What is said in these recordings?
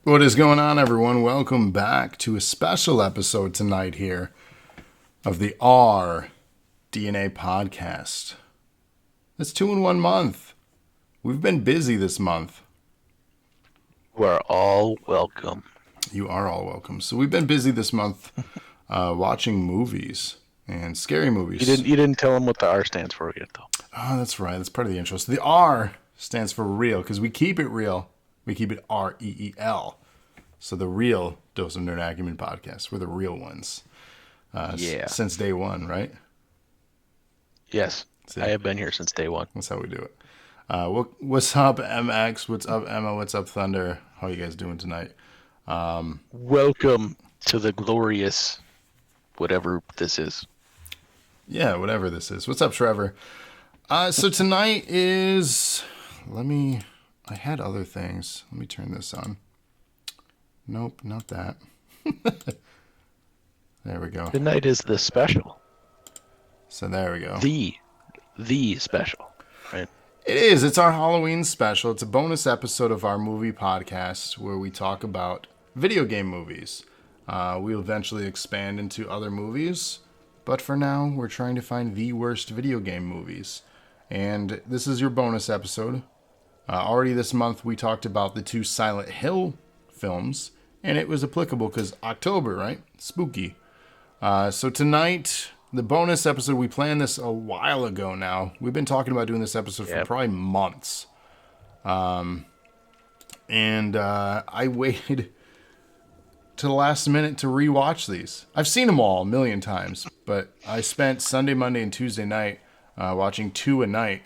What is going on, everyone? Welcome back to a special episode tonight here of the rDNA podcast. It's 2 in 1 month. We've been busy this month. You are all welcome. You are all welcome. So we've been busy this month watching movies and scary movies. You didn't tell them what the R stands for yet, though. Oh, that's right. That's part of the intro. So the R stands for real because we keep it real. We keep it REEL. So the real Dose of Nerd Acumen podcast. We're the real ones. Since day one, right? Yes. I have been here since day one. That's how we do it. What's up, MX? What's up, Emma? What's up, Thunder? How are you guys doing tonight? Welcome to the glorious whatever this is. Yeah, whatever this is. What's up, Trevor? So tonight is... I had other things. Let me turn this on. Nope, not that. There we go. Tonight is the special. So there we go. The special, right? It is. It's our Halloween special. It's a bonus episode of our movie podcast where we talk about video game movies. We'll eventually expand into other movies, but for now, we're trying to find the worst video game movies. And this is your bonus episode. Already this month, we talked about the 2 Silent Hill films, and it was applicable because October, right? Spooky. So tonight, the bonus episode, we planned this a while ago now. We've been talking about doing this episode for probably months. And I waited to the last minute to rewatch these. I've seen them all a million times, but I spent Sunday, Monday, and Tuesday night watching 2 a night.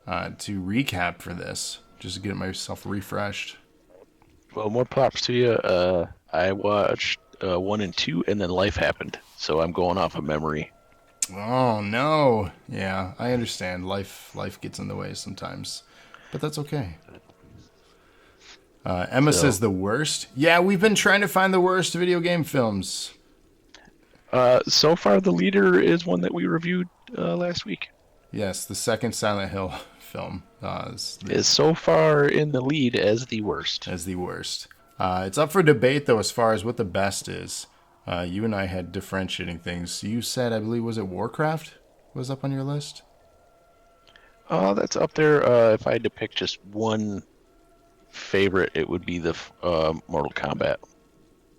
To recap for this, just to get myself refreshed. Well, more props to you. I watched 1 and 2, and then life happened, so I'm going off of memory. Oh no! Yeah, I understand. Life gets in the way sometimes, but that's okay. Emma says the worst. Yeah, we've been trying to find the worst video game films. So far, the leader is one that we reviewed last week. Yes, the second Silent Hill film is so far in the lead as the worst. It's up for debate, though, as far as what the best is. You and I had differentiating things. You said, I believe, was it Warcraft was up on your list? Oh, that's up there. If I had to pick just one favorite, it would be the Mortal Kombat.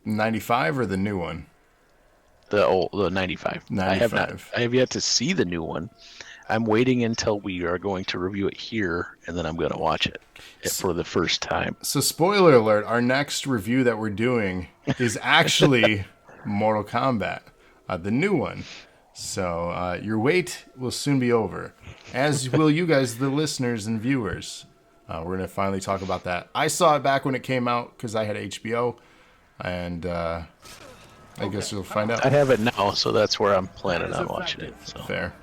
95 or the new one? The 95. I have yet to see the new one. I'm waiting until we are going to review it here, and then I'm going to watch it for the first time. So, spoiler alert, our next review that we're doing is actually Mortal Kombat, the new one. So, your wait will soon be over, as will you guys, the listeners and viewers. We're going to finally talk about that. I saw it back when it came out because I had HBO, and I guess you'll find out. I have it now, so that's where I'm planning on watching it. So. Fair.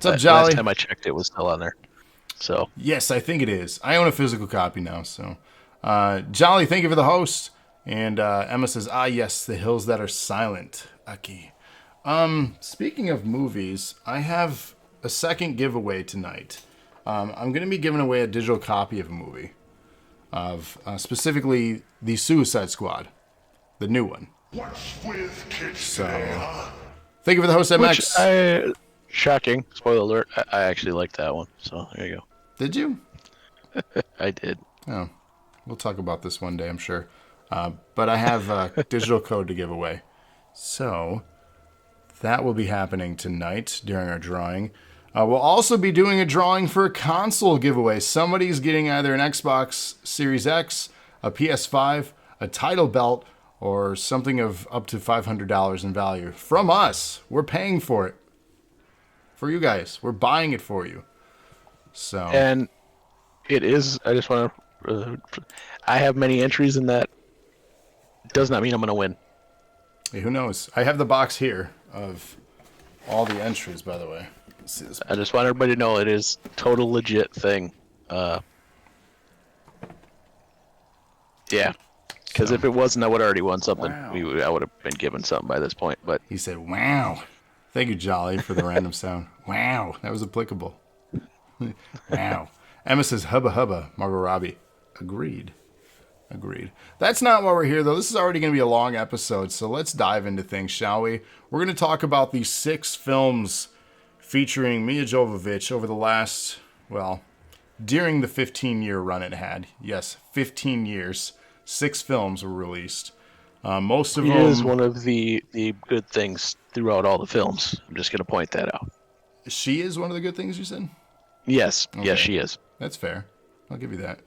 What's up, Jolly? Last time I checked, it was still on there. So yes, I think it is. I own a physical copy now. So, Jolly, thank you for the host. And Emma says, yes, the hills that are silent. Aki. Speaking of movies, I have a second giveaway tonight. I'm going to be giving away a digital copy of a movie. Of specifically the Suicide Squad. The new one. So, thank you for the host, MX. Shocking. Spoiler alert. I actually liked that one. So, there you go. Did you? I did. Oh, we'll talk about this one day, I'm sure. But I have a digital code to give away. So, that will be happening tonight during our drawing. We'll also be doing a drawing for a console giveaway. Somebody's getting either an Xbox Series X, a PS5, a title belt, or something of up to $500 in value. From us. We're paying for it. For you guys. We're buying it for you. So. And it is, I just want to, I have many entries in that. Does not mean I'm going to win. Hey, who knows? I have the box here of all the entries, by the way. Let's see this. I just want everybody to know it is total legit thing. Yeah. Because if it wasn't, I would have already won something. Wow. I would have been given something by this point. But he said, wow. Thank you, Jolly, for the random sound. Wow. That was applicable. Wow. Emma says, hubba hubba, Margot Robbie. Agreed. That's not why we're here, though. This is already going to be a long episode, so let's dive into things, shall we? We're going to talk about the 6 films featuring Milla Jovovich over the last, during the 15-year run it had. Yes, 15 years. 6 films were released. Most of them... It is one of the good things throughout all the films. I'm just going to point that out. She is one of the good things, you said? Yes. Okay. Yes, she is. That's fair. I'll give you that.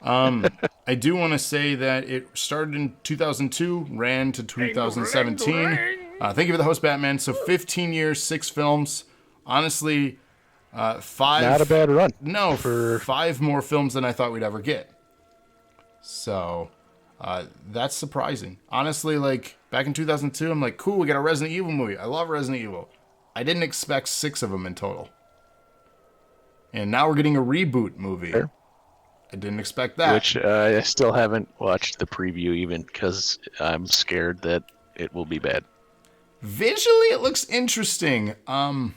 I do want to say that it started in 2002, ran to 2017. Thank you for the host, Batman. So 15 years, 6 films. Honestly, 5... Not a bad run. No, for 5 more films than I thought we'd ever get. So, that's surprising. Honestly, back in 2002, I'm like, cool, we got a Resident Evil movie. I love Resident Evil. I didn't expect 6 of them in total. And now we're getting a reboot movie. Fair. I didn't expect that. Which I still haven't watched the preview even because I'm scared that it will be bad. Visually, it looks interesting. Some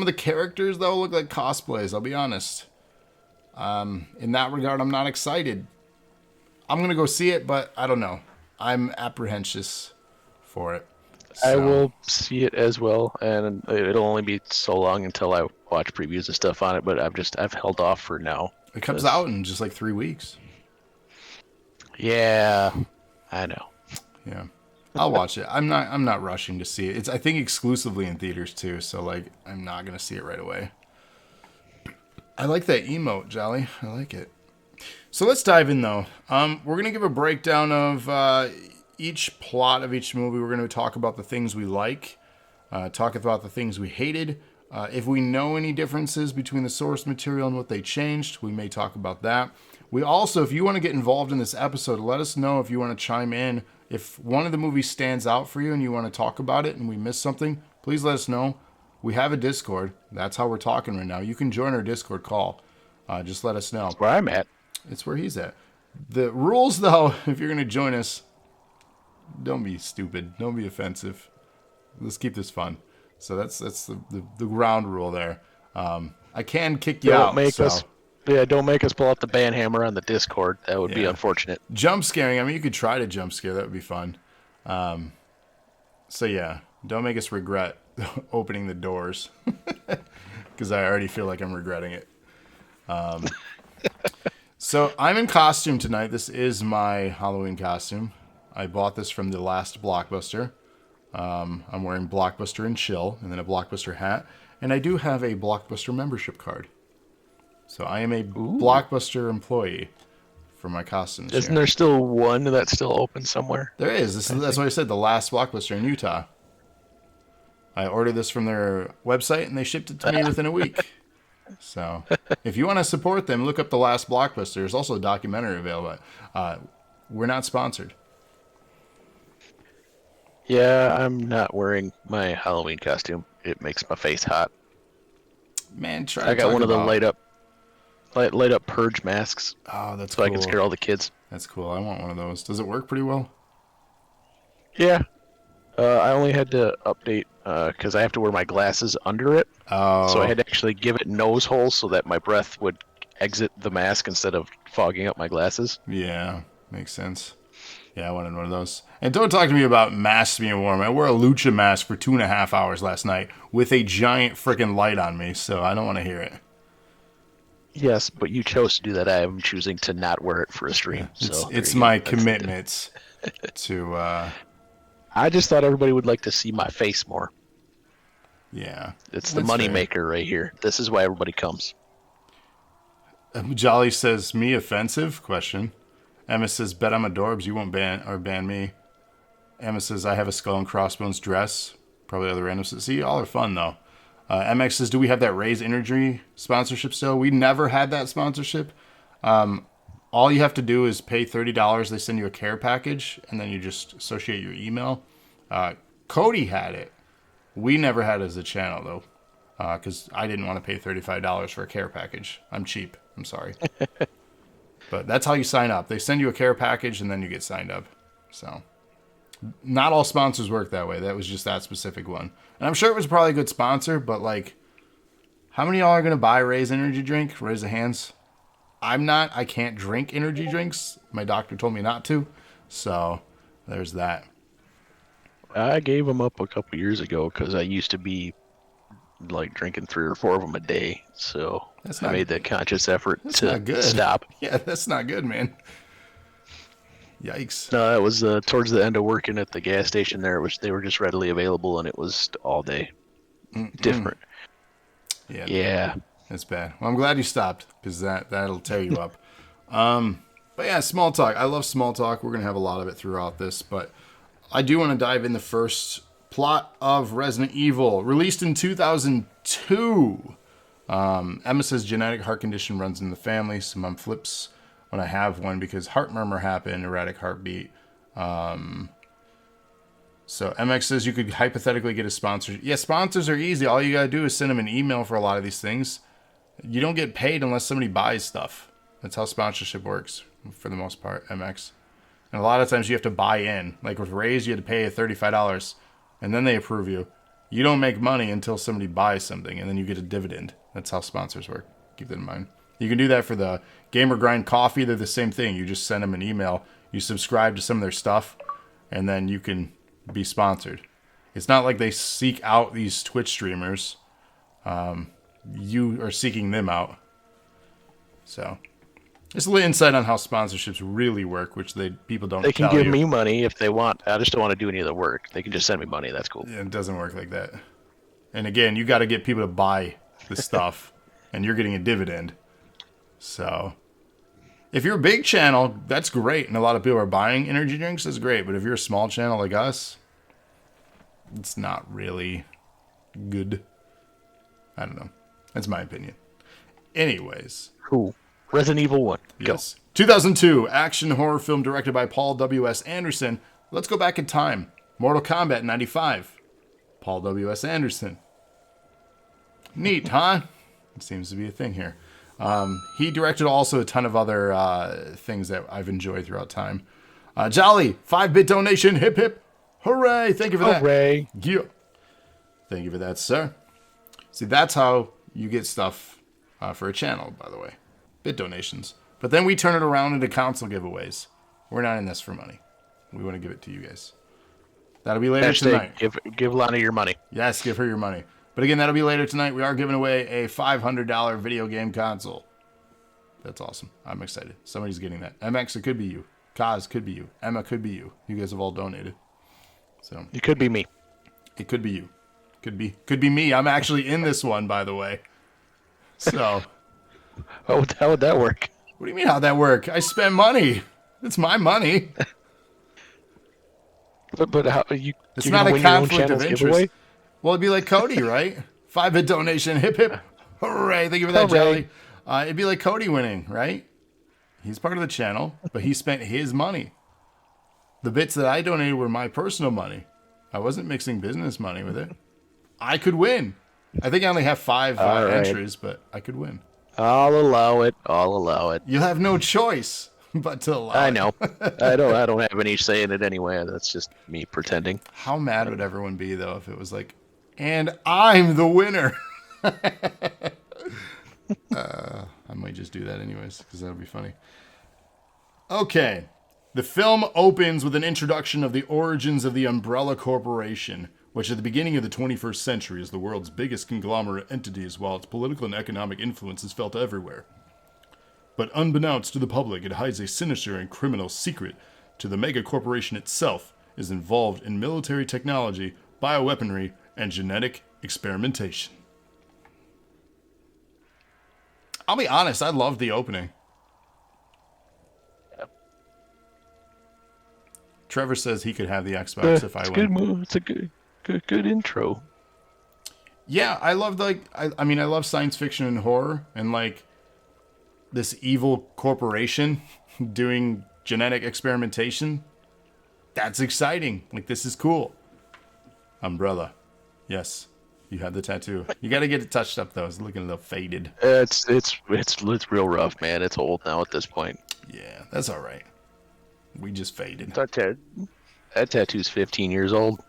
of the characters, though, look like cosplays, I'll be honest. In that regard, I'm not excited. I'm going to go see it, but I don't know. I'm apprehensive for it. So. I will see it as well, and it'll only be so long until I watch previews and stuff on it, but I've held off for now. It comes out in just 3 weeks. Yeah, I know. Yeah. I'll watch it. I'm not rushing to see it. It's I think exclusively in theaters too, so I'm not going to see it right away. I like that emote, Jolly. I like it. So let's dive in, though. We're going to give a breakdown of each plot of each movie. We're going to talk about the things we like, talk about the things we hated. If we know any differences between the source material and what they changed, we may talk about that. We also, if you want to get involved in this episode, let us know if you want to chime in. If one of the movies stands out for you and you want to talk about it and we miss something, please let us know. We have a Discord. That's how we're talking right now. You can join our Discord call. Just let us know. That's where I'm at. It's where he's at. The rules, though, if you're going to join us, don't be stupid. Don't be offensive. Let's keep this fun. So that's the ground rule there. I can kick you out. Don't make us pull out the ban hammer on the Discord. That would be unfortunate. Jump scaring. I mean, you could try to jump scare. That would be fun. So yeah, don't make us regret opening the doors because I already feel like I'm regretting it. So I'm in costume tonight. This is my Halloween costume. I bought this from the last Blockbuster. I'm wearing Blockbuster and Chill, and then a Blockbuster hat. And I do have a Blockbuster membership card. So I am a Blockbuster employee for my costume. Isn't there still one that's still open somewhere? There is. That's what I said, the last Blockbuster in Utah. I ordered this from their website, and they shipped it to me within a week. So if you want to support them, look up the last Blockbuster. There's also a documentary available. We're not sponsored. Yeah, I'm not wearing my Halloween costume. It makes my face hot. Man, I got one of the light up. light up purge masks. Oh, that's so cool. I can scare all the kids. That's cool. I want one of those. Does it work pretty well? Yeah. I only had to update because I have to wear my glasses under it. Oh. So I had to actually give it nose holes so that my breath would exit the mask instead of fogging up my glasses. Yeah, makes sense. Yeah, I wanted one of those. And don't talk to me about masks being warm. I wore a lucha mask for 2.5 hours last night with a giant freaking light on me, so I don't want to hear it. Yes, but you chose to do that. I am choosing to not wear it for a stream. It's my commitment to... I just thought everybody would like to see my face more. Yeah. It's the money maker right here. This is why everybody comes. Jolly says, me offensive? Question. Emma says, bet I'm adorbs. You won't ban me. Emma says, I have a skull and crossbones dress. Probably other randoms. See, all are fun, though. MX says, do we have that Raise Energy sponsorship still? We never had that sponsorship. All you have to do is pay $30. They send you a care package, and then you just associate your email. Cody had it. We never had it as a channel, though, because I didn't want to pay $35 for a care package. I'm cheap. I'm sorry. But that's how you sign up. They send you a care package, and then you get signed up. So not all sponsors work that way. That was just that specific one. And I'm sure it was probably a good sponsor, but, like, how many of y'all are going to buy Raise Energy drink? Raise the hands. I'm not. I can't drink energy drinks. My doctor told me not to. So there's that. I gave them up a couple years ago because I used to be like drinking 3 or 4 of them a day. So I made the conscious effort to stop. Yeah, that's not good, man. Yikes. No, that was towards the end of working at the gas station there, which they were just readily available, and it was all day. Different. Yeah. That's bad. Well, I'm glad you stopped, because that'll tear you up. But yeah, small talk. I love small talk. We're going to have a lot of it throughout this, but I do want to dive in the first plot of Resident Evil, released in 2002. Emma says genetic heart condition runs in the family. Some mom flips when I have one because heart murmur happened, erratic heartbeat. So MX says you could hypothetically get a sponsor. Yeah, sponsors are easy. All you got to do is send them an email for a lot of these things. You don't get paid unless somebody buys stuff. That's how sponsorship works for the most part, MX. And a lot of times you have to buy in. Like with Raise, you had to pay $35, and then they approve you. You don't make money until somebody buys something, and then you get a dividend. That's how sponsors work. Keep that in mind. You can do that for the Gamer Grind Coffee. They're the same thing. You just send them an email. You subscribe to some of their stuff, and then you can be sponsored. It's not like they seek out these Twitch streamers. You are seeking them out. So, it's a little insight on how sponsorships really work, which people don't tell you. They can give me money if they want. I just don't want to do any of the work. They can just send me money. That's cool. Yeah, it doesn't work like that. And again, you got to get people to buy the stuff, and you're getting a dividend. So, if you're a big channel, that's great, and a lot of people are buying energy drinks, that's great. But if you're a small channel like us, it's not really good. I don't know. That's my opinion. Anyways. Cool. Resident Evil 1. Yes. 2002, action horror film directed by Paul W.S. Anderson. Let's go back in time. Mortal Kombat 95. Paul W.S. Anderson. Neat, huh? It seems to be a thing here. He directed also a ton of other things that I've enjoyed throughout time. Jolly, 5-bit donation. Hip, hip. Hooray. Thank you for that. Hooray. Yeah. Thank you for that, sir. See, that's how you get stuff for a channel, by the way. Bit donations. But then we turn it around into console giveaways. We're not in this for money. We want to give it to you guys. That'll be later tonight. Give Lana your money. Yes, give her your money. But again, that'll be later tonight. We are giving away a $500 video game console. That's awesome. I'm excited. Somebody's getting that. MX, it could be you. Kaz could be you. Emma could be you. You guys have all donated. So it could be me. It could be you. Could be me. I'm actually in this one, by the way. So how would that work? What do you mean how'd that work? I spent money. It's my money. But how you? It's not a conflict of interest. Giveaway? Well, it'd be like Cody, right? 5-bit donation. Hip hip. Hooray! Thank you for that, Jelly. It'd be like Cody winning, right? He's part of the channel, but he spent his money. The bits that I donated were my personal money. I wasn't mixing business money with it. I could win. I think I only have 5 entries, but I could win. I'll allow it. I'll allow it. You have no choice but to allow it. I know. I don't have any say in it anyway. That's just me pretending. How mad would everyone be, though, if it was like, and I'm the winner? I might just do that anyways, because that'll be funny. Okay. The film opens with an introduction of the origins of the Umbrella Corporation, which at the beginning of the 21st century is the world's biggest conglomerate entities, while its political and economic influence is felt everywhere. But unbeknownst to the public, it hides a sinister and criminal secret to the mega corporation itself is involved in military technology, bioweaponry, and genetic experimentation. I'll be honest, I loved the opening. Trevor says he could have the Xbox if I win. Good move. It's a good intro. Yeah, I loved I mean I love science fiction and horror, and like this evil corporation doing genetic experimentation. That's exciting. Like, this is cool. Umbrella. Yes. You have the tattoo. You got to get it touched up though. It's looking a little faded. It's real rough, man. It's old now at this point. Yeah, that's all right. We just faded. That tattoo's 15 years old.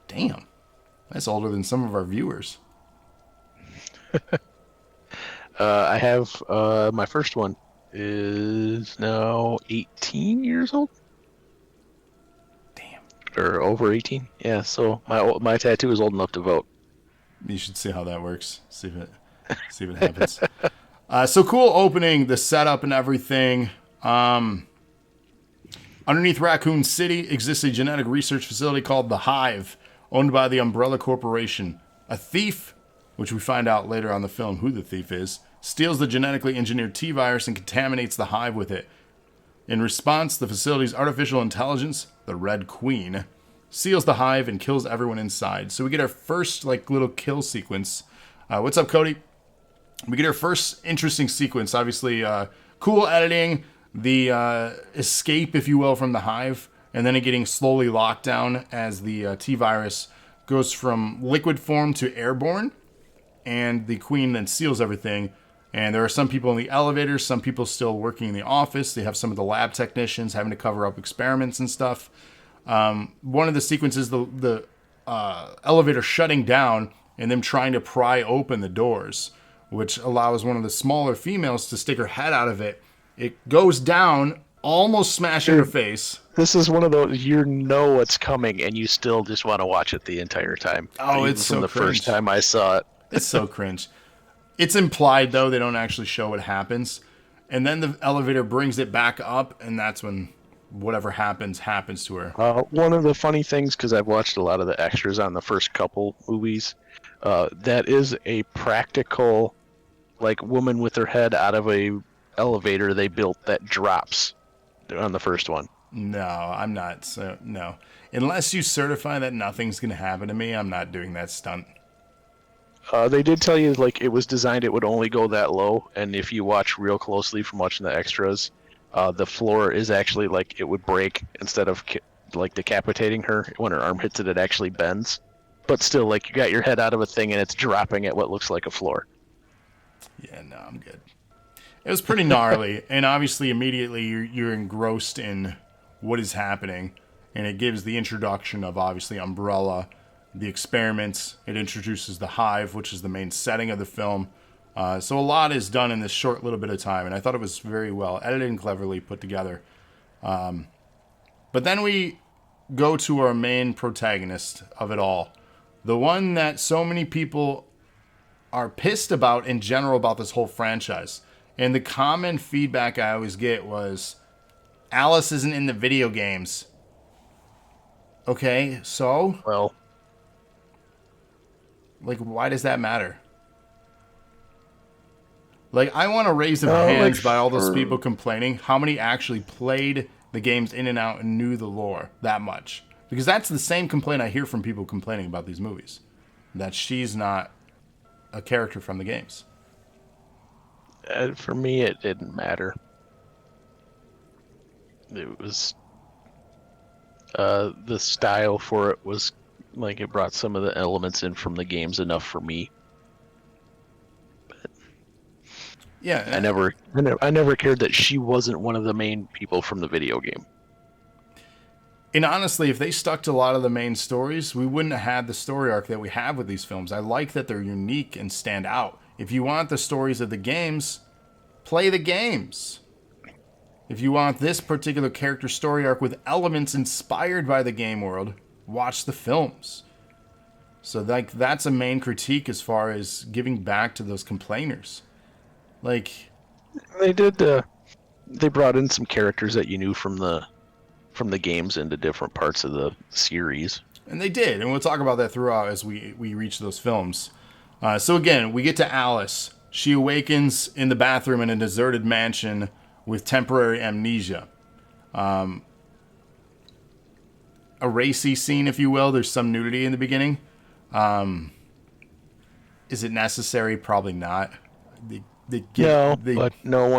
Damn. That's older than some of our viewers. I have my first one is now 18 years old. Damn. Or over 18. Yeah, so my tattoo is old enough to vote. You should see how that works. See if it happens. So cool opening, the setup and everything. Underneath Raccoon City exists a genetic research facility called The Hive, owned by the Umbrella Corporation. A thief, which we find out later on the film who the thief is, steals the genetically engineered T-virus and contaminates the Hive with it. In response, the facility's artificial intelligence, the Red Queen, seals the Hive and kills everyone inside. So we get our first little kill sequence. What's up, Cody? We get our first interesting sequence. Obviously, cool editing, the escape, if you will, from the Hive, and then it getting slowly locked down as the T-virus goes from liquid form to airborne, and the Queen then seals everything. And there are some people in the elevator, some people still working in the office. They have some of the lab technicians having to cover up experiments and stuff. One of the sequences, the elevator shutting down and them trying to pry open the doors, which allows one of the smaller females to stick her head out of it. It goes down, almost smashing her face. This is one of those, you know what's coming, and you still just want to watch it the entire time. Oh, it's so from the cringe. First time I saw it. It's so cringe. It's implied, though. They don't actually show what happens. And then the elevator brings it back up, and that's when whatever happens to her. One of the funny things, because I've watched a lot of the extras on the first couple movies, that is a practical, woman with her head out of a elevator they built that drops on the first one. No, I'm not. So no, unless you certify that nothing's going to happen to me, I'm not doing that stunt. They did tell you it was designed, it would only go that low, and if you watch real closely from watching the extras, the floor is actually it would break instead of decapitating her. When her arm hits it, it actually bends. But still, you got your head out of a thing and it's dropping at what looks like a floor. Yeah, no, I'm good. It was pretty gnarly, and obviously immediately you're engrossed in what is happening, and it gives the introduction of obviously Umbrella, the experiments. It introduces the Hive, which is the main setting of the film. So a lot is done in this short little bit of time, and I thought it was very well edited and cleverly put together. But then we go to our main protagonist of it all, the one that so many people are pissed about in general about this whole franchise. And the common feedback I always get was, Alice isn't in the video games. Okay, so? Well, why does that matter? I want to raise their hands by all those people complaining how many actually played the games in and out and knew the lore that much. Because that's the same complaint I hear from people complaining about these movies. That she's not a character from the games. For me, it didn't matter. It was... the style for it was... it brought some of the elements in from the games enough for me. Yeah. I never cared that she wasn't one of the main people from the video game. And honestly, if they stuck to a lot of the main stories, we wouldn't have had the story arc that we have with these films. I like that they're unique and stand out. If you want the stories of the games, play the games. If you want this particular character story arc with elements inspired by the game world, watch the films. So like that's a main critique as far as giving back to those complainers. Like They did. They brought in some characters that you knew from the games into different parts of the series. And they did, and we'll talk about that throughout as we reach those films. So again, we get to Alice. She awakens in the bathroom in a deserted mansion with temporary amnesia. A racy scene, if you will. There's some nudity in the beginning. Is it necessary? Probably not. But no,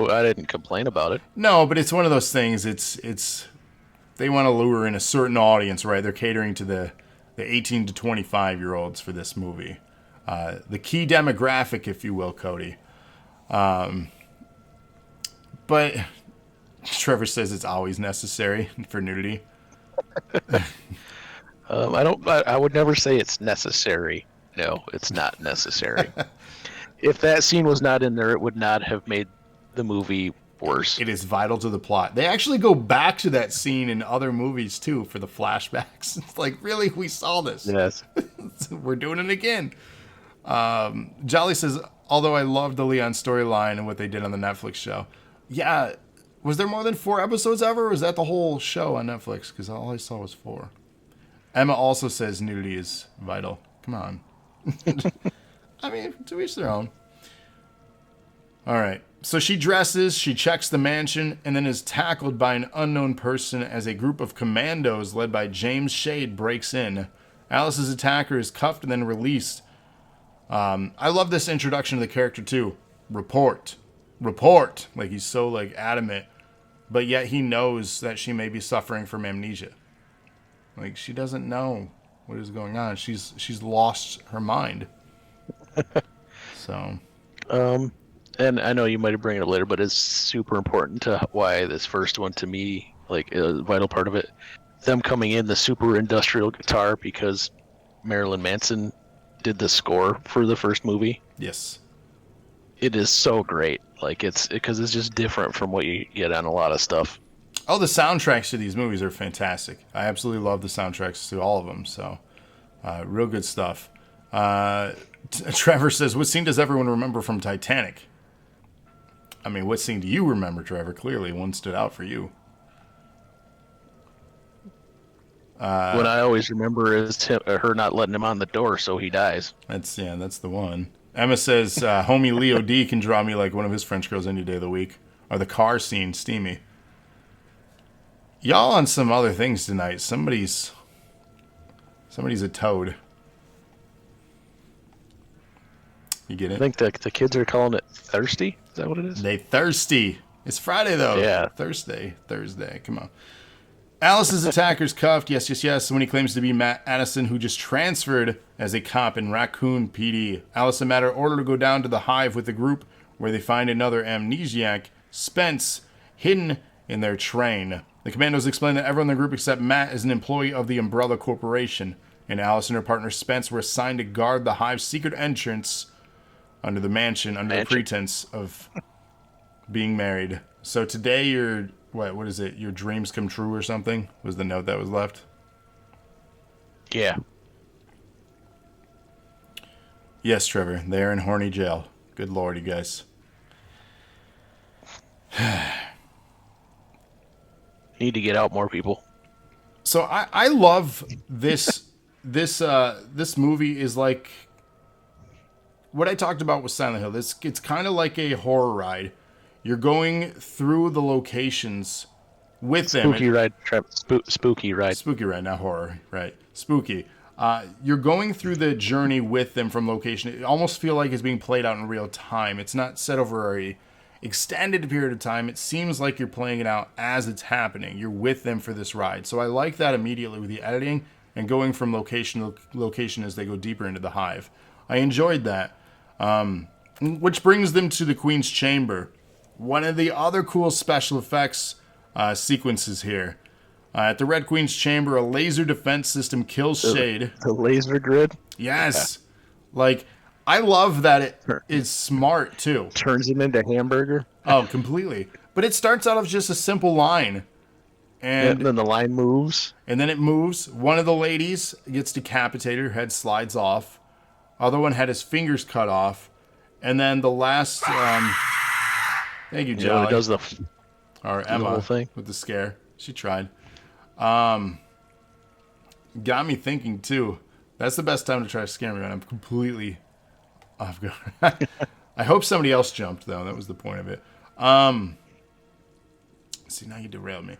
I didn't complain about it. No, but it's one of those things. It's they want to lure in a certain audience, right? They're catering to the 18 to 25-year-olds for this movie. The key demographic, if you will, Cody. But Trevor says it's always necessary for nudity. I would never say it's necessary. No, it's not necessary. If that scene was not in there, it would not have made the movie worse. It is vital to the plot. They actually go back to that scene in other movies too for the flashbacks. It's like, really, we saw this. Yes. We're doing it again. Jolly says, although I love the Leon storyline and what they did on the Netflix show. Yeah, was there more than 4 episodes ever? Or was that the whole show on Netflix? Because all I saw was 4. Emma also says nudity is vital. Come on. I mean, to each their own. All right. So she dresses, she checks the mansion, and then is tackled by an unknown person as a group of commandos led by James Shade breaks in. Alice's attacker is cuffed and then released. I love this introduction to the character too. Report. Like he's so like adamant, but yet he knows that she may be suffering from amnesia. Like she doesn't know what is going on. She's lost her mind. So. And I know you might have bring it up later, but it's super important to why this first one to me, like a vital part of it, them coming in the super industrial guitar because Marilyn Manson did the score for the first movie. Yes. It is so great. Like it's just different from what you get on a lot of stuff. Oh, the soundtracks to these movies are fantastic. I absolutely love the soundtracks to all of them. So, real good stuff. Trevor says, what scene does everyone remember from Titanic? I mean, what scene do you remember, Trevor? Clearly, one stood out for you. What I always remember is her not letting him on the door, so he dies. That's the one. Emma says, homie Leo D can draw me like one of his French girls any day of the week. Or the car scene, steamy. Y'all on some other things tonight. Somebody's a toad. You get it? I think the kids are calling it thirsty. Is that what it is? They thirsty. It's Friday, though. Yeah. Thursday. Come on. Alice's attacker's cuffed. Yes. When he claims to be Matt Addison, who just transferred as a cop in Raccoon PD. Alice and Matt are ordered to go down to the Hive with the group, where they find another amnesiac, Spence, hidden in their train. The commandos explain that everyone in the group except Matt is an employee of the Umbrella Corporation, and Alice and her partner Spence were assigned to guard the Hive's secret entrance under the mansion, the pretense of being married. So today you're, what is it? Your dreams come true or something? Was the note that was left? Yeah. Yes, Trevor. They're in horny jail. Good Lord, you guys. Need to get out more people. So I love this movie is like what I talked about with Silent Hill. It's kind of like a horror ride. You're going through the locations with them. Spooky ride, spooky ride. Spooky ride, not horror, right? Spooky. You're going through the journey with them from location. It almost feels like it's being played out in real time. It's not set over a extended period of time. It seems like you're playing it out as it's happening. You're with them for this ride. So I like that immediately with the editing and going from location to location as they go deeper into the Hive. I enjoyed that. Which brings them to the Queen's Chamber. One of the other cool special effects sequences here. At the Red Queen's Chamber, a laser defense system kills Shade. The laser grid? Yes. Yeah. Like, I love that it is smart, too. Turns him into hamburger? Oh, completely. But it starts out of just a simple line. And then the line moves. And then it moves. One of the ladies gets decapitated. Her head slides off. Other one had his fingers cut off. And then the last... thank you, Jelly. It does the... Or Emma, the whole thing. With the scare. She tried. Got me thinking, too. That's the best time to try to scare me when I'm completely off guard. I hope somebody else jumped, though. That was the point of it. See, now you derailed me.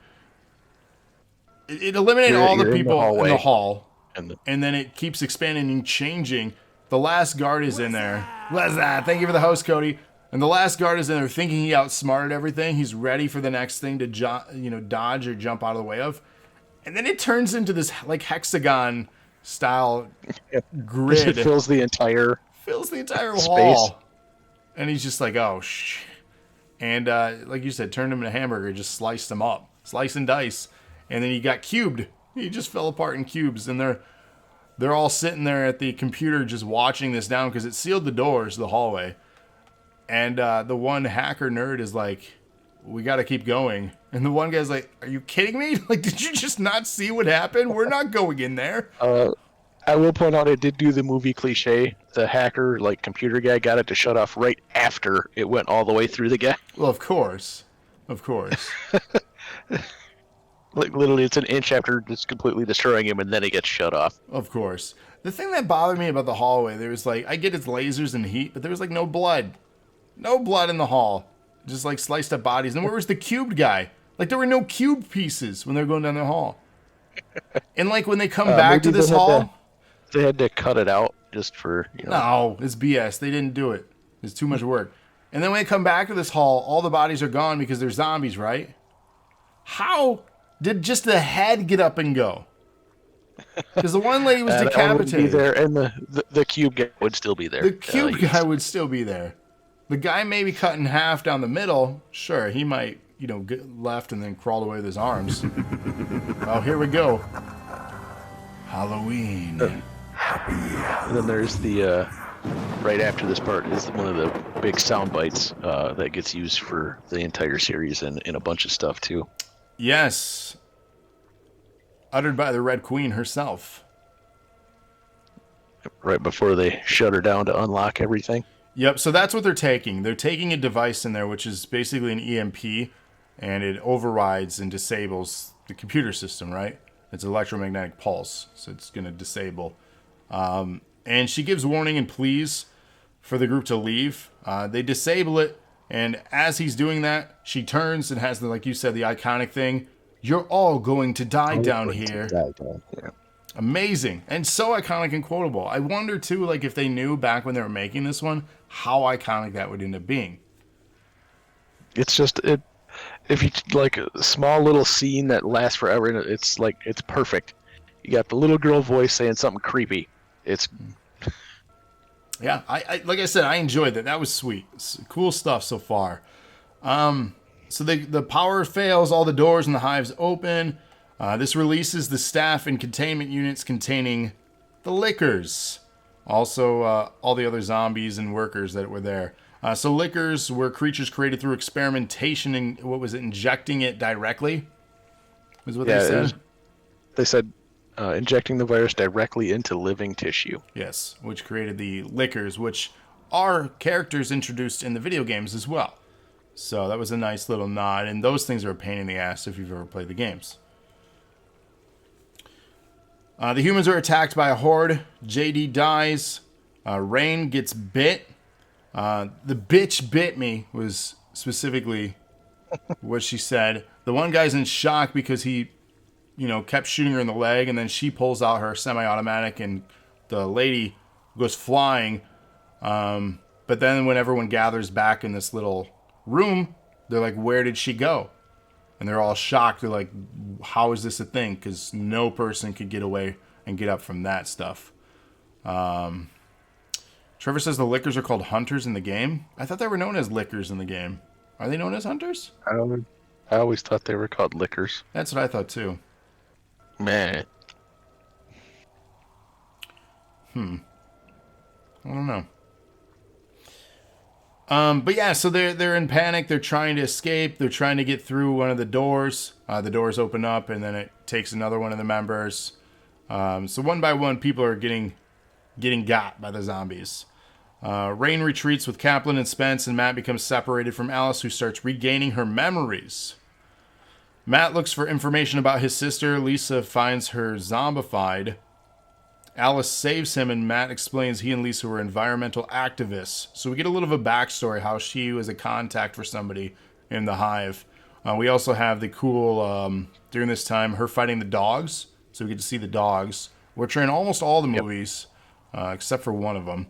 It eliminated all the people in the hall. And then it keeps expanding and changing. The last guard is in there. What's that? Thank you for the host, Cody. And the last guard is in there thinking he outsmarted everything. He's ready for the next thing to dodge or jump out of the way of. And then it turns into this like hexagon style grid. It fills the entire hall. And he's just like, oh, shh. And like you said, turned him into a hamburger, just sliced him up. Slice and dice. And then he got cubed. He just fell apart in cubes. And they're all sitting there at the computer just watching this down because it sealed the doors to the hallway. And the one hacker nerd is like, we got to keep going. And the one guy's like, are you kidding me? Like, did you just not see what happened? We're not going in there. I will point out it did do the movie cliche. The hacker, like, computer guy got it to shut off right after it went all the way through the guy. Well, of course. Of course. Like, literally, it's an inch after just completely destroying him, and then it gets shut off. Of course. The thing that bothered me about the hallway, there was like, I get it's lasers and heat, but there was like no blood. No blood in the hall. Just like sliced up bodies. And where was the cubed guy? Like there were no cube pieces when they were going down the hall. And like when they come back to this hall. They had to cut it out just for, No, it's BS. They didn't do it. It's too much work. And then when they come back to this hall, all the bodies are gone because they're zombies, right? How did just the head get up and go? Because the one lady was decapitated. Be there, and the cube guy would still be there. The cube guy would still be there. The guy maybe cut in half down the middle. Sure, he might, get left and then crawl away with his arms. Oh, here we go. Halloween. And then there's the, right after this part is one of the big sound bites that gets used for the entire series and a bunch of stuff, too. Yes. Uttered by the Red Queen herself. Right before they shut her down to unlock everything. Yep, so that's what they're taking. They're taking a device in there, which is basically an EMP, and it overrides and disables the computer system, right? It's an electromagnetic pulse, so it's going to disable. And she gives warning and pleas for the group to leave. They disable it, and as he's doing that, she turns and has, like you said, the iconic thing, "You're all going to die down here." Yeah. Amazing. And so iconic and quotable. I wonder, too, like if they knew back when they were making this one, how iconic that would end up being. It's just, if you, like, a small little scene that lasts forever, and it's perfect. You got the little girl voice saying something creepy. It's... Yeah, I like I said, I enjoyed that. That was sweet. Cool stuff so far. So the power fails, all the doors in the hives open. This releases the staff and containment units containing the lickers. Also, all the other zombies and workers that were there. So lickers were creatures created through experimentation and, injecting it directly? Was what they said? They said injecting the virus directly into living tissue. Yes, which created the lickers, which are characters introduced in the video games as well. So that was a nice little nod, and those things are a pain in the ass if you've ever played the games. The humans are attacked by a horde. JD dies. Rain gets bit. The bitch bit me was specifically what she said. The one guy's in shock because he, kept shooting her in the leg, and then she pulls out her semi-automatic, and the lady goes flying. But then when everyone gathers back in this little room, they're like, where did she go? And they're all shocked. They're like, how is this a thing? Because no person could get away and get up from that stuff. Trevor says the lickers are called hunters in the game. I thought they were known as lickers in the game. Are they known as hunters? I always thought they were called lickers. That's what I thought too. Man. I don't know. But yeah, so they're in panic. They're trying to escape. They're trying to get through one of the doors. The doors open up, and then it takes another one of the members. So one by one, people are getting got by the zombies. Rain retreats with Kaplan and Spence, and Matt becomes separated from Alice, who starts regaining her memories. Matt looks for information about his sister. Lisa finds her zombified. Alice saves him, and Matt explains he and Lisa were environmental activists. So we get a little of a backstory, how she was a contact for somebody in the hive. We also have the cool, during this time, her fighting the dogs. So we get to see the dogs, which are in almost all the movies, except for one of them.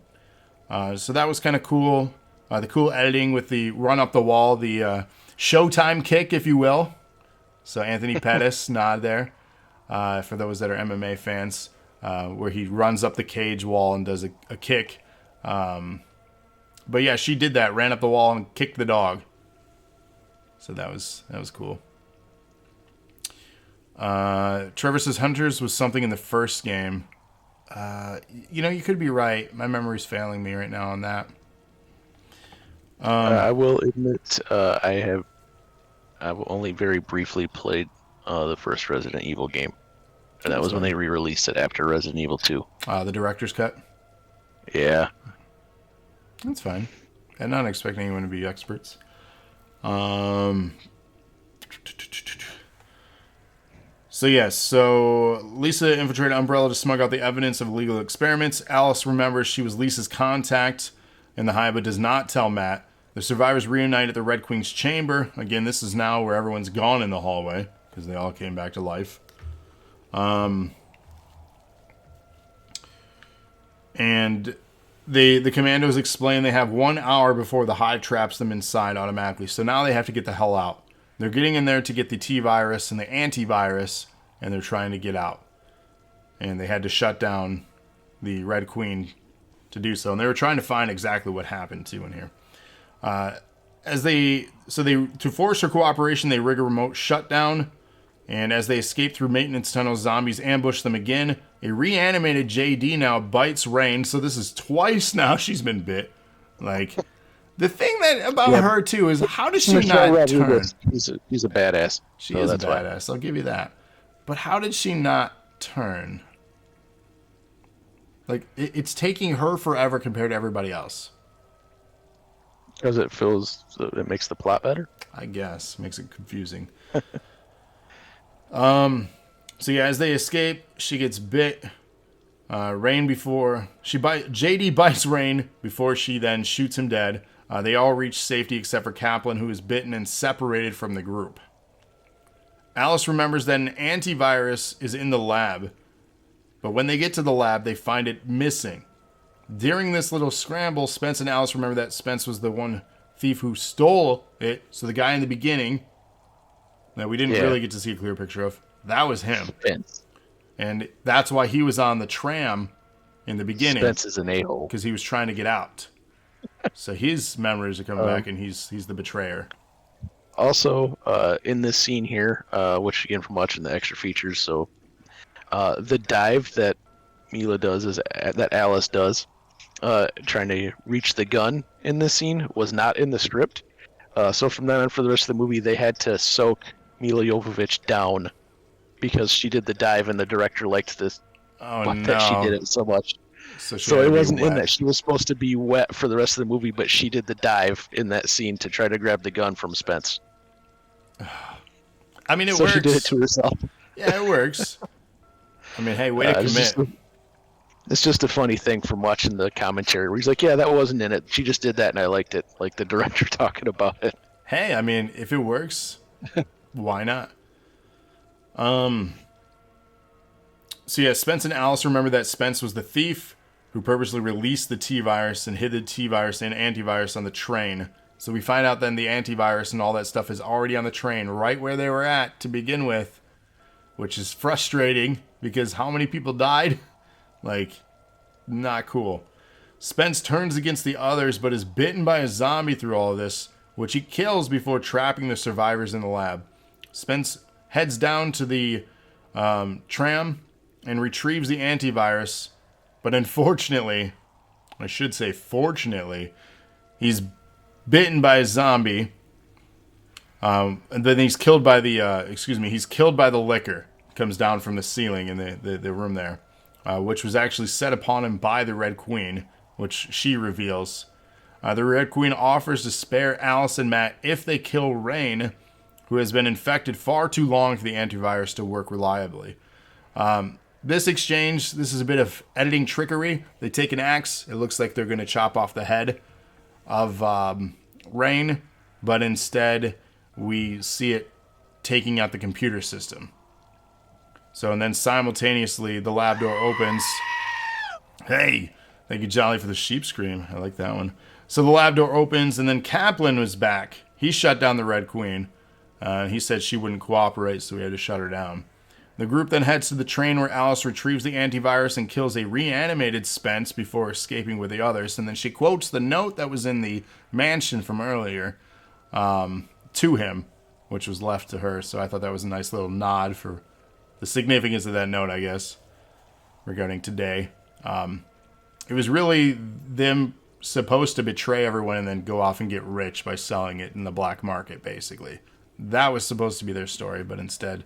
So that was kind of cool. The cool editing with the run up the wall, the Showtime kick, if you will. So Anthony Pettis nod there, for those that are MMA fans. Where he runs up the cage wall and does a kick. But yeah, she did that, ran up the wall and kicked the dog. So that was cool. Trevor says Hunters was something in the first game. You could be right. My memory's failing me right now on that. I will admit I've only very briefly played the first Resident Evil game. And that was when they re-released it after Resident Evil 2. The director's cut? Yeah. That's fine. I'm not expecting anyone to be experts. So Lisa infiltrated Umbrella to smuggle out the evidence of illegal experiments. Alice remembers she was Lisa's contact in the hive, but does not tell Matt. The survivors reunite at the Red Queen's chamber. Again, this is now where everyone's gone in the hallway, because they all came back to life. And the commandos explain they have 1 hour before the hive traps them inside automatically. So now they have to get the hell out. They're getting in there to get the T-virus and the antivirus, and they're trying to get out. And they had to shut down the Red Queen to do so. And they were trying to find exactly what happened too in here. To force her cooperation, they rig a remote shutdown. And as they escape through maintenance tunnels, zombies ambush them again. A reanimated JD now bites Rain. So this is twice now she's been bit. Like, the thing about her, too, is how does she not turn? He's a badass. She is a badass. I'll give you that. But how did she not turn? Like, it's taking her forever compared to everybody else. Because it makes the plot better? I guess. Makes it confusing. As they escape, she gets bit. JD bites Rain before she then shoots him dead. They all reach safety except for Kaplan, who is bitten and separated from the group. Alice remembers that an antivirus is in the lab, but when they get to the lab, they find it missing. During this little scramble, Spence and Alice remember that Spence was the one thief who stole it, so the guy in the beginning that we didn't really get to see a clear picture of, that was him. Spence. And that's why he was on the tram in the beginning. Spence is an a-hole. Because he was trying to get out. So his memories are coming back, and he's the betrayer. Also, in this scene here, which again from watching the extra features, so the dive that Milla does, that Alice does, trying to reach the gun in this scene, was not in the script. So from then on, for the rest of the movie, they had to soak Milla Jovovich down because she did the dive, and the director liked this. That she did it so much. So it wasn't in that. She was supposed to be wet for the rest of the movie, but she did the dive in that scene to try to grab the gun from Spence. I mean, it so works. She did it to herself. Yeah, it works. I mean, hey, way to commit. It's just a funny thing from watching the commentary where he's like, yeah, that wasn't in it. She just did that, and I liked it. Like the director talking about it. Hey, I mean, if it works, why not? Spence and Alice remember that Spence was the thief who purposely released the T-virus and hid the T-virus and antivirus on the train. So we find out then the antivirus and all that stuff is already on the train right where they were at to begin with, which is frustrating because how many people died? Like, not cool. Spence turns against the others, but is bitten by a zombie through all of this, which he kills before trapping the survivors in the lab. Spence heads down to the tram and retrieves the antivirus, but unfortunately, I should say fortunately, he's bitten by a zombie, and then he's killed by the, he's killed by the liquor. Comes down from the ceiling in the room there, which was actually set upon him by the Red Queen, which she reveals. The Red Queen offers to spare Alice and Matt if they kill Rain, who has been infected far too long for the antivirus to work reliably. This exchange, this is a bit of editing trickery. They take an axe. It looks like they're going to chop off the head of Rain, but instead we see it taking out the computer system. So, and then simultaneously, the lab door opens. Hey, thank you, Jolly, for the sheep scream. I like that one. So the lab door opens, and then Kaplan was back. He shut down the Red Queen. He said she wouldn't cooperate, so we had to shut her down. The group then heads to the train where Alice retrieves the antivirus and kills a reanimated Spence before escaping with the others. And then she quotes the note that was in the mansion from earlier to him, which was left to her. So I thought that was a nice little nod for the significance of that note, I guess, regarding today. It was really them supposed to betray everyone and then go off and get rich by selling it in the black market, basically. That was supposed to be their story, but instead...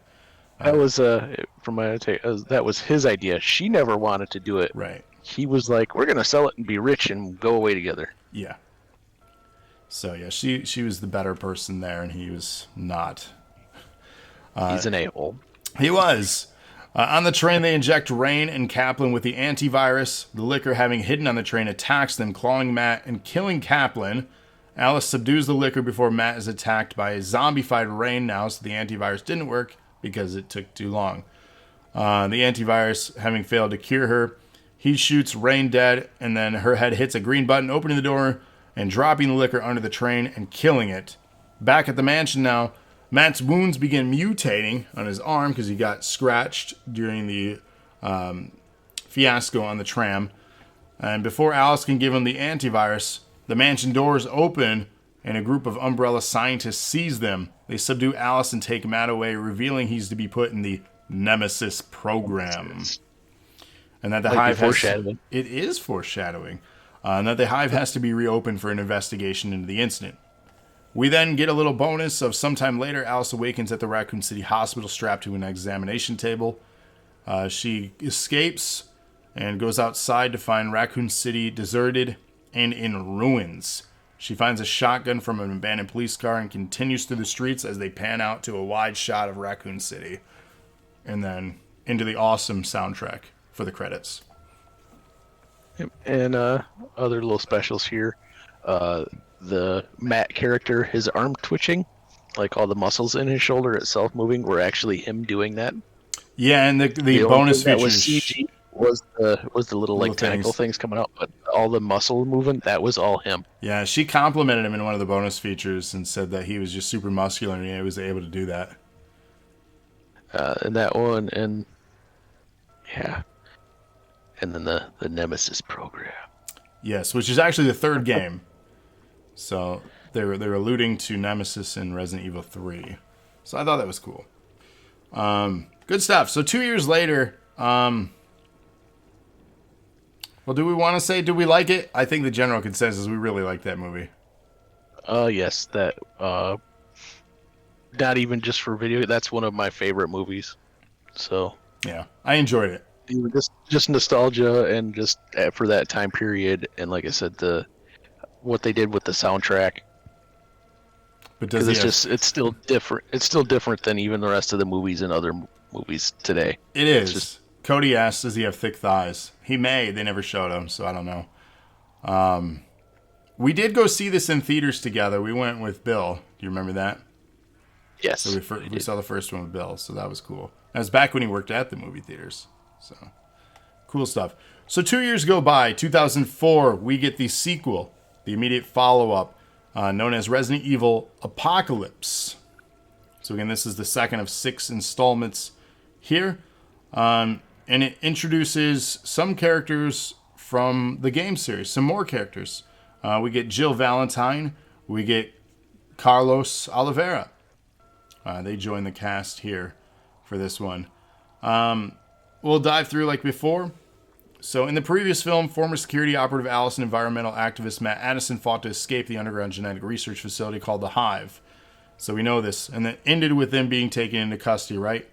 that was, from my take, that was his idea. She never wanted to do it. Right. He was like, we're going to sell it and be rich and go away together. Yeah. So, yeah, she was the better person there, and he was not. He's an a-hole. He was. On the train, they inject Rain and Kaplan with the antivirus. The liquor, having hidden on the train, attacks them, clawing Matt and killing Kaplan. Alice subdues the liquor before Matt is attacked by a zombified Rain now, so the antivirus didn't work because it took too long. The antivirus, having failed to cure her, he shoots Rain dead, and then her head hits a green button, opening the door and dropping the liquor under the train and killing it. Back at the mansion now, Matt's wounds begin mutating on his arm because he got scratched during the fiasco on the tram. And before Alice can give him the antivirus, the mansion doors open and a group of Umbrella scientists seize them. They subdue Alice and take Matt away, revealing he's to be put in the Nemesis program. And that the Hive has... It is foreshadowing. And that the Hive has to be reopened for an investigation into the incident. We then get a little bonus of sometime later, Alice awakens at the Raccoon City Hospital strapped to an examination table. She escapes and goes outside to find Raccoon City deserted and in ruins. She finds a shotgun from an abandoned police car and continues through the streets as they pan out to a wide shot of Raccoon City. And then into the awesome soundtrack for the credits. And other little specials here. The Matt character, his arm twitching, like all the muscles in his shoulder itself moving, were actually him doing that. Yeah, and the bonus features that was CG was the little like tentacle things coming out, but all the muscle moving, that was all him. Yeah, she complimented him in one of the bonus features and said that he was just super muscular and he was able to do that. And that one, and yeah, and then the Nemesis program. Yes, which is actually the third game. So they were alluding to Nemesis in Resident Evil 3. So I thought that was cool. Good stuff. So 2 years later, well, do we want to say, do we like it? I think the general consensus is we really like that movie. Yes, that, not even just for video, that's one of my favorite movies. So. Yeah, I enjoyed it. Just nostalgia and just for that time period. And like I said, what they did with the soundtrack. But it's still different. It's still different than even the rest of the movies and other movies today. It is. Cody asked, does he have thick thighs? He may. They never showed him, so I don't know. We did go see this in theaters together. We went with Bill. Do you remember that? Yes. So we saw the first one with Bill, so that was cool. That was back when he worked at the movie theaters. So, cool stuff. So 2 years go by. 2004, we get the sequel, the immediate follow-up, known as Resident Evil Apocalypse. So again, this is the second of 6 installments here. And it introduces some characters from the game series. Some more characters. We get Jill Valentine. We get Carlos Olivera. They join the cast here for this one. We'll dive through like before. So in the previous film, former security operative Alice and environmental activist Matt Addison fought to escape the underground genetic research facility called the Hive. So we know this. And it ended with them being taken into custody, right?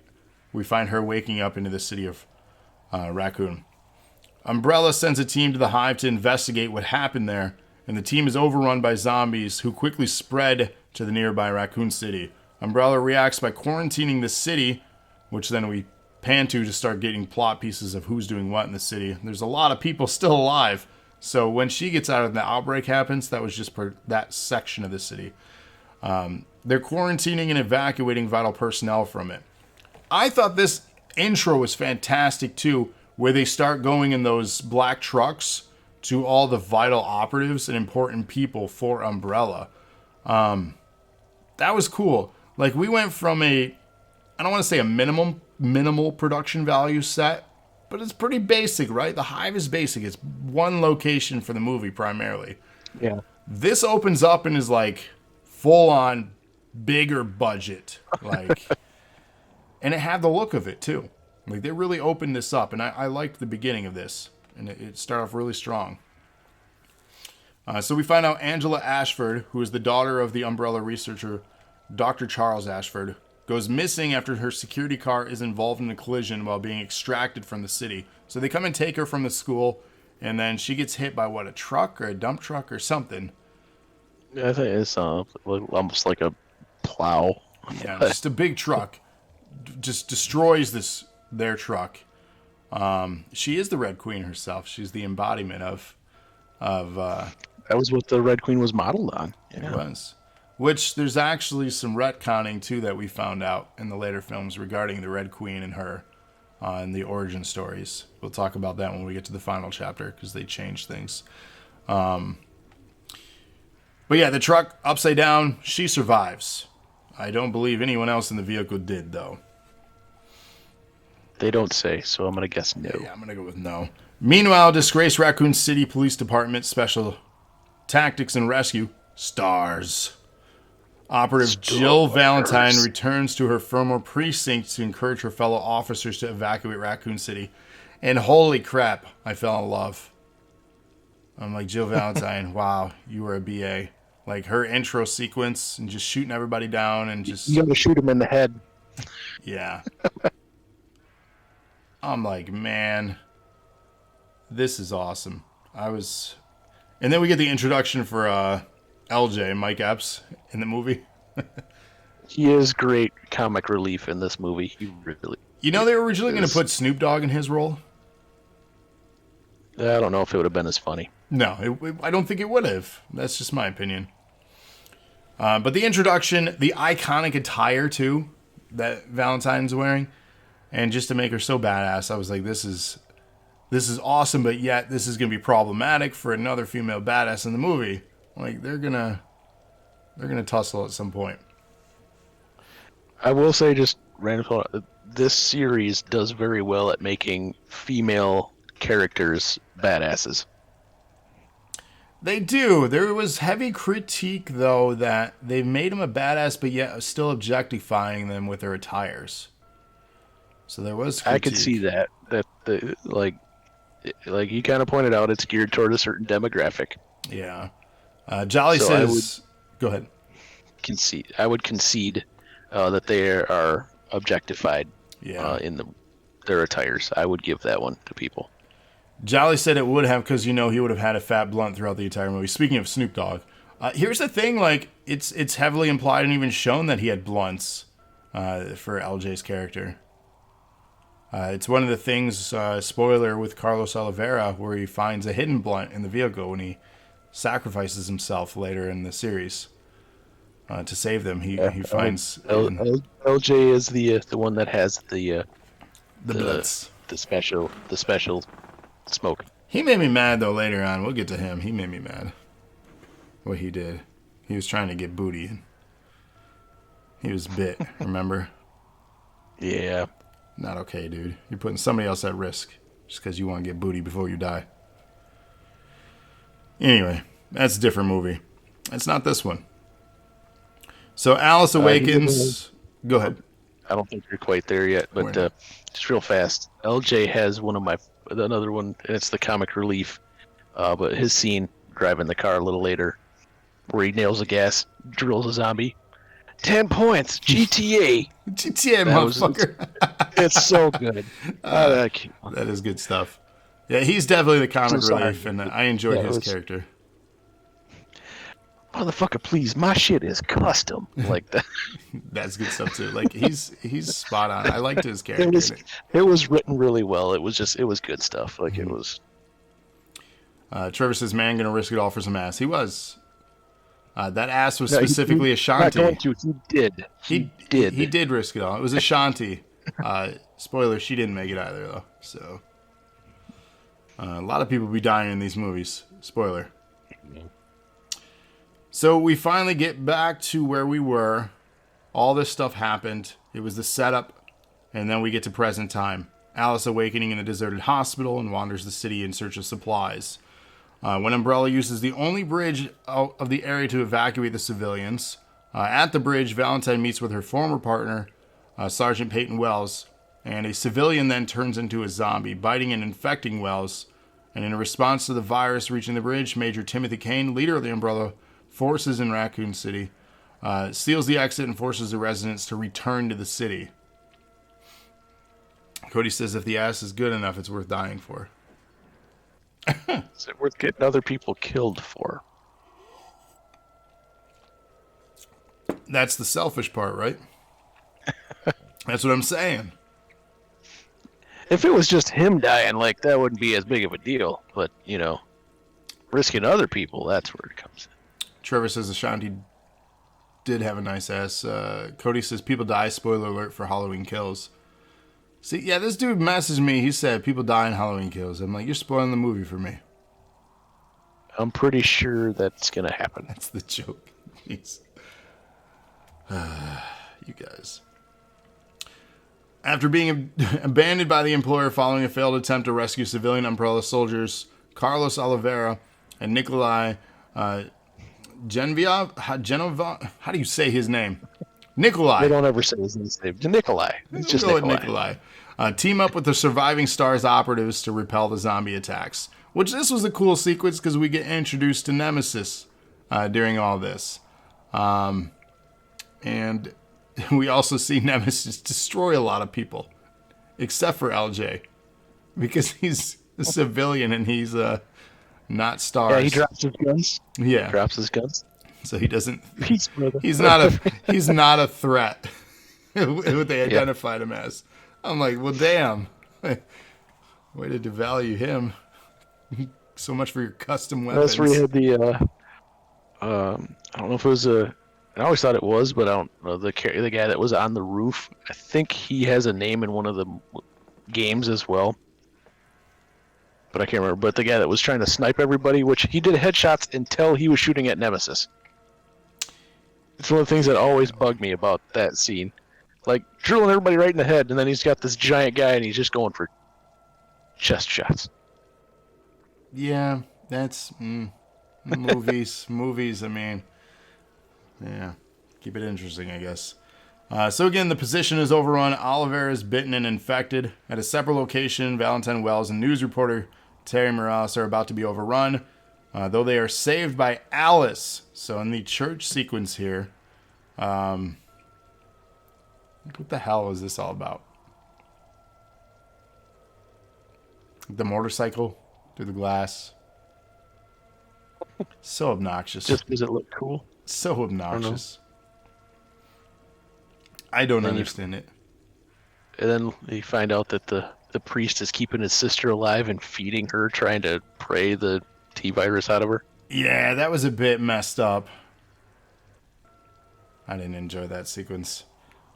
We find her waking up into the city of Raccoon. Umbrella sends a team to the Hive to investigate what happened there, and the team is overrun by zombies who quickly spread to the nearby Raccoon City. Umbrella reacts by quarantining the city, which then we pan to start getting plot pieces of who's doing what in the city. There's a lot of people still alive, so when she gets out and the outbreak happens, that was just that section of the city. They're quarantining and evacuating vital personnel from it. I thought this intro was fantastic too, where they start going in those black trucks to all the vital operatives and important people for Umbrella. That was cool. Like, we went from I don't want to say a minimal production value set, but it's pretty basic, right? The Hive is basic. It's one location for the movie primarily. Yeah. This opens up and is like full on bigger budget. Like, and it had the look of it too. Like, they really opened this up, and I liked the beginning of this, and it started off really strong. So we find out Angela Ashford, who is the daughter of the Umbrella researcher Dr. Charles Ashford, goes missing after her security car is involved in a collision while being extracted from the city. So they come and take her from the school, and then she gets hit by, a truck or a dump truck or something. Yeah, I think it's almost like a plow. Yeah, just a big truck. Just destroys their truck. She is the Red Queen herself. She's the embodiment of that was what the Red Queen was modeled on. Yeah. It was. Which there's actually some retconning too that we found out in the later films regarding the Red Queen and her and the origin stories. We'll talk about that when we get to the final chapter because they changed things. But yeah, the truck upside down, she survives. I don't believe anyone else in the vehicle did, though. They don't say, so I'm going to guess no. Yeah, I'm going to go with no. Meanwhile, disgraced Raccoon City Police Department Special Tactics and Rescue stars. Operative Jill Valentine returns to her former precinct to encourage her fellow officers to evacuate Raccoon City. And holy crap, I fell in love. I'm like, Jill Valentine, wow, you were a BA. Like, her intro sequence and just shooting everybody down and just... You gotta shoot him in the head. Yeah. I'm like, man, this is awesome. And then we get the introduction for LJ, Mike Epps, in the movie. He is great comic relief in this movie. He really... You know, they were originally going to put Snoop Dogg in his role? I don't know if it would have been as funny. No, I don't think it would have. That's just my opinion. But the introduction, the iconic attire, too, that Valentine's wearing, and just to make her so badass, I was like, this is awesome, but yet this is going to be problematic for another female badass in the movie. Like, they're gonna tussle at some point. I will say, just random thought, this series does very well at making female characters badasses. They do. There was heavy critique, though, that they made them a badass, but yet still objectifying them with their attires. So there was critique. I could see that. Like you kind of pointed out, it's geared toward a certain demographic. Yeah. Jolly says... Go ahead. I would concede that they are objectified in their attires. I would give that one to people. Jolly said it would have because, he would have had a fat blunt throughout the entire movie. Speaking of Snoop Dogg, here's the thing, like, it's heavily implied and even shown that he had blunts for LJ's character. It's one of the things, spoiler, with Carlos Olivera, where he finds a hidden blunt in the vehicle when he sacrifices himself later in the series to save them. He finds... LJ is the one that has the blunts. The special smoke. He made me mad, though, later on. We'll get to him. He made me mad. What he did. He was trying to get booty. He was bit, remember? Yeah. Not okay, dude. You're putting somebody else at risk just because you want to get booty before you die. Anyway, that's a different movie. It's not this one. So Alice awakens. Go ahead. I don't think you're quite there yet, but just real fast. LJ has another one, and it's the comic relief. But his scene driving the car a little later, where he nails the gas, drills a zombie. 10 points, GTA. GTA, motherfucker. It's so good. That is good stuff. Yeah, he's definitely the comic relief, and I enjoyed his character. Motherfucker, please, my shit is custom. Like that. That's good stuff too. Like he's spot on. I liked his character. It was written really well. It was good stuff. Like it was. Trevor says, "Man, gonna risk it all for some ass." He was. That ass was specifically a shanty. Not going to. He did. He did. He did risk it all. It was a shanty. Spoiler: she didn't make it either, though. So a lot of people be dying in these movies. Spoiler. So we finally get back to where we were. All this stuff happened. It was the setup, and then we get to present time. Alice awakening in a deserted hospital and wanders the city in search of supplies. When Umbrella uses the only bridge of the area to evacuate the civilians, at the bridge, Valentine meets with her former partner, Sergeant Peyton Wells, and a civilian then turns into a zombie, biting and infecting Wells. And in response to the virus reaching the bridge, Major Timothy Kane, leader of the Umbrella forces in Raccoon City, seals the exit and forces the residents to return to the city. Cody says if the ass is good enough, it's worth dying for. Is it worth getting other people killed for? That's the selfish part, right? That's what I'm saying. If it was just him dying, like, that wouldn't be as big of a deal. But, risking other people, that's where it comes in. Trevor says Ashanti did have a nice ass. Cody says people die. Spoiler alert for Halloween Kills. See, yeah, this dude messaged me. He said people die in Halloween Kills. I'm like, you're spoiling the movie for me. I'm pretty sure that's going to happen. That's the joke. Jeez. You guys. After being abandoned by the employer following a failed attempt to rescue civilian Umbrella soldiers, Carlos Olivera and Nikolai Genova, how do you say his name? Nikolai. They don't ever say his name. Nikolai. It's just Nikolai. Team up with the surviving STARS operatives to repel the zombie attacks. Which this was a cool sequence because we get introduced to Nemesis during all this. And we also see Nemesis destroy a lot of people. Except for LJ. Because he's a civilian and he's not STARS. Yeah, he drops his guns. Yeah. Drops his guns. So he doesn't. He's not a threat. What they identified him as. I'm like, well, damn. Way to devalue him. So much for your custom weapons. That's where you had the. I don't know if it was I always thought it was, but I don't know the guy that was on the roof. I think he has a name in one of the games as well. But I can't remember. But the guy that was trying to snipe everybody, which he did headshots until he was shooting at Nemesis. It's one of the things that always bugged me about that scene. Like, drilling everybody right in the head, and then he's got this giant guy, and he's just going for chest shots. Yeah, that's... movies, I mean... Yeah, keep it interesting, I guess. So again, the position is overrun. Olivera is bitten and infected. At a separate location, Valentine Wells and news reporter Terry Morales are about to be overrun, though they are saved by Alice. So in the church sequence here, what the hell is this all about? The motorcycle through the glass. So obnoxious. Just because it looked cool. So obnoxious. I don't understand it. And then you find out that the priest is keeping his sister alive and feeding her, trying to pray the T-virus out of her. Yeah, that was a bit messed up. I didn't enjoy that sequence.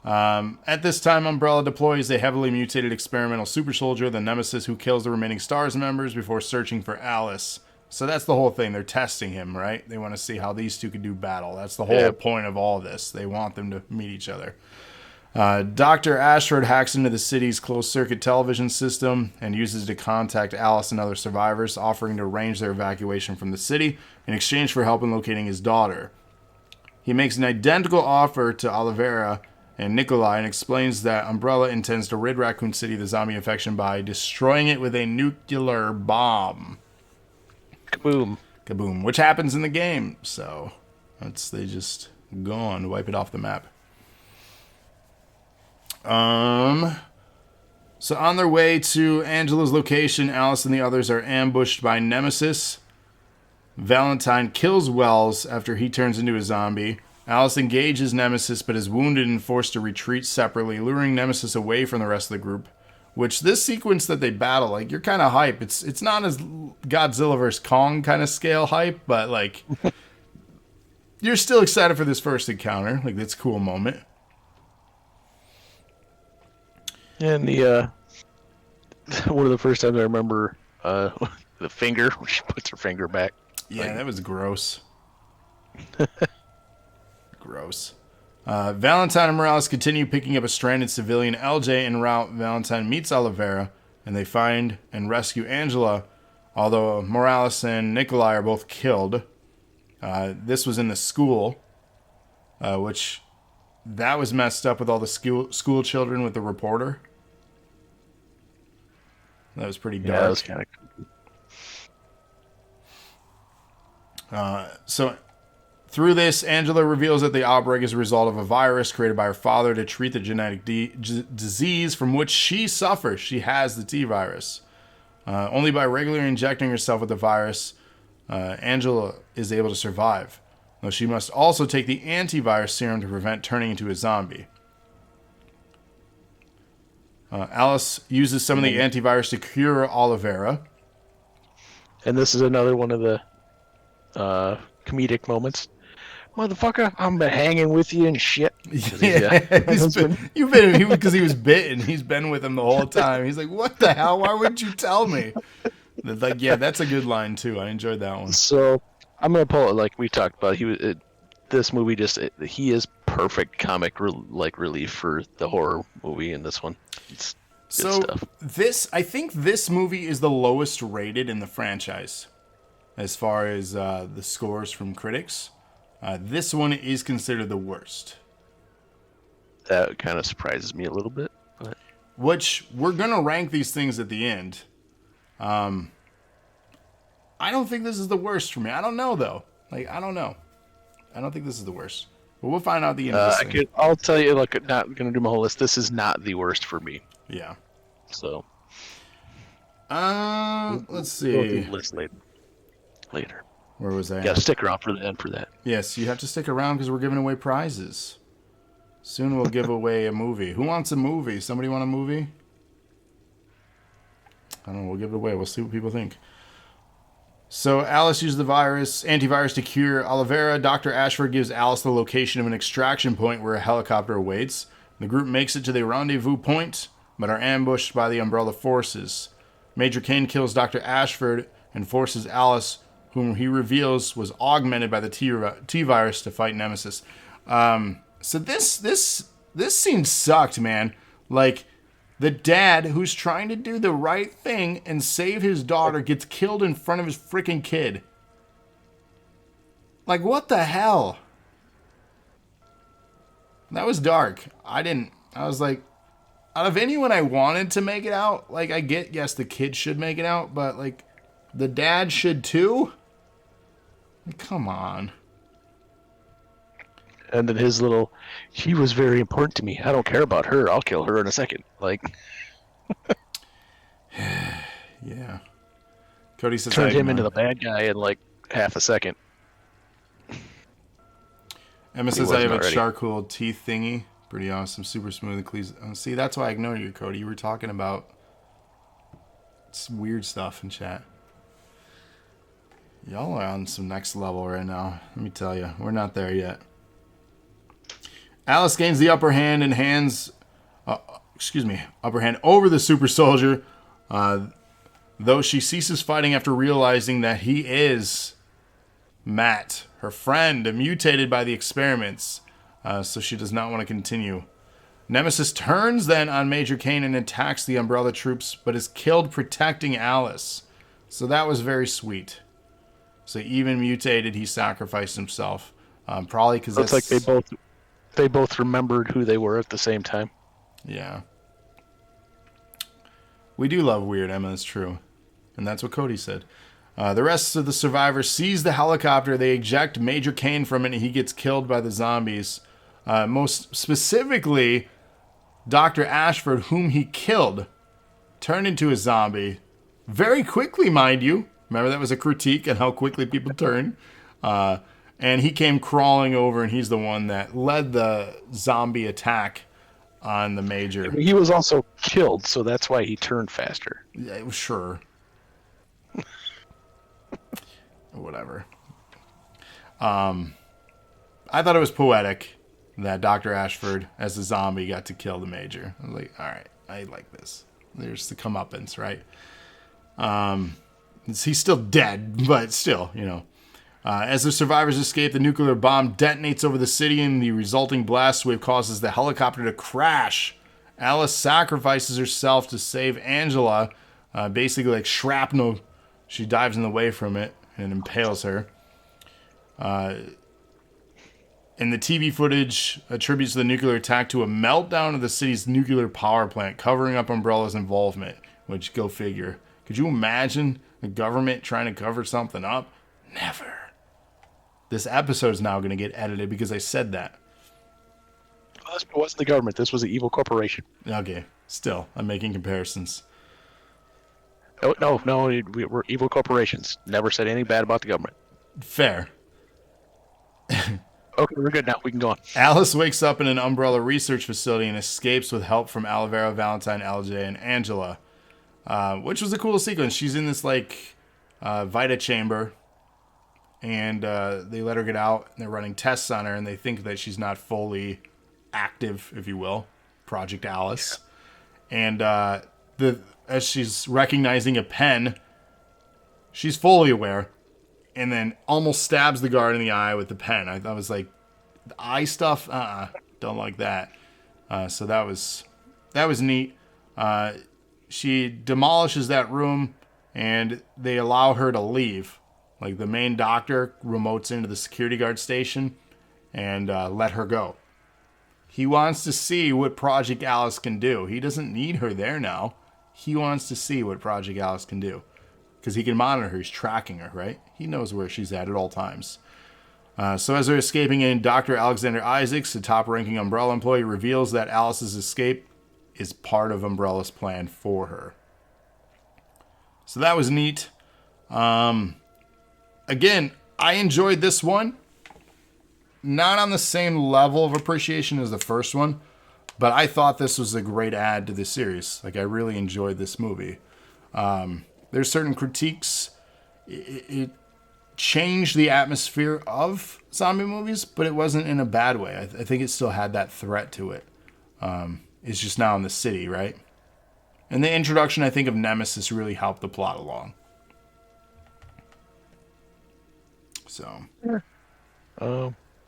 At this time, Umbrella deploys a heavily mutated experimental super soldier, the Nemesis, who kills the remaining STARS members before searching for Alice. So that's the whole thing. They're testing him, right? They want to see how these two can do battle. That's the whole point of all this. They want them to meet each other. Dr. Ashford hacks into the city's closed-circuit television system and uses it to contact Alice and other survivors, offering to arrange their evacuation from the city in exchange for help in locating his daughter. He makes an identical offer to Olivera and Nikolai and explains that Umbrella intends to rid Raccoon City of the zombie infection by destroying it with a nuclear bomb. Kaboom. Kaboom. Which happens in the game, so they just go on to wipe it off the map. So on their way to Angela's location, Alice and the others are ambushed by Nemesis. Valentine kills Wells after he turns into a zombie. Alice engages Nemesis but is wounded and forced to retreat separately, luring Nemesis away from the rest of the group. Which this sequence that they battle, like, you're kind of hype. It's not as Godzilla vs. Kong kind of scale hype, but like you're still excited for this first encounter. Like, that's a cool moment. And the one of the first times I remember the finger, when she puts her finger back. Yeah, that was gross. Gross. Valentine and Morales continue picking up a stranded civilian. LJ en route, Valentine meets Olivera, and they find and rescue Angela, although Morales and Nikolai are both killed. This was in the school, which that was messed up with all the school children with the reporter. That was pretty dark. Yeah, that was kind of... So through this, Angela reveals that the outbreak is a result of a virus created by her father to treat the genetic disease from which she suffers. She has the T-virus. Only by regularly injecting herself with the virus, Angela is able to survive. Though she must also take the antivirus serum to prevent turning into a zombie. Alice uses some of the antivirus to cure Olivera. And this is another one of the comedic moments. Motherfucker, I'm been hanging with you and shit. Yeah, because he was bitten. He's been with him the whole time. He's like, what the hell? Why wouldn't you tell me? Like, yeah, that's a good line too. I enjoyed that one. So I'm gonna pull it like we talked about. This movie he is perfect comic relief for the horror movie in this one. It's good stuff. I think this movie is the lowest rated in the franchise as far as the scores from critics. This one is considered the worst. That kind of surprises me a little bit. But... Which, we're going to rank these things at the end. I don't think this is the worst for me. I don't know, though. I don't know. I don't think this is the worst. But we'll find out at the end of this thing. I'll tell you, not going to do my whole list. This is not the worst for me. Yeah. So. Let's see. We'll do the list later. Where was I? You gotta stick around for the end for that. Yes, you have to stick around because we're giving away prizes. Soon we'll give away a movie. Who wants a movie? Somebody want a movie? I don't know. We'll give it away. We'll see what people think. So Alice used the antivirus to cure Olivera. Dr. Ashford gives Alice the location of an extraction point where a helicopter awaits. The group makes it to the rendezvous point, but are ambushed by the Umbrella forces. Major Kane kills Dr. Ashford and forces Alice, whom he reveals was augmented by the T-virus, to fight Nemesis. So this scene sucked, man. Like, the dad who's trying to do the right thing and save his daughter gets killed in front of his freaking kid. Like, what the hell? That was dark. I was like, out of anyone I wanted to make it out, like, I get, yes, the kid should make it out, but, like, the dad should too? Like, come on. And then she was very important to me. I don't care about her. I'll kill her in a second. Like, yeah. Cody says turned him into the bad guy in like half a second. Emma says I have a charcoal teeth thingy. Pretty awesome. Super smooth and clean. See, that's why I ignored you, Cody. You were talking about some weird stuff in chat. Y'all are on some next level right now. Let me tell you. We're not there yet. Alice gains the upper hand and upper hand over the super soldier, though she ceases fighting after realizing that he is Matt, her friend, mutated by the experiments, so she does not want to continue. Nemesis turns then on Major Kane and attacks the Umbrella troops, but is killed protecting Alice. So that was very sweet. So even mutated, he sacrificed himself. Probably because it's like they both remembered who they were at the same time. Yeah. We do love weird, Emma, it's true. And that's what Cody said. The rest of the survivors seize the helicopter. They eject Major Kane from it, and he gets killed by the zombies. Most specifically, Dr. Ashford, whom he killed, turned into a zombie. Very quickly, mind you. Remember, that was a critique on how quickly people turn. And he came crawling over, and he's the one that led the zombie attack on the Major. He was also killed, so that's why he turned faster. Yeah, sure. Whatever. I thought it was poetic that Dr. Ashford, as a zombie, got to kill the Major. I was like, all right, I like this. There's the comeuppance, right? He's still dead, but still, you know. As the survivors escape, the nuclear bomb detonates over the city, and the resulting blast wave causes the helicopter to crash. Alice sacrifices herself to save Angela, basically like shrapnel. She dives in the way from it and impales her. And the TV footage attributes the nuclear attack to a meltdown of the city's nuclear power plant, covering up Umbrella's involvement, which, go figure. Could you imagine the government trying to cover something up? Never. This episode is now going to get edited because I said that. Well, this wasn't the government. This was an evil corporation. Okay, still, I'm making comparisons. No, we're evil corporations. Never said anything bad about the government. Fair. Okay, we're good now. We can go on. Alice wakes up in an Umbrella research facility and escapes with help from Olivera, Valentine, LJ, and Angela. Which was a cool sequence. She's in this, like, Vita chamber. And they let her get out. And they're running tests on her. And they think that she's not fully active, if you will. Project Alice. Yeah. And as she's recognizing a pen, she's fully aware. And then almost stabs the guard in the eye with the pen. I was like, the eye stuff? Don't like that. So that was neat. She demolishes that room, and they allow her to leave. Like, the main doctor remotes into the security guard station and let her go. He wants to see what Project Alice can do. He doesn't need her there now. He wants to see what Project Alice can do. Because he can monitor her. He's tracking her, right? He knows where she's at all times. So as they're escaping in, Dr. Alexander Isaacs, the top-ranking Umbrella employee, reveals that Alice's escape is part of Umbrella's plan for her. So that was neat. Again, I enjoyed this one. Not on the same level of appreciation as the first one, but I thought this was a great add to the series. Like, I really enjoyed this movie. There's certain critiques. It changed the atmosphere of zombie movies, but it wasn't in a bad way. I think it still had that threat to it. It's just now in the city, right? And the introduction, I think, of Nemesis really helped the plot along. So.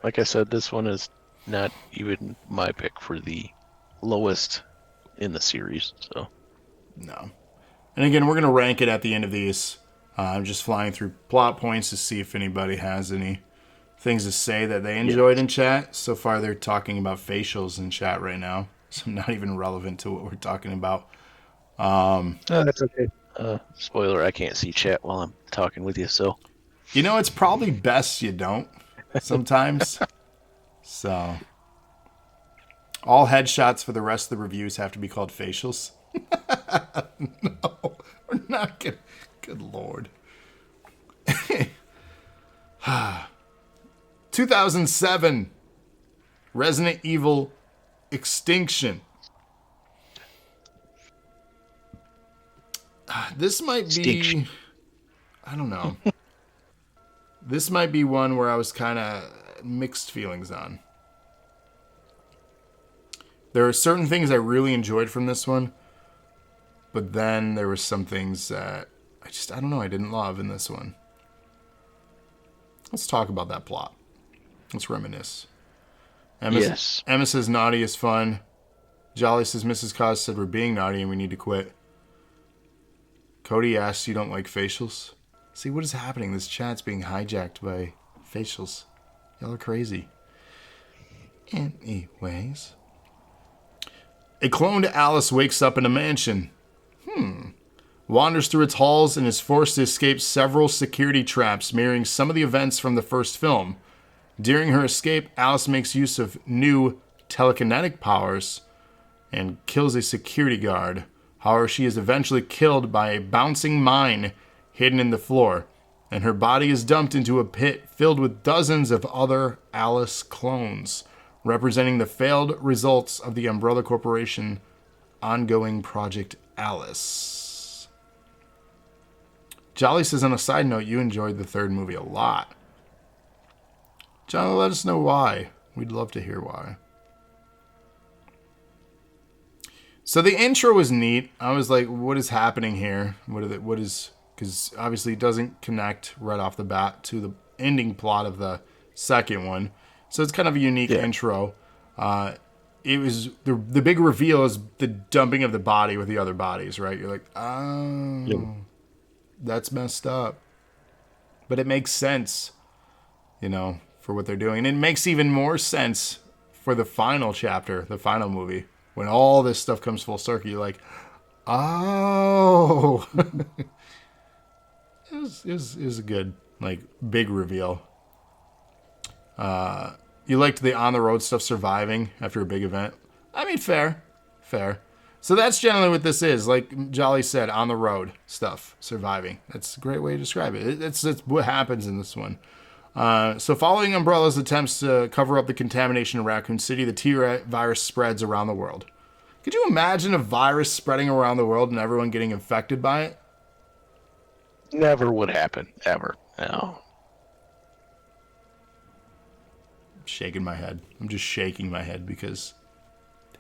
Like I said, this one is not even my pick for the lowest in the series. So. No. And again, we're going to rank it at the end of these. I'm just flying through plot points to see if anybody has any things to say that they enjoyed in chat. So far, they're talking about facials in chat right now. So not even relevant to what we're talking about. Oh, that's okay. Spoiler, I can't see chat while I'm talking with you, so. You know, it's probably best you don't sometimes. So. All headshots for the rest of the reviews have to be called facials. No, we're not gonna. Good Lord. 2007 Resident Evil Extinction. This might be. I don't know. This might be one where I was kind of mixed feelings on. There are certain things I really enjoyed from this one. But then there were some things that I don't know, I didn't love in this one. Let's talk about that plot. Let's reminisce. Emma says naughty is fun. Jolly says Mrs. Cos said we're being naughty and we need to quit. Cody asks you don't like facials. See, what is happening? This chat's being hijacked by facials. Y'all are crazy. Anyways. A cloned Alice wakes up in a mansion. Wanders through its halls and is forced to escape several security traps mirroring some of the events from the first film. During her escape, Alice makes use of new telekinetic powers and kills a security guard. However, she is eventually killed by a bouncing mine hidden in the floor, and her body is dumped into a pit filled with dozens of other Alice clones, representing the failed results of the Umbrella Corporation ongoing Project Alice. Jolly says, on a side note, you enjoyed the third movie a lot. John, let us know why. We'd love to hear why. So the intro was neat. I was like, what is happening here? What is... Because obviously it doesn't connect right off the bat to the ending plot of the second one. So it's kind of a unique intro. It was... The big reveal is the dumping of the body with the other bodies, right? You're like, oh... That's messed up. But it makes sense, you know, for what they're doing. And it makes even more sense for the final chapter, the final movie. When all this stuff comes full circle, you're like, oh. It was a good, like, big reveal. You liked the on-the-road stuff surviving after a big event? I mean, fair. So that's generally what this is. Like Jolly said, on the road stuff, surviving. That's a great way to describe it. It's what happens in this one. So following Umbrella's attempts to cover up the contamination in Raccoon City, the T-virus spreads around the world. Could you imagine a virus spreading around the world and everyone getting infected by it? Never would happen, ever. No. I'm shaking my head. I'm just shaking my head because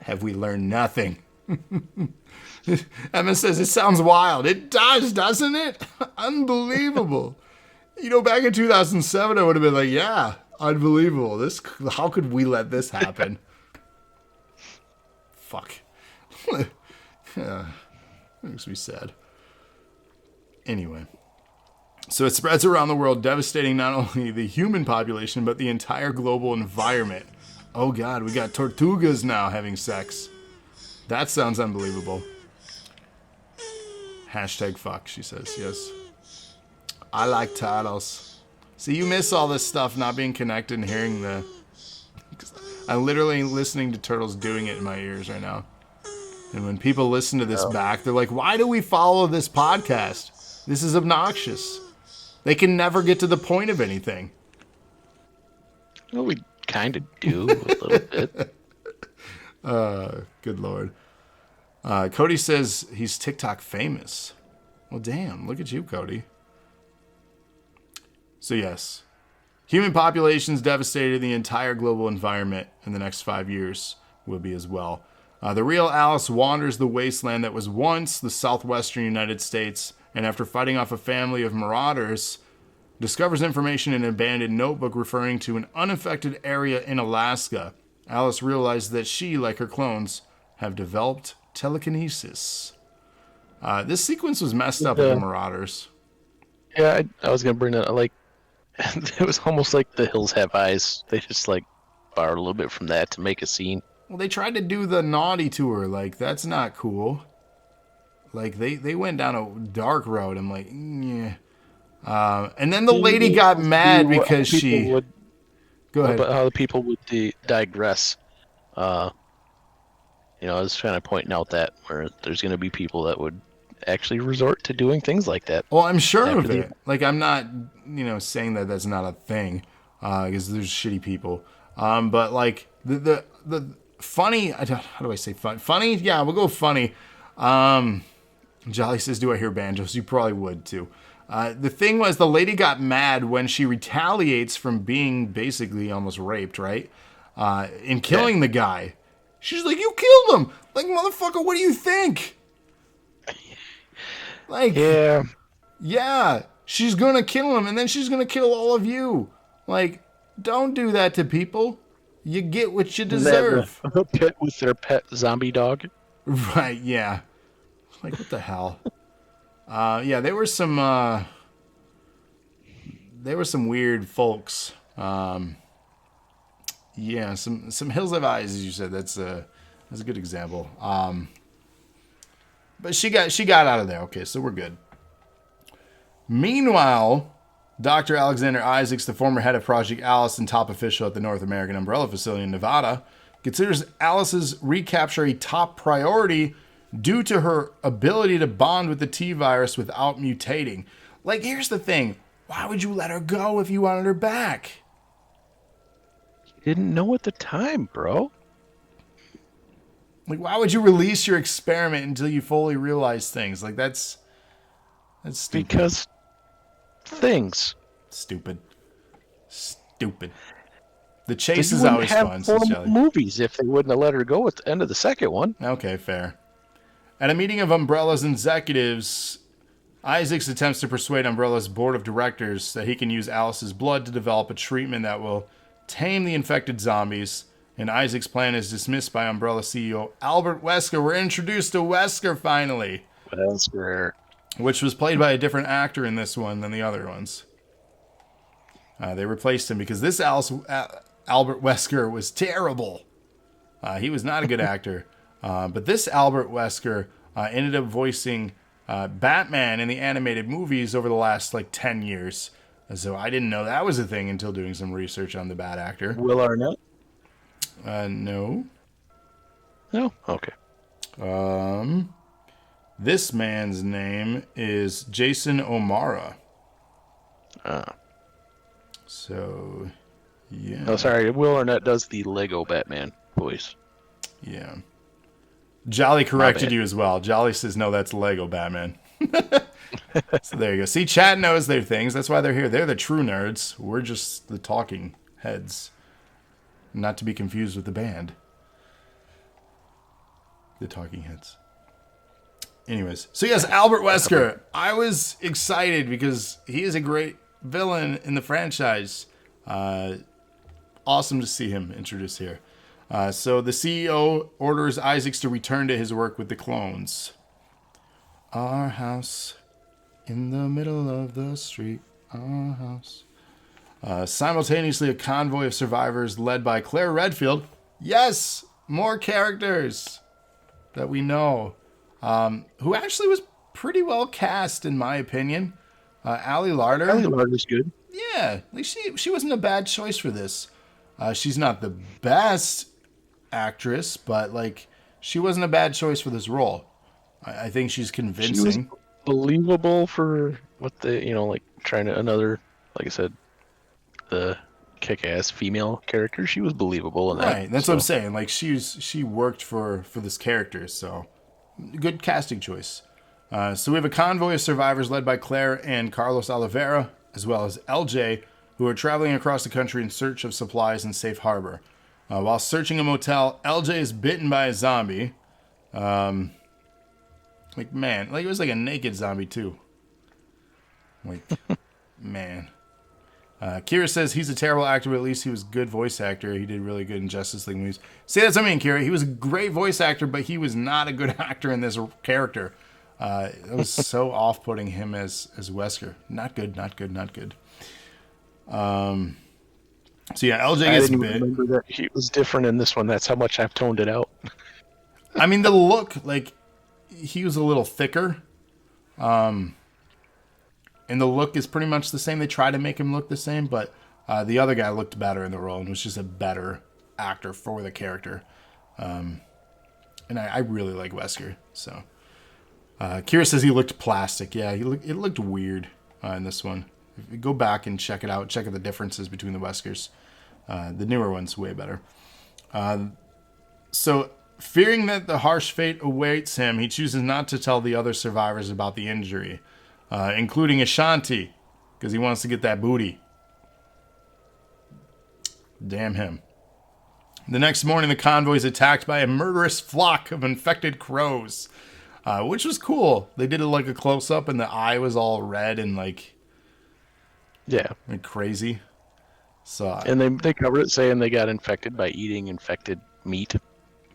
have we learned nothing? Emma says, it sounds wild. It does, doesn't it? Unbelievable. You know, back in 2007, I would have been like, yeah, unbelievable. How could we let this happen? Fuck. Yeah, makes me sad. Anyway. So it spreads around the world, devastating not only the human population, but the entire global environment. Oh God, we got tortugas now having sex. That sounds unbelievable. Hashtag fuck, she says. Yes. I like turtles. See, you miss all this stuff not being connected and hearing the... I'm literally listening to turtles doing it in my ears right now. And when people listen to this back, they're like, why do we follow this podcast? This is obnoxious. They can never get to the point of anything. Well, we kind of do a little bit. Good Lord. Cody says he's TikTok famous. Well, damn. Look at you, Cody. So, yes. Human populations devastated the entire global environment in the next 5 years will be as well. The real Alice wanders the wasteland that was once the southwestern United States, and after fighting off a family of marauders, discovers information in an abandoned notebook referring to an unaffected area in Alaska. Alice realizes that she, like her clones, have developed telekinesis. This sequence was messed up with the marauders. Yeah, I was going to bring that, like, it was almost like The Hills Have Eyes. They just, like, borrowed a little bit from that to make a scene. Well, they tried to do the naughty tour. Like, that's not cool. Like, they went down a dark road. I'm like, yeah. And then the lady got mad because she... Go ahead. About how the people would digress. I was trying to point out that where there's going to be people that would actually resort to doing things like that. Well, I'm sure of it. Like, I'm not, saying that that's not a thing, because there's shitty people. But like the funny, how do I say fun? Funny? Yeah, we'll go funny. Jolly says, "Do I hear banjos?" You probably would too. The thing was, the lady got mad when she retaliates from being basically almost raped, right? In killing the guy. She's like, "You killed him!" Like, motherfucker, what do you think? Like, yeah, she's gonna kill him, and then she's gonna kill all of you. Like, don't do that to people. You get what you And they have deserve. a pit with their pet zombie dog. Right, yeah. Like, what the hell? Yeah, there were some weird folks. Yeah, some Hills Have Eyes, as you said. That's a good example. But she got out of there. Okay, so we're good. Meanwhile, Dr. Alexander Isaacs, the former head of Project Alice and top official at the North American Umbrella facility in Nevada, considers Alice's recapture a top priority due to her ability to bond with the T-virus without mutating. Like, here's the thing. Why would you let her go if you wanted her back? Didn't know at the time, bro. Like, why would you release your experiment until you fully realize things? Like, that's stupid. Because things. Stupid. The chase is always fun. They wouldn't have movies if they wouldn't have let her go at the end of the second one. Okay, fair. At a meeting of Umbrella's executives, Isaacs attempts to persuade Umbrella's board of directors that he can use Alice's blood to develop a treatment that will tame the infected zombies, and Isaac's plan is dismissed by Umbrella CEO Albert Wesker. We're introduced to Wesker finally. Wesker. Which was played by a different actor in this one than the other ones. They replaced him because this Albert Wesker was terrible. He was not a good actor. But this Albert Wesker ended up voicing Batman in the animated movies over the last 10 years. So I didn't know that was a thing until doing some research on the Bat actor. Will Arnett? No. No? Okay. This man's name is Jason O'Mara. So, yeah. Oh, sorry. Will Arnett does the Lego Batman voice. Yeah. Jolly corrected you as well. Jolly says, no, that's Lego Batman. So there you go. See, chat knows their things. That's why they're here. They're the true nerds. We're just the talking heads. Not to be confused with the band. The Talking Heads. Anyways. So yes, Albert Wesker. I was excited because he is a great villain in the franchise. Awesome to see him introduced here. So the CEO orders Isaacs to return to his work with the clones. Our house in the middle of the street. Our house. Simultaneously, a convoy of survivors led by Claire Redfield. Yes, more characters that we know. Who actually was pretty well cast, in my opinion. Ali Larder. Ali Larder's good. Yeah, like she wasn't a bad choice for this. She's not the best actress, but she wasn't a bad choice for this role. I think she's convincing. She was believable for what trying to like I said, the kick-ass female character. She was believable in that. Right, that's what I'm saying. She worked for this character, so good casting choice. So we have a convoy of survivors led by Claire and Carlos Olivera, as well as LJ, who are traveling across the country in search of supplies and safe harbor. While searching a motel, LJ is bitten by a zombie. It was like a naked zombie too. Man. Kira says he's a terrible actor, but at least he was a good voice actor. He did really good in Justice League movies. See, that's what I mean, Kira. He was a great voice actor, but he was not a good actor in this character. It was so off-putting him as Wesker. Not good. So yeah, LJ gets bit. I remember that he was different in this one. That's how much I've toned it out. I mean, the look, he was a little thicker. And the look is pretty much the same. They try to make him look the same, but the other guy looked better in the role and was just a better actor for the character. And I really like Wesker. So Kira says he looked plastic. Yeah, it looked weird in this one. If you go back and check it out, check out the differences between the Weskers. The newer one's way better. So fearing that the harsh fate awaits him, he chooses not to tell the other survivors about the injury. Including Ashanti, because he wants to get that booty. Damn him. The next morning, the convoy is attacked by a murderous flock of infected crows, which was cool. They did a close-up, and the eye was all red and crazy. So, And they covered it saying they got infected by eating infected meat.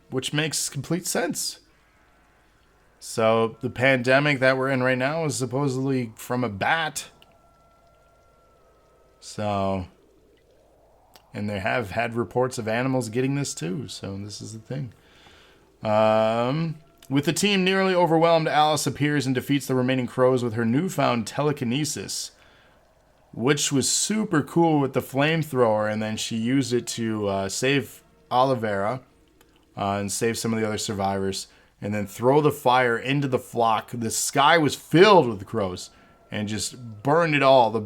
which makes complete sense. So the pandemic that we're in right now is supposedly from a bat. So, and they have had reports of animals getting this too. So this is the thing. With the team nearly overwhelmed, Alice appears and defeats the remaining crows with her newfound telekinesis, which was super cool with the flamethrower. And then she used it to save Olivera and save some of the other survivors, and then throw the fire into the flock. The sky was filled with crows and just burned it all. The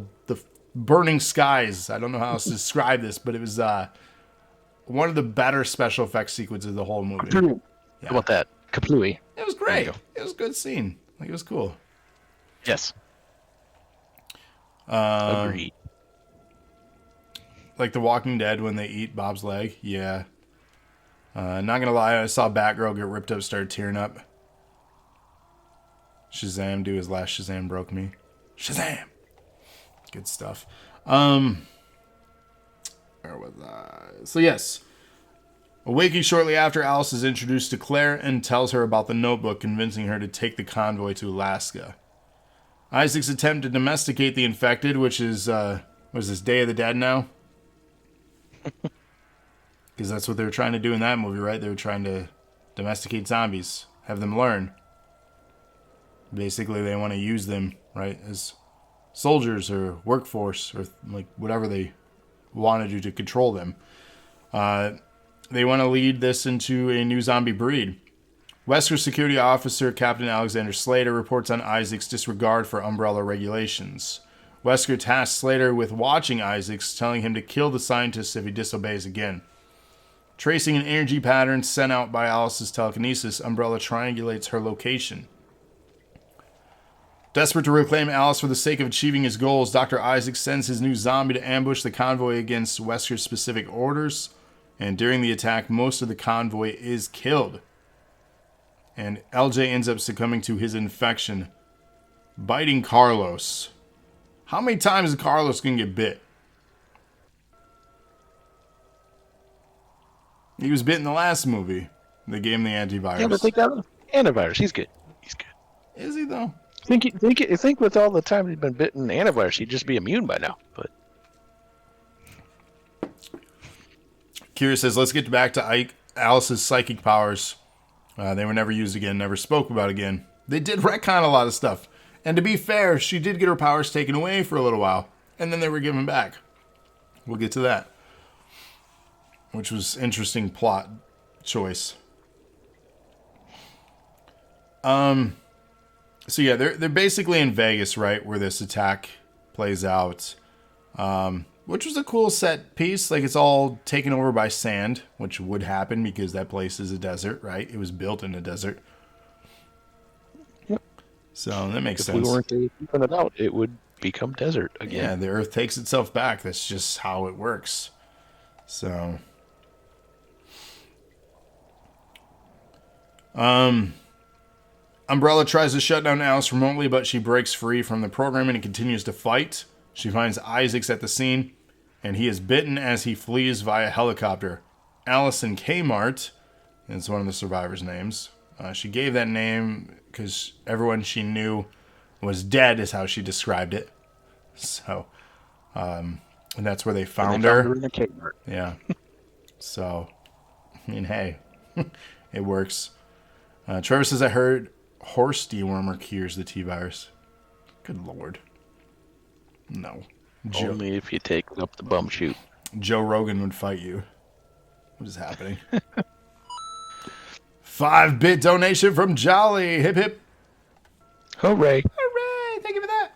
burning skies. I don't know how else to describe this, but it was one of the better special effects sequences of the whole movie. How about that? Kaplooey. It was great. It was a good scene. Like, it was cool. Yes. Agreed. Like The Walking Dead when they eat Bob's leg. Yeah. Not gonna lie, I saw Batgirl get ripped up, started tearing up. Shazam do his last Shazam broke me. Shazam! Good stuff. Where was I? So yes. Awaking shortly after, Alice is introduced to Claire and tells her about the notebook, convincing her to take the convoy to Alaska. Isaac's attempt to domesticate the infected, which is, what is this, Day of the Dead now? Because that's what they were trying to do in that movie, right? They were trying to domesticate zombies, have them learn. Basically, they want to use them, right, as soldiers or workforce or like whatever they want to do to control them. They want to lead this into a new zombie breed. Wesker security officer Captain Alexander Slater reports on Isaac's disregard for Umbrella regulations. Wesker tasks Slater with watching Isaacs, telling him to kill the scientist if he disobeys again. Tracing an energy pattern sent out by Alice's telekinesis, Umbrella triangulates her location. Desperate to reclaim Alice for the sake of achieving his goals, Dr. Isaac sends his new zombie to ambush the convoy against Wesker's specific orders, and during the attack, most of the convoy is killed. And LJ ends up succumbing to his infection, biting Carlos. How many times is Carlos going to get bit? He was bit in the last movie. They gave him the antivirus. Yeah, but they got him. Antivirus. He's good. He's good. Is he, though? Think with all the time he'd been bitten antivirus, he'd just be immune by now. But Kira says, let's get back to Alice's psychic powers. They were never used again, never spoke about again. They did retcon a lot of stuff. And to be fair, she did get her powers taken away for a little while. And then they were given back. We'll get to that. Which was interesting plot choice. So yeah, they're basically in Vegas, right, where this attack plays out. Which was a cool set piece. Like, it's all taken over by sand, which would happen because that place is a desert, right? It was built in a desert. Yep. So that makes sense. If we weren't keeping it out, it would become desert again. Yeah, the Earth takes itself back. That's just how it works. So, Umbrella tries to shut down Alice remotely, but she breaks free from the programming and continues to fight. She finds Isaacs at the scene, and he is bitten as he flees via helicopter. Allison Kmart is one of the survivors' names. She gave that name because everyone she knew was dead, is how she described it. So, and that's where they found her. Found her in a Kmart. Yeah. So, I mean, hey, it works. Trevor says, I heard horse dewormer cures the T-virus. Good Lord. No. Only if you take up the bum chute. Joe Rogan would fight you. What is happening? 5-bit donation from Jolly. Hip hip. Hooray. Hooray. Thank you for that.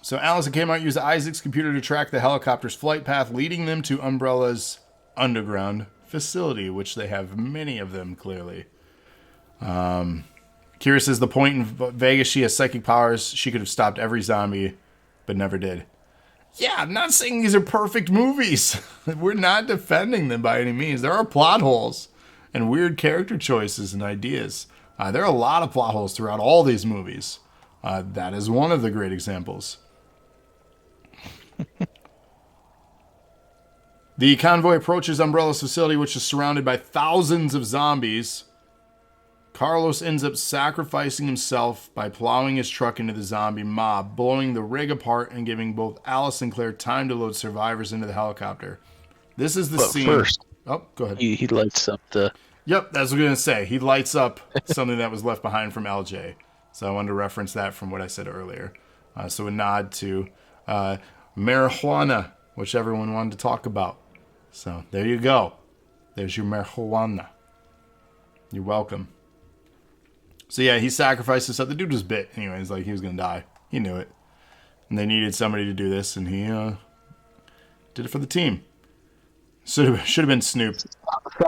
So Allison came out, used Isaac's computer to track the helicopter's flight path, leading them to Umbrella's underground facility, which they have many of them, clearly. Kira says the point in Vegas, she has psychic powers. She could have stopped every zombie, but never did. Yeah, I'm not saying these are perfect movies. We're not defending them by any means. There are plot holes and weird character choices and ideas. There are a lot of plot holes throughout all these movies. That is one of the great examples. The convoy approaches Umbrella's facility, which is surrounded by thousands of zombies. Carlos ends up sacrificing himself by plowing his truck into the zombie mob, blowing the rig apart and giving both Alice and Claire time to load survivors into the helicopter. This is the scene. First, oh, go ahead. He lights up the... Yep, that's what I was going to say. He lights up something that was left behind from LJ. So I wanted to reference that from what I said earlier. So a nod to marijuana, which everyone wanted to talk about. So there you go. There's your marijuana. You're welcome. So yeah, he sacrificed himself. The dude was bit. Anyways, like he was going to die. He knew it. And they needed somebody to do this, and he did it for the team. Should have been Snoop.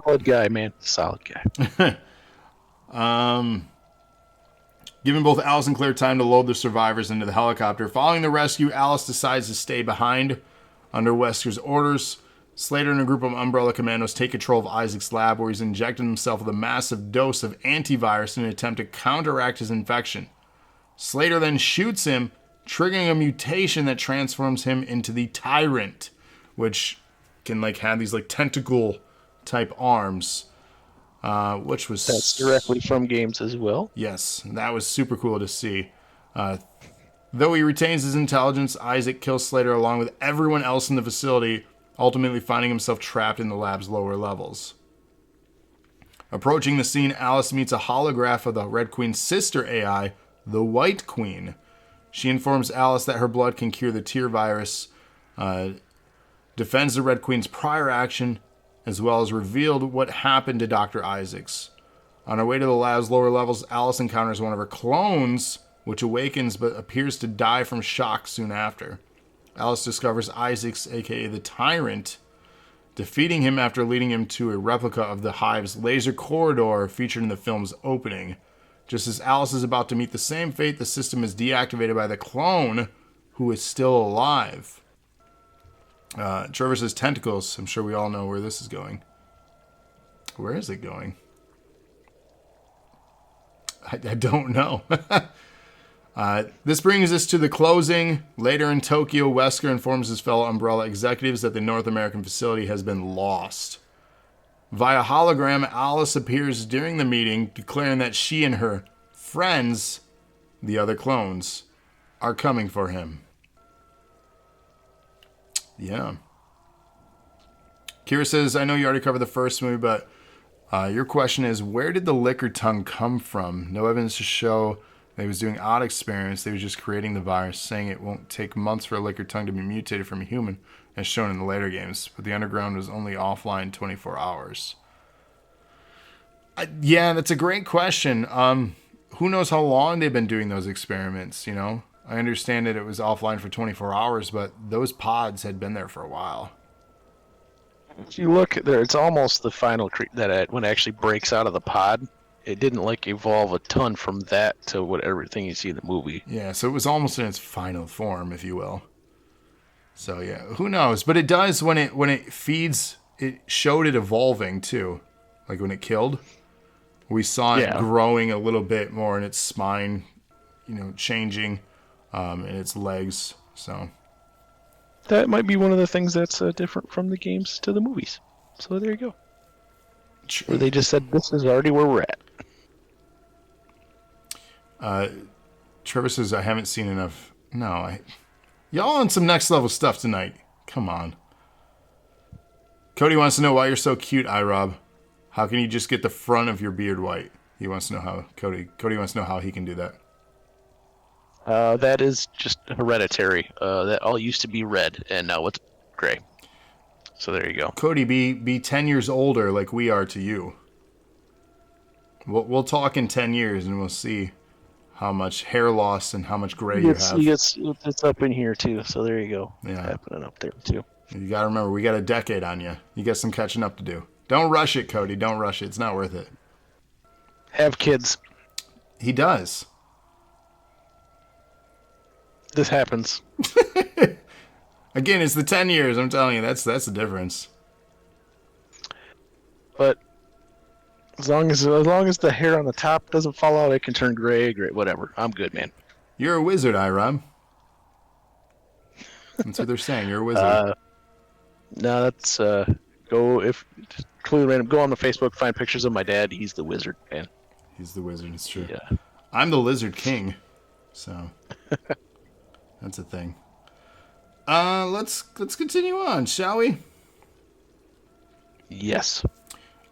Solid guy, man. Solid guy. Giving both Alice and Claire time to load the survivors into the helicopter. Following the rescue, Alice decides to stay behind under Wesker's orders. Slater and a group of Umbrella commandos take control of Isaac's lab, where he's injecting himself with a massive dose of antivirus in an attempt to counteract his infection. Slater then shoots him, triggering a mutation that transforms him into the Tyrant, which can have these tentacle type arms, which was... That's directly from games as well. Yes, that was super cool to see. Though he retains his intelligence, Isaac kills Slater along with everyone else in the facility, ultimately finding himself trapped in the lab's lower levels. Approaching the scene, Alice meets a holograph of the Red Queen's sister AI, the White Queen. She informs Alice that her blood can cure the tear virus, defends the Red Queen's prior action, as well as revealed what happened to Dr. Isaacs. On her way to the lab's lower levels, Alice encounters one of her clones, which awakens but appears to die from shock soon after. Alice discovers Isaacs, aka the Tyrant, defeating him after leading him to a replica of the Hive's laser corridor featured in the film's opening. Just as Alice is about to meet the same fate, the system is deactivated by the clone, who is still alive. Trevor's tentacles. I'm sure we all know where this is going. Where is it going? I don't know. This brings us to the closing. Later in Tokyo, Wesker informs his fellow Umbrella executives that the North American facility has been lost. Via hologram, Alice appears during the meeting, declaring that she and her friends, the other clones, are coming for him. Yeah. Kira says, I know you already covered the first movie, but your question is, where did the liquor tongue come from? No evidence to show that he was doing odd experiments. They were just creating the virus, saying it won't take months for a liquor tongue to be mutated from a human, as shown in the later games. But the underground was only offline 24 hours. Yeah, that's a great question. Who knows how long they've been doing those experiments, you know? I understand that it was offline for 24 hours, but those pods had been there for a while. If you look there, it's almost the final when it actually breaks out of the pod. It didn't evolve a ton from that to everything you see in the movie. Yeah, so it was almost in its final form, if you will. So yeah, who knows? But it does when it feeds. It showed it evolving too, like when it killed. We saw it growing a little bit more in its spine, changing. And its legs, so that might be one of the things that's different from the games to the movies. So there you go. Where they just said this is already where we're at. Trevor says I haven't seen enough. No, y'all on some next level stuff tonight. Come on. Cody wants to know why you're so cute, iRob. How can you just get the front of your beard white? He wants to know how Cody wants to know how he can do that. That is just hereditary. That all used to be red, and now it's gray. So there you go. Cody, be 10 years older like we are to you. We'll talk in 10 years, and we'll see how much hair loss and how much gray you have. It's up in here, too, so there you go. Yeah. It's happening up there, too. You got to remember, we got a decade on you. You got some catching up to do. Don't rush it, Cody. Don't rush it. It's not worth it. Have kids. He does. This happens. Again, it's the 10 years. I'm telling you, that's the difference. But as long as the hair on the top doesn't fall out, it can turn gray, whatever. I'm good, man. You're a wizard, iRob. That's what they're saying. You're a wizard. No, that's go if completely random. Go on the Facebook, find pictures of my dad. He's the wizard fan. He's the wizard. It's true. Yeah. I'm the lizard king, so that's a thing. Let's continue on, shall we? Yes.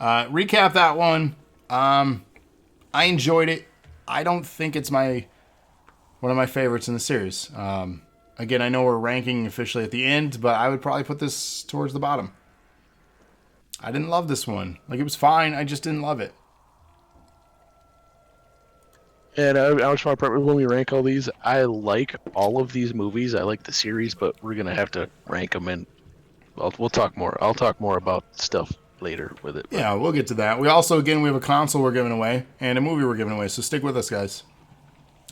Recap that one. I enjoyed it. I don't think it's one of my favorites in the series. Again, I know we're ranking officially at the end, but I would probably put this towards the bottom. I didn't love this one. Like, it was fine. I just didn't love it. And I just want to when we rank all these, I like all of these movies. I like the series, but we're gonna have to rank them, and we'll talk more. I'll talk more about stuff later with it. Yeah, we'll get to that. We also, again, we have a console we're giving away and a movie we're giving away, so stick with us, guys.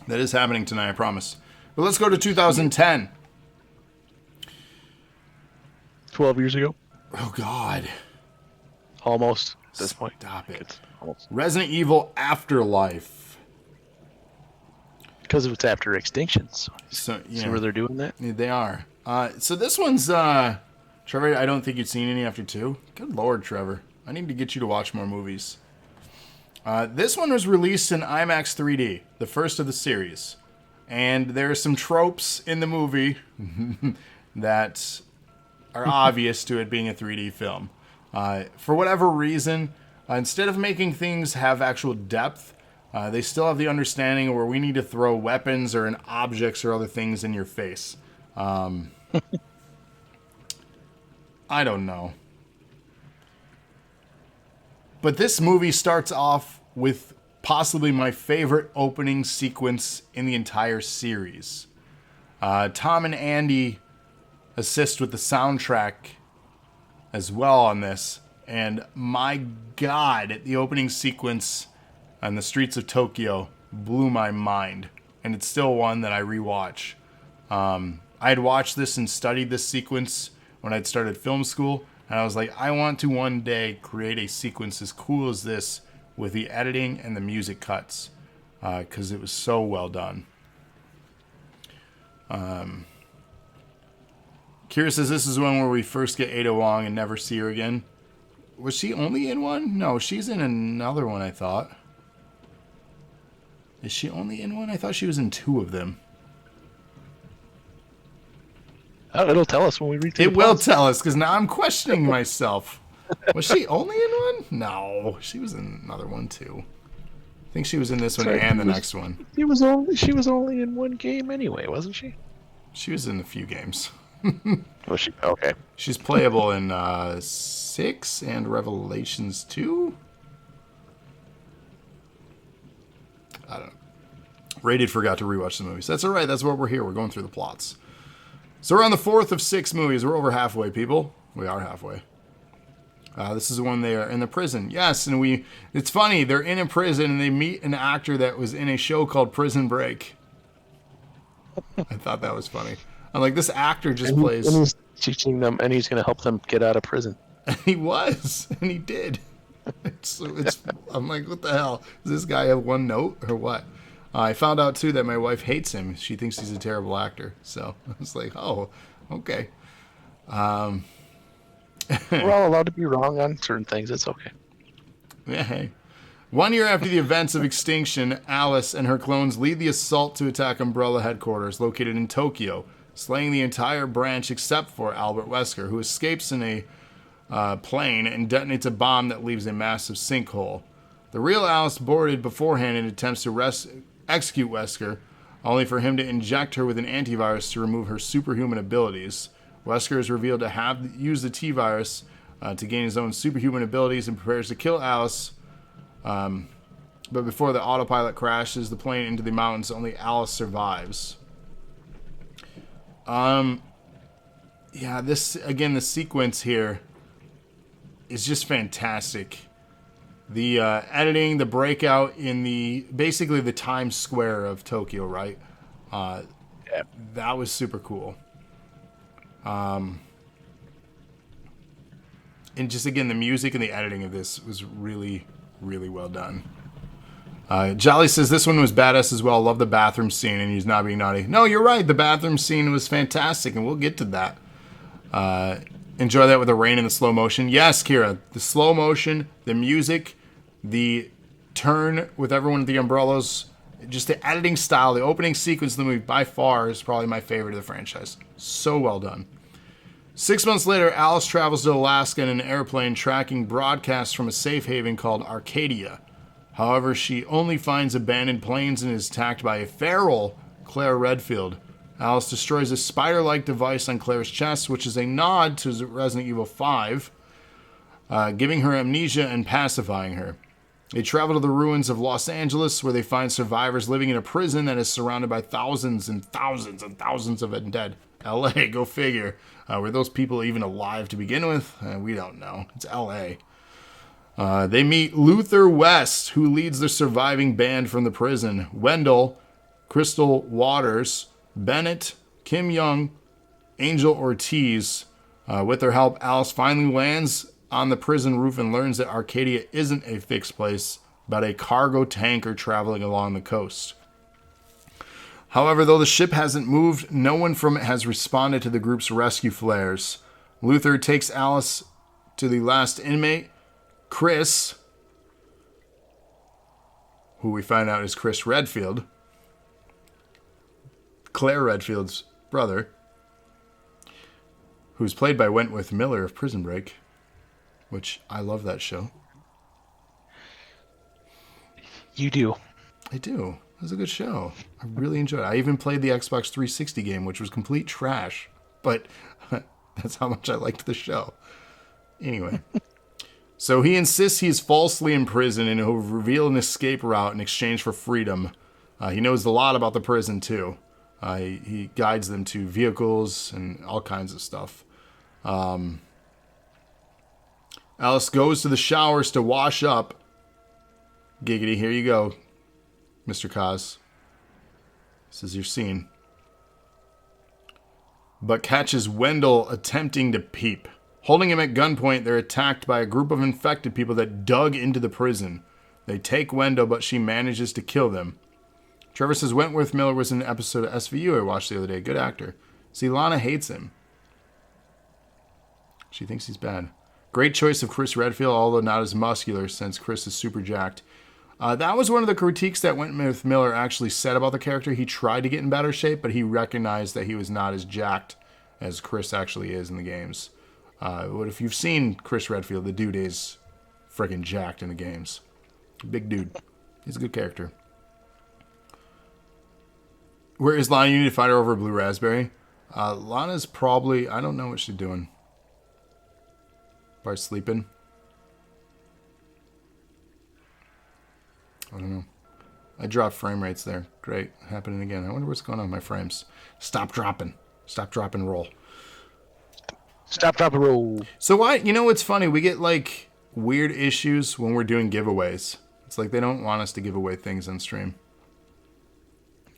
That is happening tonight, I promise. But let's go to 2010. 12 years ago. Oh, God. Almost at this point. Stop it. Almost. Resident Evil Afterlife. Because it's after Extinction. So yeah. See where they're doing that? They are. So this one's... Trevor, I don't think you'd seen any after 2. Good Lord, Trevor. I need to get you to watch more movies. This one was released in IMAX 3D, the first of the series. And there are some tropes in the movie that are obvious to it being a 3D film. For whatever reason, instead of making things have actual depth, they still have the understanding where we need to throw weapons or objects or other things in your face. I don't know. But this movie starts off with possibly my favorite opening sequence in the entire series. Tom and Andy assist with the soundtrack as well on this. And my God, the opening sequence on the streets of Tokyo blew my mind. And it's still one that I rewatch. I had watched this and studied this sequence when I'd started film school. And I was like, I want to one day create a sequence as cool as this with the editing and the music cuts. Because it was so well done. Kira says this is one where we first get Ada Wong and never see her again. Was she only in one? No, she's in another one, I thought. Is she only in one? I thought she was in 2 of them. Oh, it'll tell us when we read. It will tell us, because now I'm questioning myself. Was she only in one? No, she was in another one too. I think she was in this one and the next one. She was only in one game anyway, wasn't she? She was in a few games. Was she? Okay. She's playable in 6 and Revelations 2. I don't know. Rated forgot to rewatch the movies. That's all right. That's what we're here. We're going through the plots. So we're on the 4th of 6 movies. We're over halfway, people. We are halfway. This is the one they are in the prison. Yes, and it's funny. They're in a prison and they meet an actor that was in a show called Prison Break. I thought that was funny. I'm like, this actor just plays... And he's teaching them, and he's going to help them get out of prison. And he was, and he did. I'm like, what the hell? Does this guy have one note or what? I found out, too, that my wife hates him. She thinks he's a terrible actor. So I was like, oh, okay. We're all allowed to be wrong on certain things. It's okay. Yeah, hey. 1 year after the events of Extinction, Alice and her clones lead the assault to attack Umbrella headquarters located in Tokyo, slaying the entire branch except for Albert Wesker, who escapes in a plane and detonates a bomb that leaves a massive sinkhole. The real Alice boarded beforehand and attempts to execute Wesker, only for him to inject her with an antivirus to remove her superhuman abilities. Wesker is revealed to have used the T-virus to gain his own superhuman abilities and prepares to kill Alice. But before the autopilot crashes the plane into the mountains, only Alice survives. Yeah, the sequence here is just fantastic. The editing, the breakout in basically the Times Square of Tokyo, right? That was super cool. And just again, the music and the editing of this was really, really well done. Jolly says this one was badass as well. Love the bathroom scene, and he's not being naughty. No, you're right. The bathroom scene was fantastic, and we'll get to that. Enjoy that with the rain and the slow motion. Yes, Kira, the slow motion, the music, the turn with everyone with the umbrellas, just the editing style, the opening sequence of the movie by far is probably my favorite of the franchise. So well done. 6 months later, Alice travels to Alaska in an airplane tracking broadcasts from a safe haven called Arcadia. However, she only finds abandoned planes and is attacked by a feral Claire Redfield. Alice destroys a spider-like device on Claire's chest, which is a nod to Resident Evil 5, giving her amnesia and pacifying her. They travel to the ruins of Los Angeles, where they find survivors living in a prison that is surrounded by thousands and thousands and thousands of undead. L.A., go figure. Were those people even alive to begin with? We don't know. It's L.A. They meet Luther West, who leads the surviving band from the prison. Wendell, Crystal Waters, Bennett, Kim Young, Angel Ortiz. With their help, Alice finally lands on the prison roof and learns that Arcadia isn't a fixed place, but a cargo tanker traveling along the coast. However, though the ship hasn't moved, no one from it has responded to the group's rescue flares. Luther takes Alice to the last inmate, Chris, who we find out is Chris Redfield, Claire Redfield's brother, who's played by Wentworth Miller of Prison Break, which I love that show. You do. I do. It was a good show. I really enjoyed it. I even played the Xbox 360 game, which was complete trash, but that's how much I liked the show. Anyway. So he insists he's falsely in prison and he'll reveal an escape route in exchange for freedom. He knows a lot about the prison, too. He guides them to vehicles and all kinds of stuff. Alice goes to the showers to wash up. Giggity, here you go, Mr. Kaz. This is your scene. But catches Wendell attempting to peep. Holding him at gunpoint, they're attacked by a group of infected people that dug into the prison. They take Wendell, but she manages to kill them. Trevor says Wentworth Miller was in an episode of SVU I watched the other day. Good actor. See, Lana hates him. She thinks he's bad. Great choice of Chris Redfield, although not as muscular since Chris is super jacked. That was one of the critiques that Wentworth Miller actually said about the character. He tried to get in better shape, but he recognized that he was not as jacked as Chris actually is in the games. But if you've seen Chris Redfield, the dude is freaking jacked in the games. Big dude. He's a good character. Where is Lana? You need to fight her over a blue raspberry. Lana's probably, I don't know what she's doing. Probably sleeping. I don't know. I dropped frame rates there. Great. Happening again. I wonder what's going on with my frames. Stop dropping. Stop, drop, and roll. Stop, drop, and roll. So why? You know what's funny? We get like weird issues when we're doing giveaways. It's like they don't want us to give away things on stream.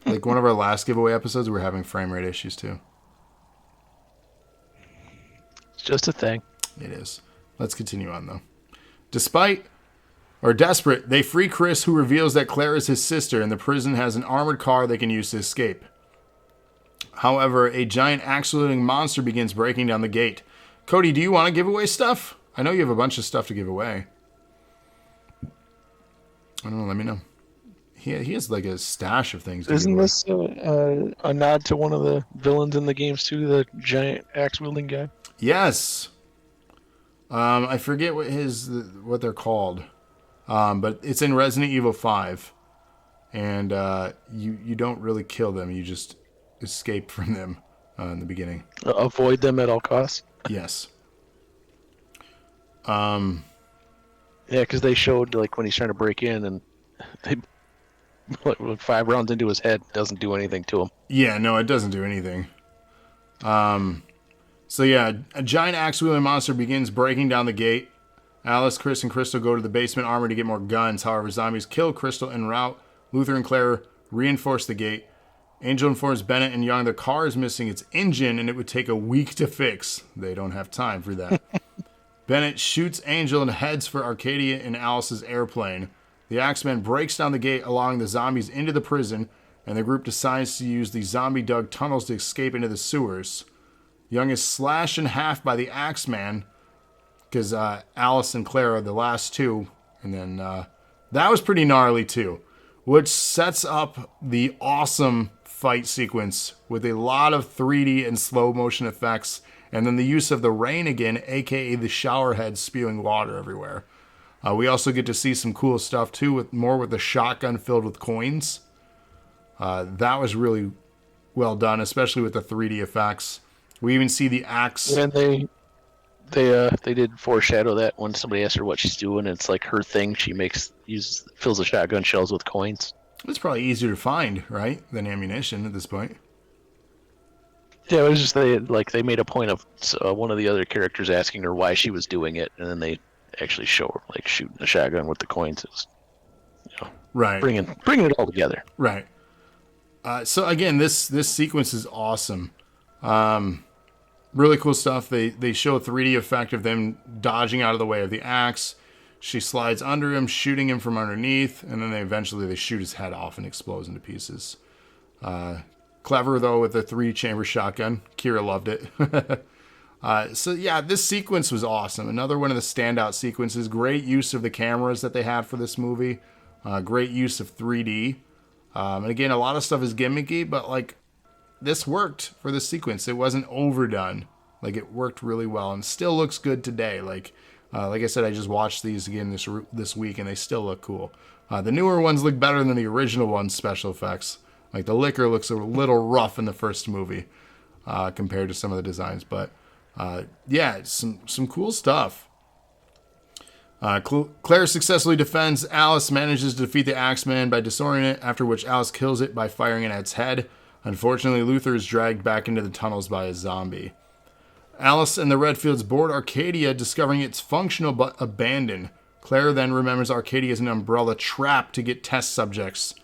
Like one of our last giveaway episodes, we were having frame rate issues too. It's just a thing. It is. Let's continue on though. Desperate, they free Chris, who reveals that Claire is his sister, and the prison has an armored car they can use to escape. However, a giant axe-wielding monster begins breaking down the gate. Cody, do you want to give away stuff? I know you have a bunch of stuff to give away. I don't know, let me know. He has like a stash of things. Isn't this a nod to one of the villains in the games too, the giant axe-wielding guy? Yes. I forget what they're called. But it's in Resident Evil 5. And you don't really kill them. You just escape from them in the beginning. Avoid them at all costs? Yes. Yeah, because they showed like when he's trying to break in and they 5 rounds into his head doesn't do anything to him. Yeah, no, it doesn't do anything. So yeah, a giant axe-wielding monster begins breaking down the gate. Alice, Chris, and Crystal go to the basement armory to get more guns. However, zombies kill Crystal en route. Luther and Claire reinforce the gate. Angel informs Bennett and Young the car is missing its engine and it would take a week to fix. They don't have time for that. Bennett shoots Angel and heads for Arcadia in Alice's airplane. The Axeman breaks down the gate, allowing the zombies into the prison, and the group decides to use the zombie-dug tunnels to escape into the sewers. Young is slashed in half by the Axeman, because Alice and Claire are the last two. And then that was pretty gnarly too, which sets up the awesome fight sequence with a lot of 3D and slow motion effects, and then the use of the rain again, aka the shower head spewing water everywhere. We also get to see some cool stuff too, with the shotgun filled with coins. That was really well done, especially with the 3D effects. We even see the axe. And they did foreshadow that when somebody asked her what she's doing. It's like her thing. She fills the shotgun shells with coins. It's probably easier to find, right, than ammunition at this point. Yeah, it was just they made a point of one of the other characters asking her why she was doing it, and then they actually show her like shooting the shotgun with the coins. It was, right, bringing it all together. Right. So again, this sequence is awesome. Really cool stuff. They show a 3D effect of them dodging out of the way of the axe. She slides under him, shooting him from underneath, and then they shoot his head off and explodes into pieces. Clever, though, with the 3-chamber shotgun. Kira loved it. So, yeah, this sequence was awesome. Another one of the standout sequences. Great use of the cameras that they had for this movie. Great use of 3D. And again, a lot of stuff is gimmicky, but, like, this worked for this sequence. It wasn't overdone. Like, it worked really well and still looks good today. Like I said, I just watched these again this week, and they still look cool. The newer ones look better than the original ones' special effects. Like, the liquor looks a little rough in the first movie compared to some of the designs. But, yeah, some cool stuff. Claire successfully defends. Alice manages to defeat the Axeman by disorienting it, after which Alice kills it by firing it at its head. Unfortunately, Luther is dragged back into the tunnels by a zombie. Alice and the Redfields board Arcadia, discovering it's functional but abandoned. Claire then remembers Arcadia as an umbrella trap to get test subjects.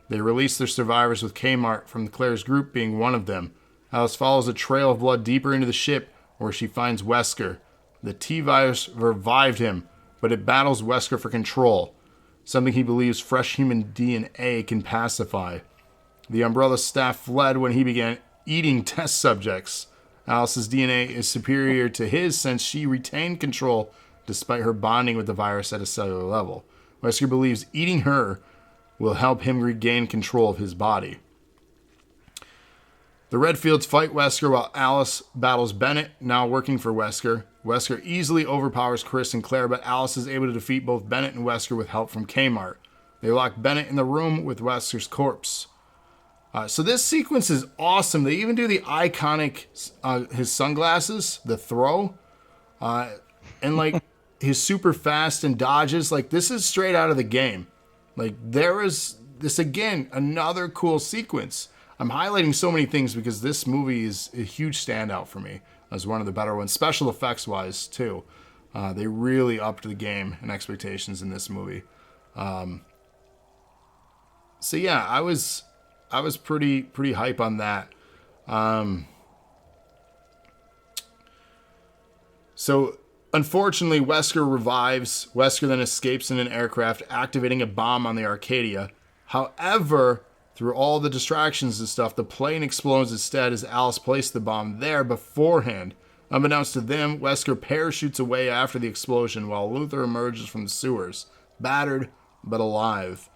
They release their survivors, with Kmart from Claire's group being one of them. Alice follows a trail of blood deeper into the ship, where she finds Wesker. The T-virus revived him, but it battles Wesker for control, something he believes fresh human DNA can pacify. The Umbrella staff fled when he began eating test subjects. Alice's DNA is superior to his since she retained control despite her bonding with the virus at a cellular level. Wesker believes eating her will help him regain control of his body. The Redfields fight Wesker while Alice battles Bennett, now working for Wesker. Wesker easily overpowers Chris and Claire, but Alice is able to defeat both Bennett and Wesker with help from Kmart. They lock Bennett in the room with Wesker's corpse. So this sequence is awesome. They even do the iconic, his sunglasses, the throw, and like his super fast and dodges. Like, this is straight out of the game. Like, there is this, again, another cool sequence. I'm highlighting so many things because this movie is a huge standout for me as one of the better ones, special effects wise too. They really upped the game and expectations in this movie. So yeah, I was pretty hype on that. So unfortunately, Wesker revives. Wesker then escapes in an aircraft, activating a bomb on the Arcadia. However, through all the distractions and stuff, the plane explodes instead as Alice placed the bomb there beforehand. Unbeknownst to them, Wesker parachutes away after the explosion while Luther emerges from the sewers, battered but alive.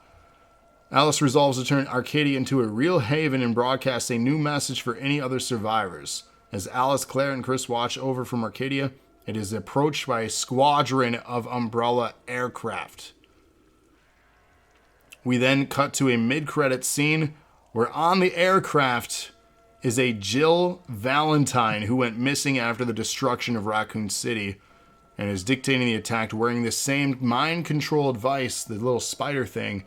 Alice resolves to turn Arcadia into a real haven and broadcast a new message for any other survivors. As Alice, Claire, and Chris watch over from Arcadia, it is approached by a squadron of Umbrella aircraft. We then cut to a mid-credit scene where on the aircraft is a Jill Valentine who went missing after the destruction of Raccoon City and is dictating the attack wearing the same mind-control device, the little spider thing,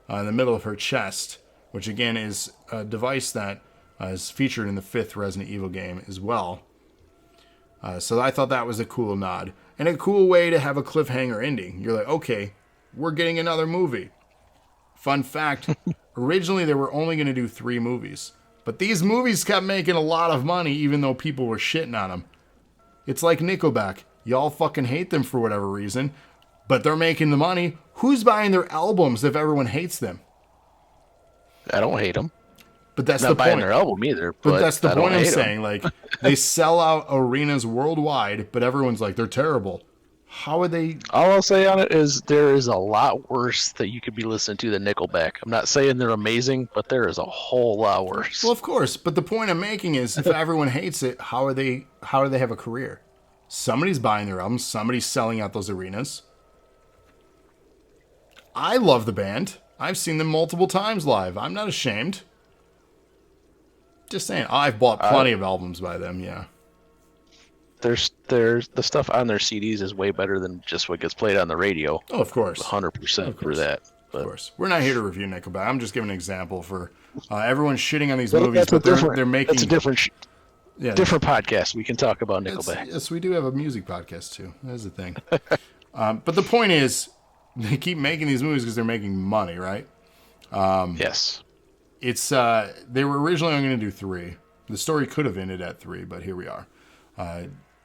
in the middle of her chest, which again is a device that is featured in the 5th Resident Evil game as well. So I thought that was a cool nod. And a cool way to have a cliffhanger ending. You're like, okay, we're getting another movie. Fun fact, originally they were only going to do 3 movies. But these movies kept making a lot of money even though people were shitting on them. It's like Nickelback. Y'all fucking hate them for whatever reason, but they're making the money. Who's buying their albums if everyone hates them? I don't hate them. But that's Not the buying point. their album either. But that's the I don't point I'm hate 'em. saying. Like, they sell out arenas worldwide, but everyone's like, they're terrible. How are they? All I'll say on it is there is a lot worse that you could be listening to than Nickelback. I'm not saying they're amazing, but there is a whole lot worse. Well, of course. But the point I'm making is, if everyone hates it, how do they have a career? Somebody's buying their albums. Somebody's selling out those arenas. I love the band. I've seen them multiple times live. I'm not ashamed. Just saying. I've bought plenty of albums by them, yeah. There's the stuff on their CDs is way better than just what gets played on the radio. Oh, of course. 100% for that. But Of course. We're not here to review Nickelback. I'm just giving an example for everyone shitting on these movies, but they're making... That's a different podcast. We can talk about Nickelback. Yes, we do have a music podcast, too. That's the thing. But the point is, they keep making these movies because they're making money, right? Yes. It's they were originally only going to do 3. The story could have ended at 3, but here we are.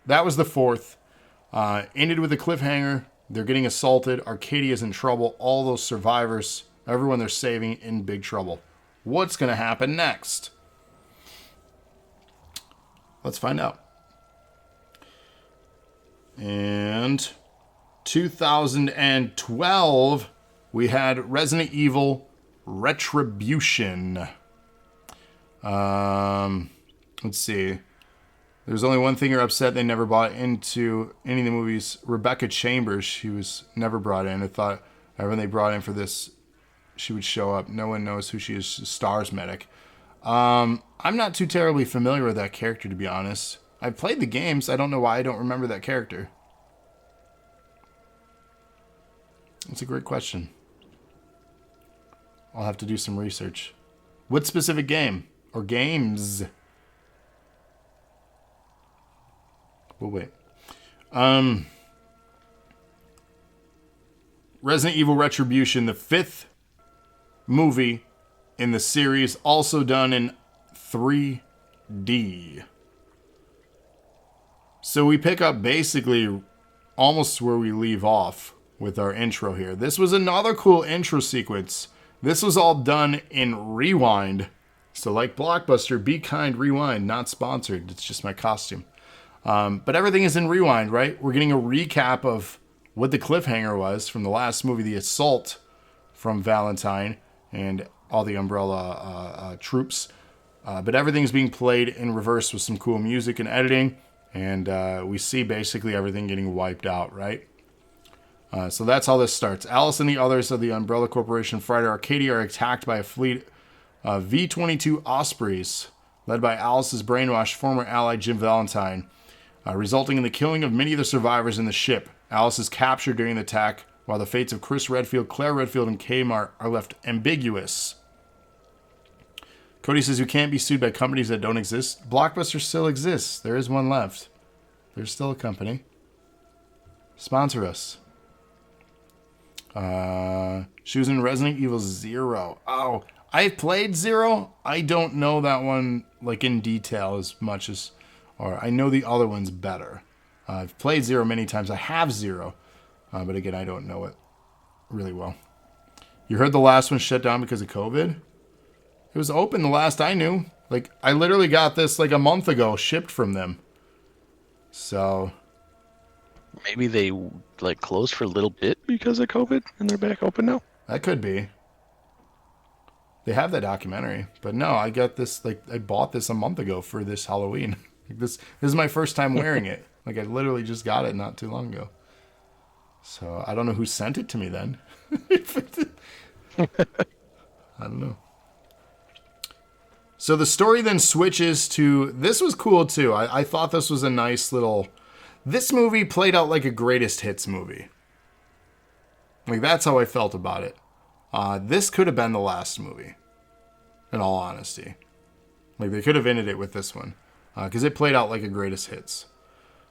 That was the 4th. Ended with a cliffhanger. They're getting assaulted. Arcadia's in trouble. All those survivors, everyone they're saving, in big trouble. What's going to happen next? Let's find out. And 2012, we had Resident Evil Retribution. Let's see. There's only one thing you're upset they never brought into any of the movies. Rebecca Chambers, she was never brought in. I thought when they brought in for this, she would show up. No one knows who she is. Stars medic. I'm not too terribly familiar with that character, to be honest. I've played the games. I don't know why I don't remember that character. That's a great question. I'll have to do some research. What specific game? Or games? We'll wait. Resident Evil Retribution, the 5th movie in the series, also done in 3D. So we pick up basically almost where we leave off with our intro here. This was another cool intro sequence. This was all done in Rewind. So like Blockbuster, Be Kind Rewind, not sponsored. It's just my costume. But everything is in Rewind, right? We're getting a recap of what the cliffhanger was from the last movie, The Assault from Valentine and all the Umbrella troops. But everything's being played in reverse with some cool music and editing. And we see basically everything getting wiped out, right? So that's how this starts. Alice and the others of the Umbrella Corporation Friday Arcadia are attacked by a fleet of V-22 Ospreys, led by Alice's brainwashed former ally Jim Valentine, resulting in the killing of many of the survivors in the ship. Alice is captured during the attack, while the fates of Chris Redfield, Claire Redfield, and Kmart are left ambiguous. Cody says you can't be sued by companies that don't exist. Blockbuster still exists. There is one left. There's still a company. Sponsor us. She was in Resident Evil 0. Oh, I've played 0. I don't know that one like in detail as much as, or I know the other ones better. I've played 0 many times. I have 0, but again, I don't know it really well. You heard the last one shut down because of COVID? It was open the last I knew. Like, I literally got this like a month ago shipped from them. So maybe they like closed for a little bit because of COVID and they're back open now. That could be. They have that documentary, but no, I got this like I bought this a month ago for this Halloween. This is my first time wearing it. Like I literally just got it not too long ago. So I don't know who sent it to me then. I don't know. So the story then switches to, this was cool too. I thought this was a nice little, this movie played out like a greatest hits movie. Like that's how I felt about it. This could have been the last movie, in all honesty. Like they could have ended it with this one, because it played out like a greatest hits.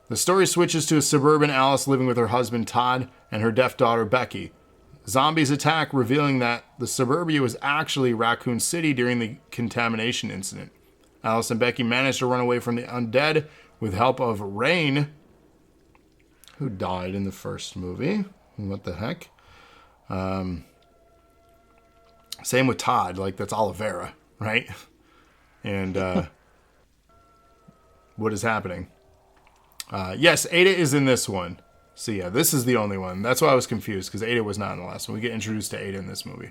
The story switches to a suburban Alice living with her husband Todd and her deaf daughter Becky. Zombies attack, revealing that the suburbia was actually Raccoon City during the contamination incident. Alice and Becky managed to run away from the undead with help of Rain, who died in the first movie. What the heck? Same with Todd, like that's Olivera, right? And what is happening? Yes, Ada is in this one. So yeah, this is the only one. That's why I was confused, because Ada was not in the last one. We get introduced to Ada in this movie.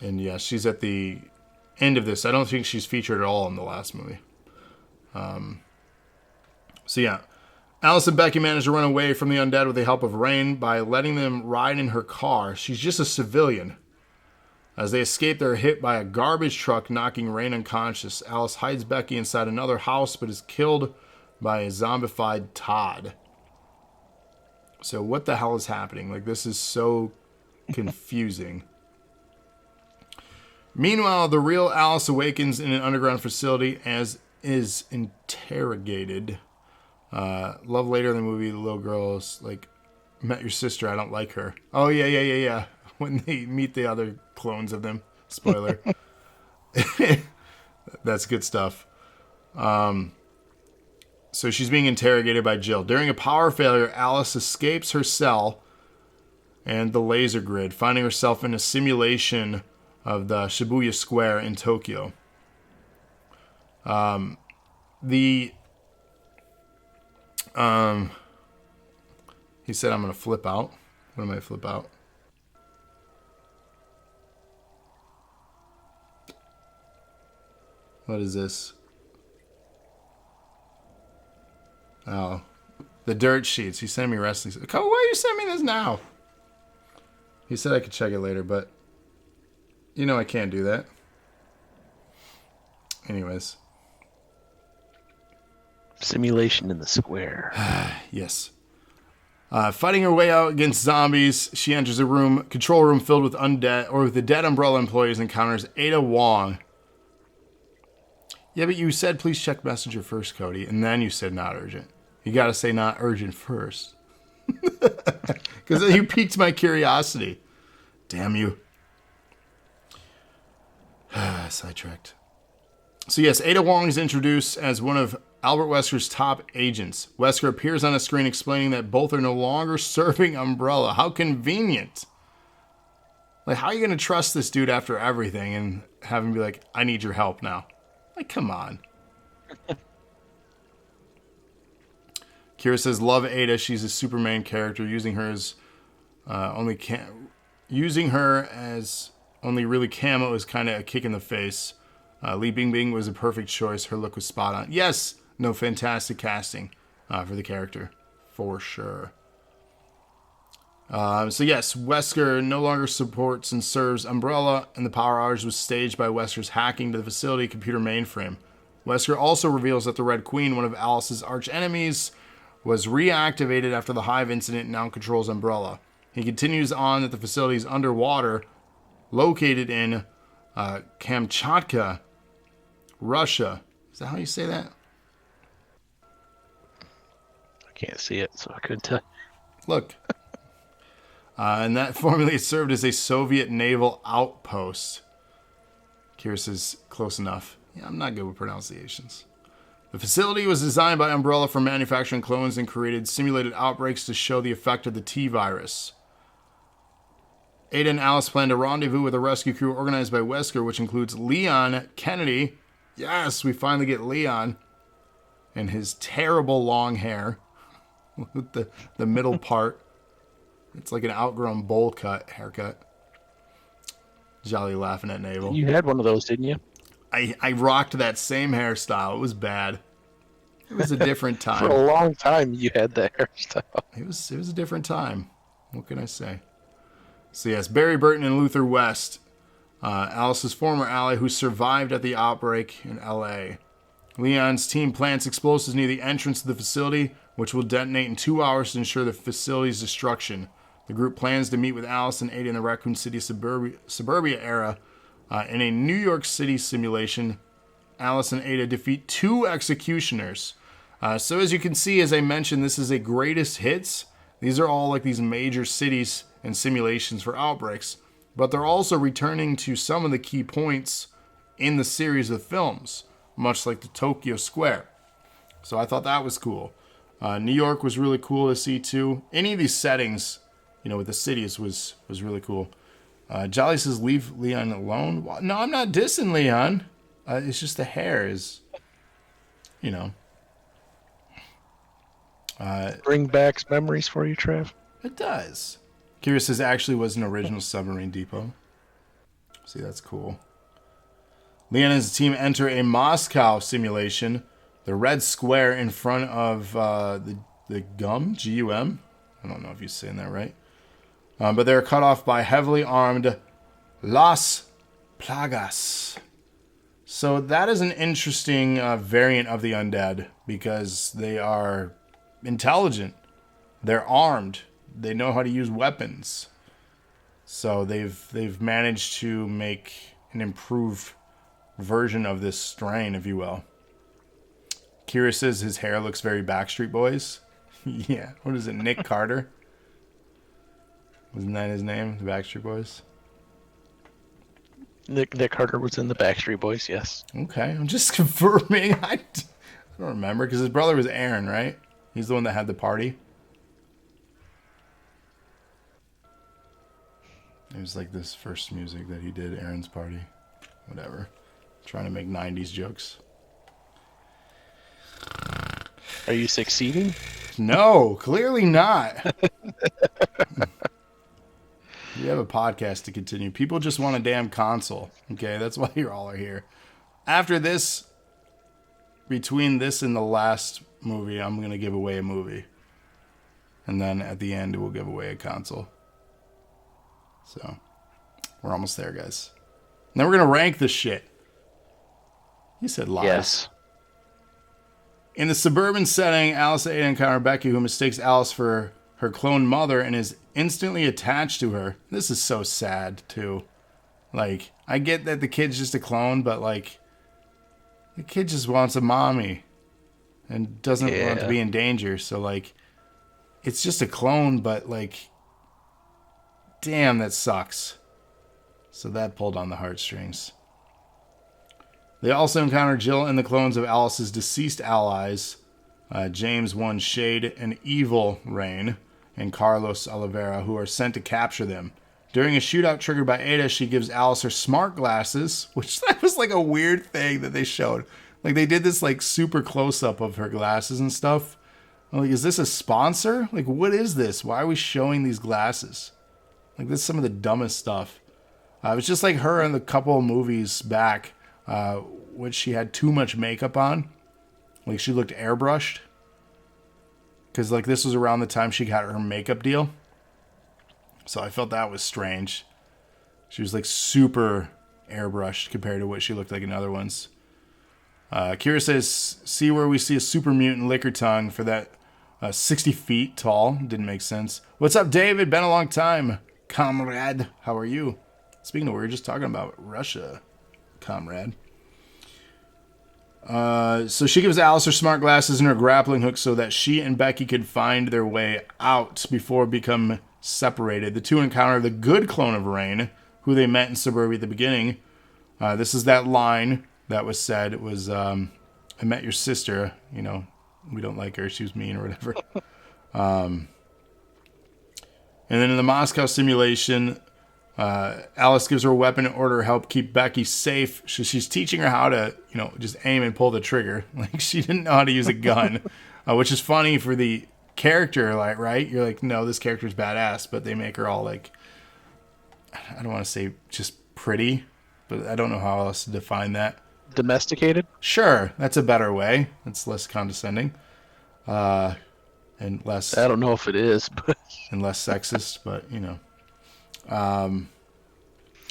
And yeah, she's at the end of this. I don't think she's featured at all in the last movie. So yeah, Alice and Becky manage to run away from the undead with the help of Rain by letting them ride in her car. She's just a civilian. As they escape, they're hit by a garbage truck, knocking Rain unconscious. Alice hides Becky inside another house, but is killed by a zombified Todd. So what the hell is happening? Like, this is so confusing. Meanwhile, the real Alice awakens in an underground facility as is interrogated. Love later in the movie, the little girl's like, met your sister, I don't like her. Oh, yeah. When they meet the other clones of them. Spoiler. That's good stuff. So she's being interrogated by Jill. During a power failure, Alice escapes her cell and the laser grid, finding herself in a simulation of the Shibuya Square in Tokyo. He said, I'm going to flip out. What am I flip out? What is this? Oh, the dirt sheets. He sent me wrestling. Why are you sending me this now? He said I could check it later, but you know I can't do that. Anyways. Simulation in the square. Yes. Fighting her way out against zombies, she enters a control room filled with the dead Umbrella employees, and encounters Ada Wong. Yeah, but you said please check Messenger first, Cody, and then you said not urgent. You got to say not urgent first. Because you piqued my curiosity. Damn you. Sidetracked. So yes, Ada Wong is introduced as one of Albert Wesker's top agents. Wesker appears on a screen explaining that both are no longer serving Umbrella. How convenient. Like, how are you going to trust this dude after everything and have him be like, I need your help now? Like, come on. Kira says, love Ada. She's a Superman character. Using her as only really camo is kind of a kick in the face. Li Bingbing was a perfect choice. Her look was spot on. Yes, no, fantastic casting for the character, for sure. So yes, Wesker no longer supports and serves Umbrella, and the power outage was staged by Wesker's hacking to the facility computer mainframe. Wesker also reveals that the Red Queen, one of Alice's arch enemies, was reactivated after the Hive incident and now controls Umbrella. He continues on that the facility is underwater, located in Kamchatka, Russia. Is that how you say that? I can't see it, so I couldn't tell. Look. And that formerly served as a Soviet naval outpost. Kira says, close enough. Yeah, I'm not good with pronunciations. The facility was designed by Umbrella for manufacturing clones and created simulated outbreaks to show the effect of the T-virus. Ada and Alice plan to rendezvous with a rescue crew organized by Wesker, which includes Leon Kennedy. Yes, we finally get Leon. And his terrible long hair. With the middle part. It's like an outgrown bowl cut haircut. Jolly laughing at Naval. You had one of those, didn't you? I rocked that same hairstyle. It was bad. It was a different time. For a long time, you had that hairstyle. It was a different time. What can I say? So yes, Barry Burton and Luther West, Alice's former ally who survived at the outbreak in L.A. Leon's team plants explosives near the entrance to the facility, which will detonate in 2 hours to ensure the facility's destruction. The group plans to meet with Alice and Ada in the Raccoon City suburbia era in a New York City simulation. Alice and Ada defeat 2 executioners. So as you can see, as I mentioned, this is a greatest hits. These are all like these major cities and simulations for outbreaks. But they're also returning to some of the key points in the series of films, much like the Tokyo Square. So I thought that was cool. New York was really cool to see too. Any of these settings, with the cities was really cool. Jolly says, leave Leon alone. Well, no, I'm not dissing Leon. It's just the hair is, you know. Bring back memories for you, Trev. It does. Kira says, actually was an original submarine depot. See, that's cool. Leon and his team enter a Moscow simulation. The red square in front of the GUM, G-U-M. I don't know if you're saying that right. But they're cut off by heavily armed Las Plagas. So that is an interesting variant of the undead because they are intelligent. They're armed. They know how to use weapons. So they've managed to make an improved version of this strain, if you will. Kira says his hair looks very Backstreet Boys. Yeah. What is it, Nick Carter? Wasn't that his name, the Backstreet Boys? Nick Carter was in the Backstreet Boys, yes. Okay, I'm just confirming. I don't remember, because his brother was Aaron, right? He's the one that had the party. It was like this first music that he did, Aaron's Party. Whatever. Trying to make 90s jokes. Are you succeeding? No, clearly not. We have a podcast to continue. People just want a damn console. Okay, that's why you all are here. After this, between this and the last movie, I'm going to give away a movie. And then at the end, we'll give away a console. So, we're almost there, guys. And then we're going to rank this shit. You said lies. Yes. In the suburban setting, Alice and Ada encounter Becky, who mistakes Alice for her cloned mother and is instantly attached to her. This is so sad, too. Like, I get that the kid's just a clone, but, like, the kid just wants a mommy and doesn't want to be in danger. So, like, it's just a clone, but, like, damn, that sucks. So that pulled on the heartstrings. They also encounter Jill and the clones of Alice's deceased allies, James One Shade and Evil Rain, and Carlos Olivera, who are sent to capture them. During a shootout triggered by Ada, she gives Alice her smart glasses, which that was like a weird thing that they showed. Like they did this like super close-up of her glasses and stuff. I'm like, is this a sponsor? Like, what is this? Why are we showing these glasses? Like, this is some of the dumbest stuff. It was just like her in the couple of movies back, which she had too much makeup on. Like, she looked airbrushed. Because, like, this was around the time she got her makeup deal. So I felt that was strange. She was, like, super airbrushed compared to what she looked like in other ones. Kira says, see where we see a super mutant liquor tongue for that 60 feet tall. Didn't make sense. What's up, David? Been a long time. Comrade, how are you? Speaking of, we were just talking about Russia, comrade. So she gives Alice her smart glasses and her grappling hook so that she and Becky could find their way out before become separated. The two encounter the good clone of Rain, who they met in Suburbia at the beginning. This is that line that was said. It was, I met your sister. You know, we don't like her. She was mean or whatever. And then in the Moscow simulation, Alice gives her a weapon in order to help keep Becky safe. She's teaching her how to, you know, just aim and pull the trigger. Like, she didn't know how to use a gun, which is funny for the character, like, right? You're like, no, this character's badass, but they make her all, like, I don't want to say just pretty, but I don't know how else to define that. Domesticated? Sure, that's a better way. It's less condescending. And less... I don't know if it is, but... And less sexist, but, you know.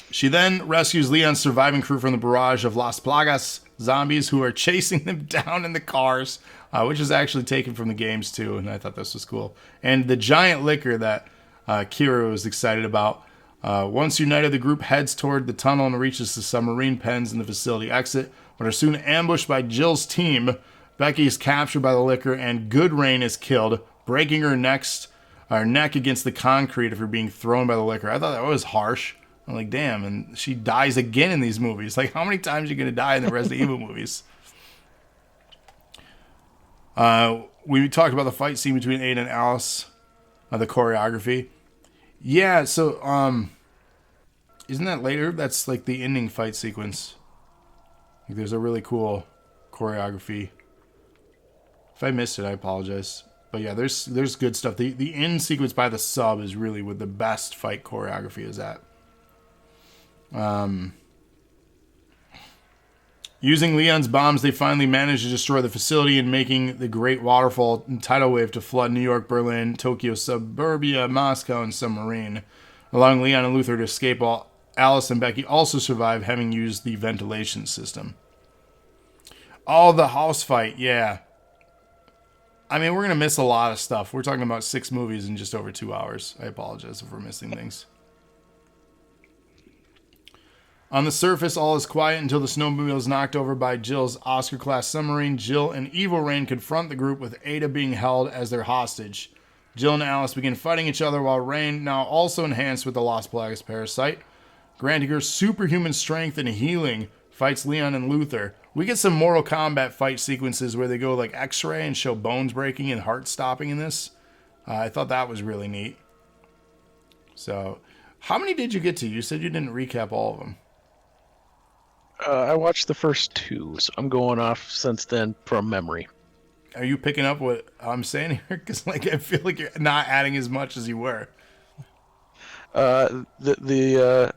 She then rescues Leon's surviving crew from the barrage of Las Plagas zombies who are chasing them down in the cars, which is actually taken from the games too, and I thought this was cool. And the giant liquor that Kira was excited about. Once united, the group heads toward the tunnel and reaches the submarine pens in the facility exit, but are soon ambushed by Jill's team. Becky is captured by the liquor, and Good Rain is killed, breaking her neck against the concrete of her being thrown by the liquor. I thought that was harsh. I'm like, damn, and she dies again in these movies. Like, how many times are you going to die in the Resident Evil movies? We talked about the fight scene between Ada and Alice, the choreography. Yeah, so Isn't that later? That's like the ending fight sequence. Like, there's a really cool choreography. If I missed it, I apologize. But yeah, there's good stuff. The end sequence by the sub is really what the best fight choreography is at. Using Leon's bombs, they finally manage to destroy the facility and making the Great Waterfall tidal wave to flood New York, Berlin, Tokyo, suburbia, Moscow, and submarine, allowing Leon and Luther to escape. While Alice and Becky also survive, having used the ventilation system. Oh, the house fight, yeah. I mean, we're going to miss a lot of stuff. We're talking about 6 movies in just over 2 hours. I apologize if we're missing things. On the surface, all is quiet until the snowmobile is knocked over by Jill's Oscar-class submarine. Jill and Evil Rain confront the group with Ada being held as their hostage. Jill and Alice begin fighting each other while Rain, now also enhanced with the Las Plagas parasite, granting her superhuman strength and healing, fights Leon and Luther. We get some Mortal Kombat fight sequences where they go like X-ray and show bones breaking and heart stopping in this. I thought that was really neat. So, how many did you get to? You said you didn't recap all of them. I watched the first 2, so I'm going off since then from memory. Are you picking up what I'm saying here? Because like I feel like you're not adding as much as you were. The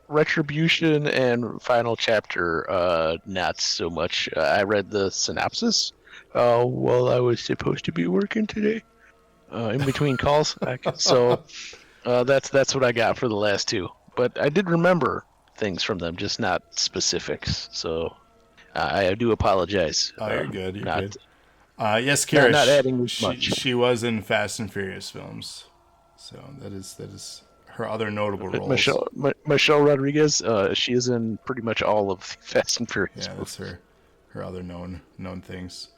Retribution and final chapter, not so much. I read the synopsis while I was supposed to be working today, in between calls. So that's what I got for the last 2. But I did remember things from them, just not specifics. So I do apologize. Oh, you're good. You're good. Yes, Kira. Not adding much. She was in Fast and Furious films, so that is her other notable roles. Michelle Rodriguez. She is in pretty much all of Fast and Furious. Yeah, movies. that's her other known things.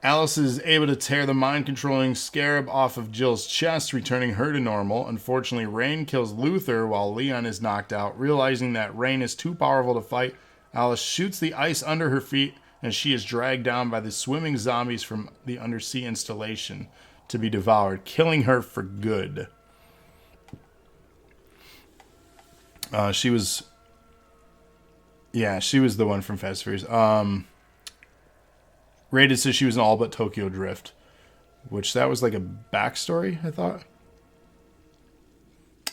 Alice is able to tear the mind-controlling scarab off of Jill's chest, returning her to normal. Unfortunately, Rain kills Luther while Leon is knocked out. Realizing that Rain is too powerful to fight, Alice shoots the ice under her feet, and she is dragged down by the swimming zombies from the undersea installation to be devoured, killing her for good. She was the one from Fast and Furious. Rated says she was in all but Tokyo Drift, which that was like a backstory, I thought.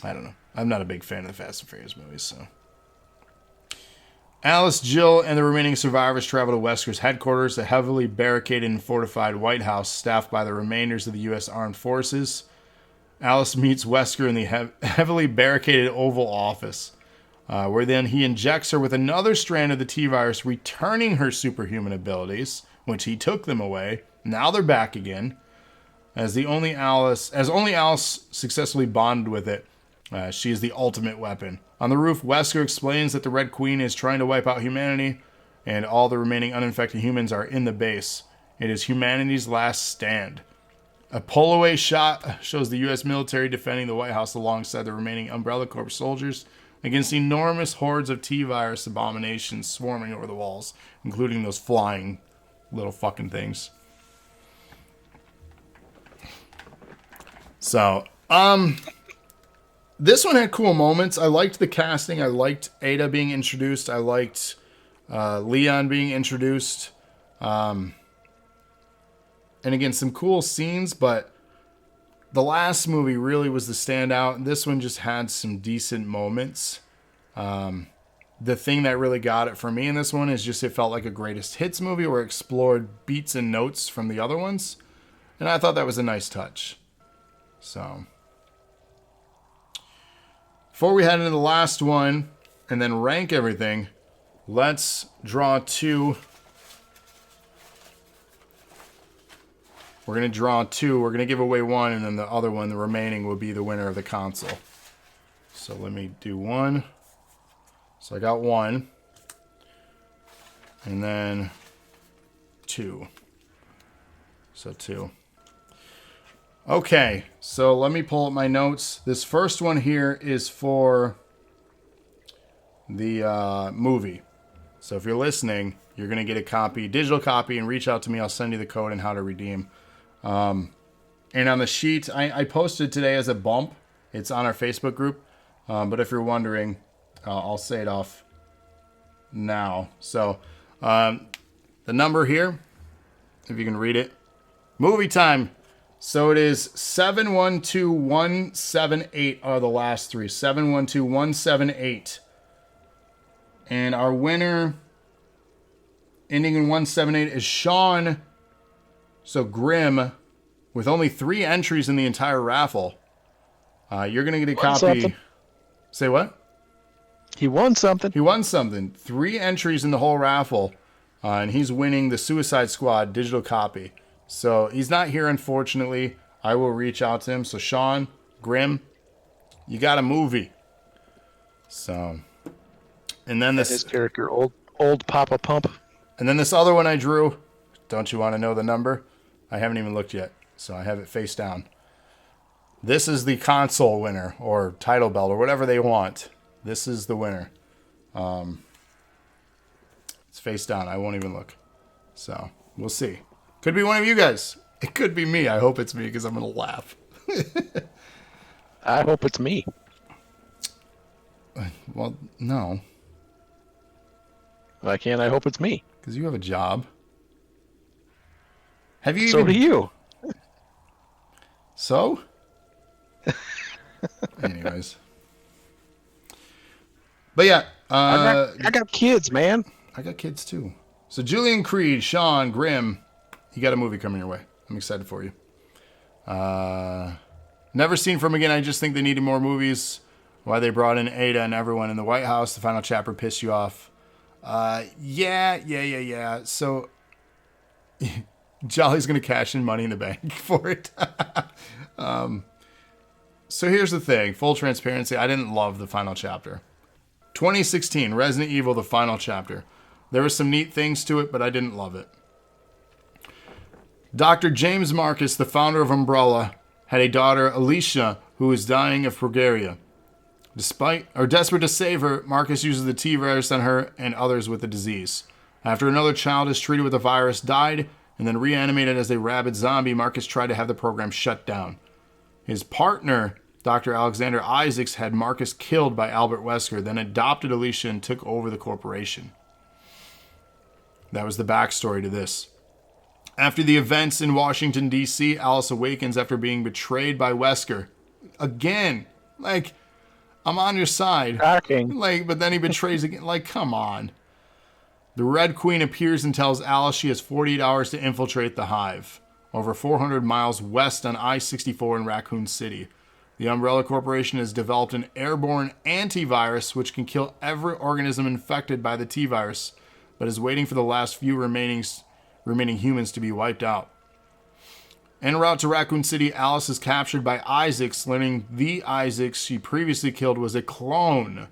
I don't know. I'm not a big fan of the Fast and Furious movies, so. Alice, Jill, and the remaining survivors travel to Wesker's headquarters, a heavily barricaded and fortified White House staffed by the remainders of the U.S. Armed Forces. Alice meets Wesker in the heavily barricaded Oval Office, where then he injects her with another strand of the T-virus, returning her superhuman abilities, which he took them away. Now they're back again. As only Alice successfully bonded with it, she is the ultimate weapon. On the roof, Wesker explains that the Red Queen is trying to wipe out humanity, and all the remaining uninfected humans are in the base. It is humanity's last stand. A pull-away shot shows the U.S. military defending the White House alongside the remaining Umbrella Corps soldiers against enormous hordes of T-virus abominations swarming over the walls, including those flying little fucking things. So, this one had cool moments. I liked the casting. I liked Ada being introduced. I liked Leon being introduced. And again, some cool scenes, but the last movie really was the standout. This one just had some decent moments. The thing that really got it for me in this one is just it felt like a greatest hits movie where it explored beats and notes from the other ones. And I thought that was a nice touch. So, before we head into the last one and then rank everything, let's draw 2. We're going to draw 2. We're going to give away 1, and then the other one, the remaining, will be the winner of the console. So let me do 1. So I got 1. And then 2. So 2. Okay, so let me pull up my notes. This first one here is for the movie. So if you're listening, you're going to get a copy, digital copy, and reach out to me. I'll send you the code and how to redeem. And on the sheet, I posted today as a bump. It's on our Facebook group. But if you're wondering, I'll say it off now. So the number here, if you can read it, movie time. So it is 712178 are the last three. 712178. And our winner, ending in 178, is Sean. So Grim, with only 3 entries in the entire raffle. You're going to get a copy. Something. Say what? He won something. He won something. 3 entries in the whole raffle. And he's winning the Suicide Squad digital copy. So he's not here, unfortunately. I will reach out to him. So Sean, Grim, you got a movie. So, and then His character, old Papa Pump. And then this other one I drew. Don't you want to know the number? I haven't even looked yet, so I have it face down. This is the console winner, or title belt, or whatever they want. This is the winner. It's face down. I won't even look. So, we'll see. Could be one of you guys. It could be me. I hope it's me, because I'm going to laugh. I hope it's me. Well, no. Why can't I hope it's me? Because you have a job. Have you So even... do you. So? Anyways. But yeah. I got kids, man. I got kids too. So Julian Creed, Sean, Grimm, you got a movie coming your way. I'm excited for you. Never seen from again. I just think they needed more movies. Why they brought in Ada and everyone in the White House. The final chapter pissed you off. Yeah. So Jolly's going to cash in Money in the Bank for it. So here's the thing. Full transparency. I didn't love the final chapter. 2016, Resident Evil, the final chapter. There were some neat things to it, but I didn't love it. Dr. James Marcus, the founder of Umbrella, had a daughter, Alicia, who was dying of progeria. Desperate to save her, Marcus uses the T-virus on her and others with the disease. After another child is treated with the virus, died, and then reanimated as a rabid zombie, Marcus tried to have the program shut down. His partner, Dr. Alexander Isaacs, had Marcus killed by Albert Wesker, then adopted Alicia and took over the corporation. That was the backstory to this. After the events in Washington, D.C., Alice awakens after being betrayed by Wesker. Again, I'm on your side. Shocking. But then he betrays again. Come on. The Red Queen appears and tells Alice she has 48 hours to infiltrate the hive, over 400 miles west on I-64 in Raccoon City. The Umbrella Corporation has developed an airborne antivirus which can kill every organism infected by the T-virus, but is waiting for the last few remaining humans to be wiped out. En route to Raccoon City, Alice is captured by Isaacs, learning the Isaacs she previously killed was a clone.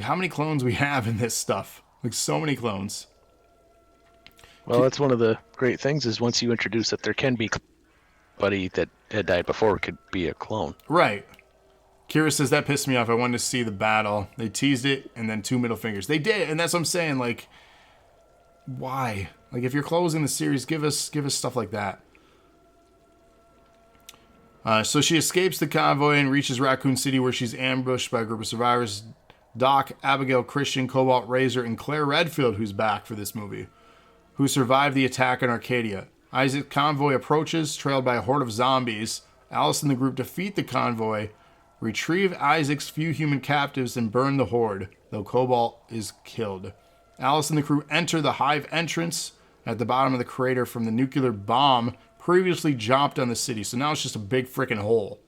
How many clones we have in this stuff? So many clones. Well, that's one of the great things is once you introduce that there can be somebody that had died before could be a clone. Right. Kira says that pissed me off. I wanted to see the battle. They teased it and then 2 middle fingers. They did, and that's what I'm saying. Why? If you're closing the series, give us stuff like that. So she escapes the convoy and reaches Raccoon City, where she's ambushed by a group of survivors. Doc, Abigail, Christian, Cobalt, Razor, and Claire Redfield, who's back for this movie, who survived the attack in Arcadia. Isaac's convoy approaches, trailed by a horde of zombies. Alice and the group defeat the convoy, retrieve Isaac's few human captives, and burn the horde, though Cobalt is killed. Alice and the crew enter the hive entrance at the bottom of the crater from the nuclear bomb previously dropped on the city. So now it's just a big freaking hole.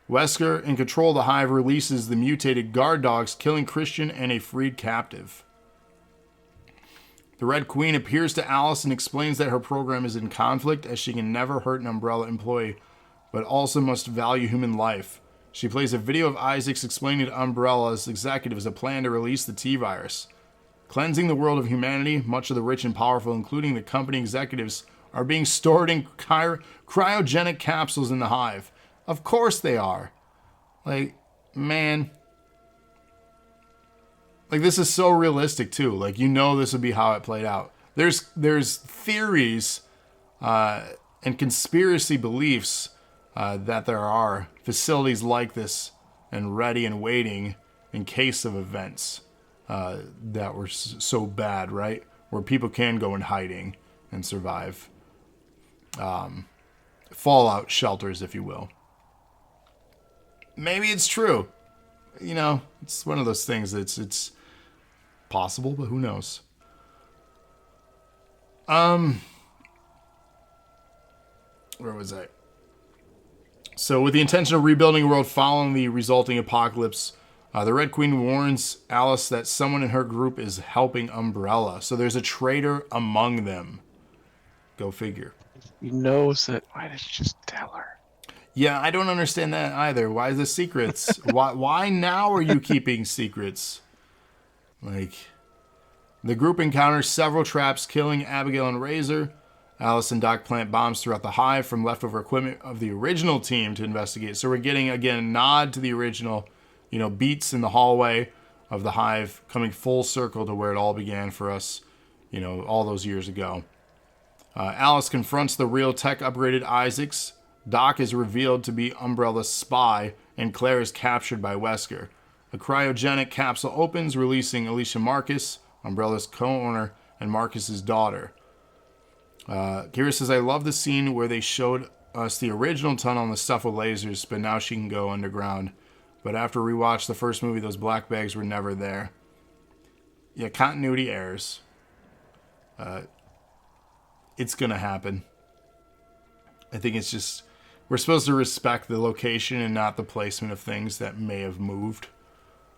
Wesker, in control of the hive, releases the mutated guard dogs, killing Christian and a freed captive. The Red Queen appears to Alice and explains that her program is in conflict, as she can never hurt an Umbrella employee, but also must value human life. She plays a video of Isaacs explaining to Umbrella's executives a plan to release the T-virus. Cleansing the world of humanity, much of the rich and powerful, including the company executives, are being stored in cryogenic capsules in the hive. Of course they are. Man. This is so realistic, too. This would be how it played out. There's theories, and conspiracy beliefs that there are facilities like this and ready and waiting in case of events that were so bad, right? Where people can go in hiding and survive. Fallout shelters, if you will. Maybe it's true. You know, it's one of those things that it's possible, but who knows? Where was I? So, with the intention of rebuilding the world following the resulting apocalypse, the Red Queen warns Alice that someone in her group is helping Umbrella. So there's a traitor among them. Go figure. He knows that. Why did you just tell her? Yeah, I don't understand that either. Why the secrets? why now are you keeping secrets? Like, the group encounters several traps, killing Abigail and Razor. Alice and Doc plant bombs throughout the hive from leftover equipment of the original team to investigate. So we're getting, again, a nod to the original, beats in the hallway of the hive, coming full circle to where it all began for us, all those years ago. Alice confronts the real tech-upgraded Isaacs. Doc is revealed to be Umbrella's spy, and Claire is captured by Wesker. A cryogenic capsule opens, releasing Alicia Marcus, Umbrella's co-owner, and Marcus's daughter. Kira says, I love the scene where they showed us the original tunnel and the stuff with lasers, but now she can go underground. But after rewatch the first movie, those black bags were never there. Yeah, continuity errors. It's going to happen. I think it's just, we're supposed to respect the location and not the placement of things that may have moved.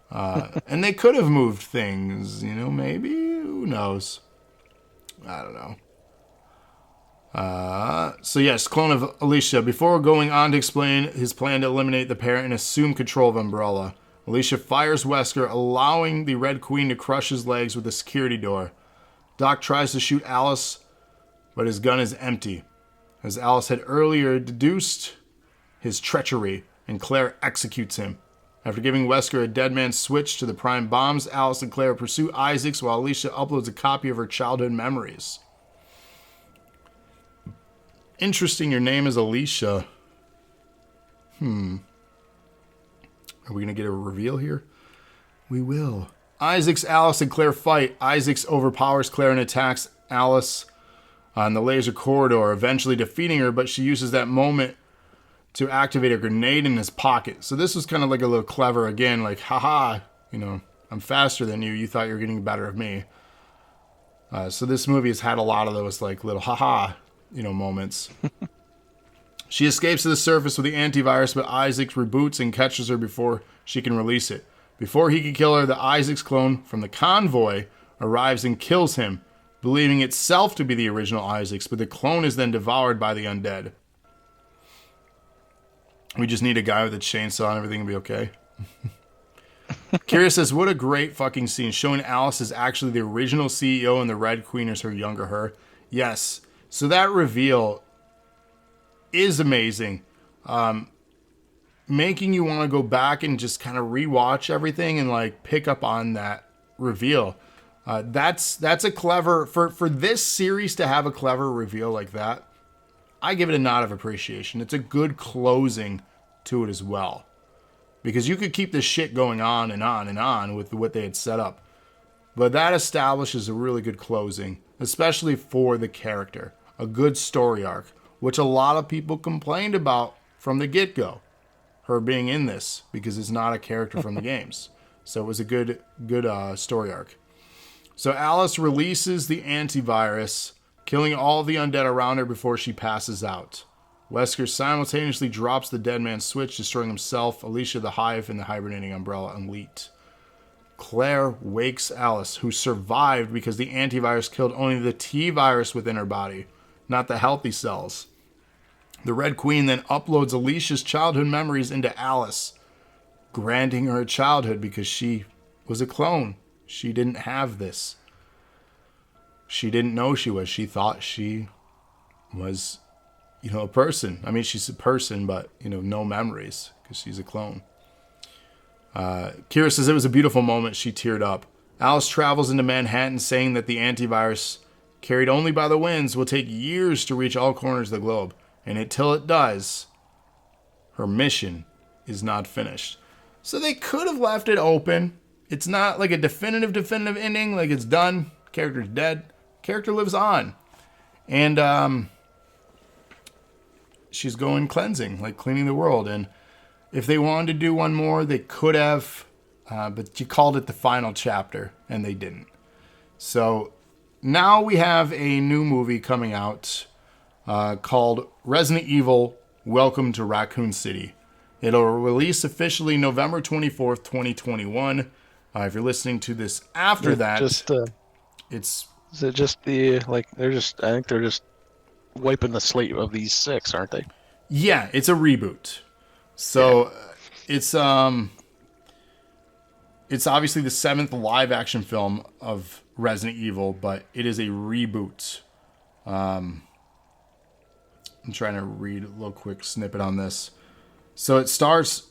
And they could have moved things, maybe. Who knows? I don't know. So yes, clone of Alicia. Before going on to explain his plan to eliminate the parent and assume control of Umbrella, Alicia fires Wesker, allowing the Red Queen to crush his legs with a security door. Doc tries to shoot Alice, but his gun is empty, as Alice had earlier deduced his treachery, and Claire executes him. After giving Wesker a dead man's switch to the prime bombs, Alice and Claire pursue Isaacs while Alicia uploads a copy of her childhood memories. Interesting, your name is Alicia. Are we going to get a reveal here? We will. Isaacs, Alice, and Claire fight. Isaacs overpowers Claire and attacks Alice on the laser corridor, eventually defeating her, but she uses that moment to activate a grenade in his pocket. So this was kind of like a little clever, again, like, haha, I'm faster than you. You thought you were getting better of me. So this movie has had a lot of those, like, little haha, moments. She escapes to the surface with the antivirus, but Isaac reboots and catches her before she can release it. Before he can kill her, the Isaacs clone from the convoy arrives and kills him, believing itself to be the original Isaacs, but the clone is then devoured by the undead. We just need a guy with a chainsaw and everything will be okay. Kira says, what a great fucking scene, showing Alice is actually the original CEO and the Red Queen is her younger her. Yes. So that reveal is amazing. Making you want to go back and just kind of rewatch everything and like pick up on that reveal. That's a clever, for this series to have a clever reveal like that, I give it a nod of appreciation. It's a good closing to it as well. Because you could keep this shit going on and on and on with what they had set up. But that establishes a really good closing, especially for the character. A good story arc, which a lot of people complained about from the get-go. Her being in this, because it's not a character from the games. So it was a good story arc. So Alice releases the antivirus, killing all the undead around her before she passes out. Wesker simultaneously drops the dead man's switch, destroying himself, Alicia, the hive, and the hibernating Umbrella elite. Claire wakes Alice, who survived because the antivirus killed only the T-virus within her body, not the healthy cells. The Red Queen then uploads Alicia's childhood memories into Alice, granting her childhood because she was a clone. She didn't have this. She didn't know she was. She thought she was, a person. I mean, she's a person, but, no memories because she's a clone. Kira says it was a beautiful moment. She teared up. Alice travels into Manhattan saying that the antivirus carried only by the winds, will take years to reach all corners of the globe. And until it does, her mission is not finished. So they could have left it open. It's not like a definitive ending, like it's done. Character's dead. Character lives on. And she's going cleansing, like cleaning the world. And if they wanted to do one more, they could have. But you called it the final chapter, and they didn't. So now we have a new movie coming out called Resident Evil Welcome to Raccoon City. It'll release officially November 24th, 2021. If you're listening to this after that, it's... Is it just the, like, I think they're just wiping the slate of these 6, aren't they? Yeah, it's a reboot. So it's obviously the 7th live action film of Resident Evil, but it is a reboot. I'm trying to read a little quick snippet on this. So it stars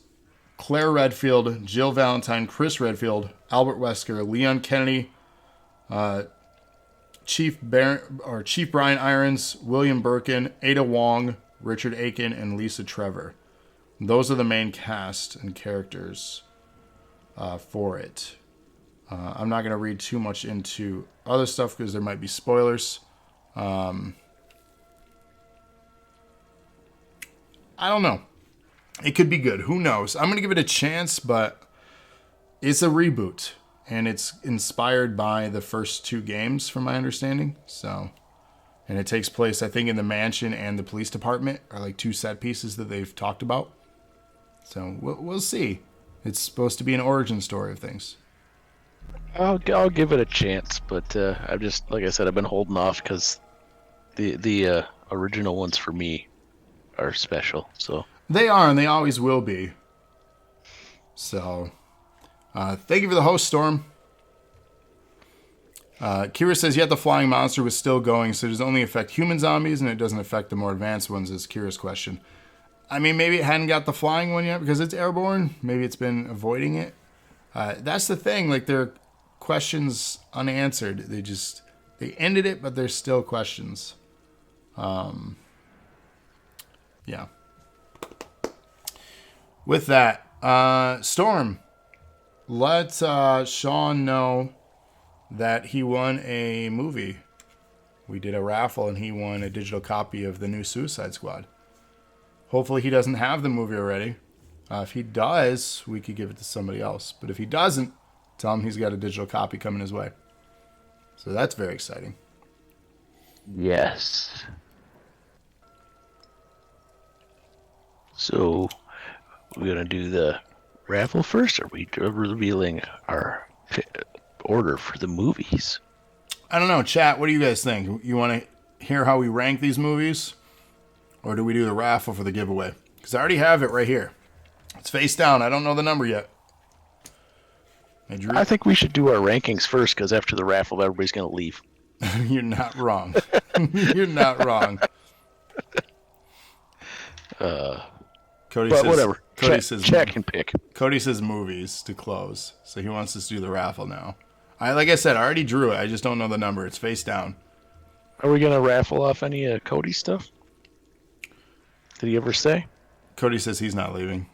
Claire Redfield, Jill Valentine, Chris Redfield, Albert Wesker, Leon Kennedy, Chief Brian Irons, William Birkin, Ada Wong, Richard Aiken, and Lisa Trevor. Those are the main cast and characters for it. I'm not going to read too much into other stuff because there might be spoilers. I don't know. It could be good. Who knows? I'm going to give it a chance, but it's a reboot. And it's inspired by the first 2 games, from my understanding. So, and it takes place, I think, in the mansion and the police department are like 2 set pieces that they've talked about. So we'll see. It's supposed to be an origin story of things. I'll give it a chance, but I've just, like I said, I've been holding off because the original ones for me are special. So they are, and they always will be. So, thank you for the host, Storm. Kira says, yet the flying monster was still going, so does it only affect human zombies and it doesn't affect the more advanced ones, is Kira's question. I mean, maybe it hadn't got the flying one yet because it's airborne. Maybe it's been avoiding it. That's the thing. Like, there are questions unanswered. They ended it, but there's still questions. Yeah. With that, Storm, let Sean know that he won a movie. We did a raffle, and he won a digital copy of the new Suicide Squad. Hopefully he doesn't have the movie already. If he does, we could give it to somebody else. But if he doesn't, tell him he's got a digital copy coming his way. So that's very exciting. yes. So we're gonna do the raffle first, or are we revealing our order for the movies? I don't know, chat, what do you guys think? You want to hear how we rank these movies? Or do we do the raffle for the giveaway? Because I already have it right here. It's face down. I don't know the number yet. I think we should do our rankings first, because after the raffle, everybody's going to leave. You're not wrong. You're not wrong. Cody but says, whatever. Cody says check and pick. Cody says movies to close. So he wants us to do the raffle now. Like I said, I already drew it. I just don't know the number. It's face down. Are we going to raffle off any Cody stuff? Did he ever say? Cody says he's not leaving.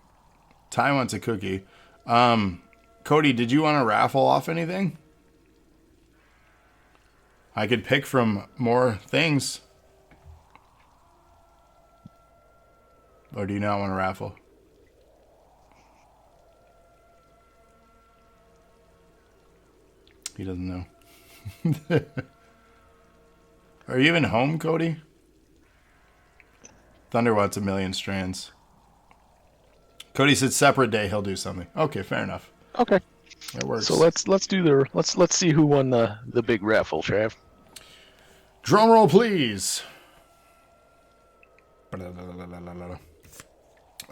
Ty wants a cookie. Cody, did you want to raffle off anything? I could pick from more things. Or do you not want to raffle? He doesn't know. Are you even home, Cody? Thunder wants a million strands. Cody said separate day he'll do something. Okay, fair enough. Okay. That works. So let's see who won the big raffle, Trav. Drum roll, please.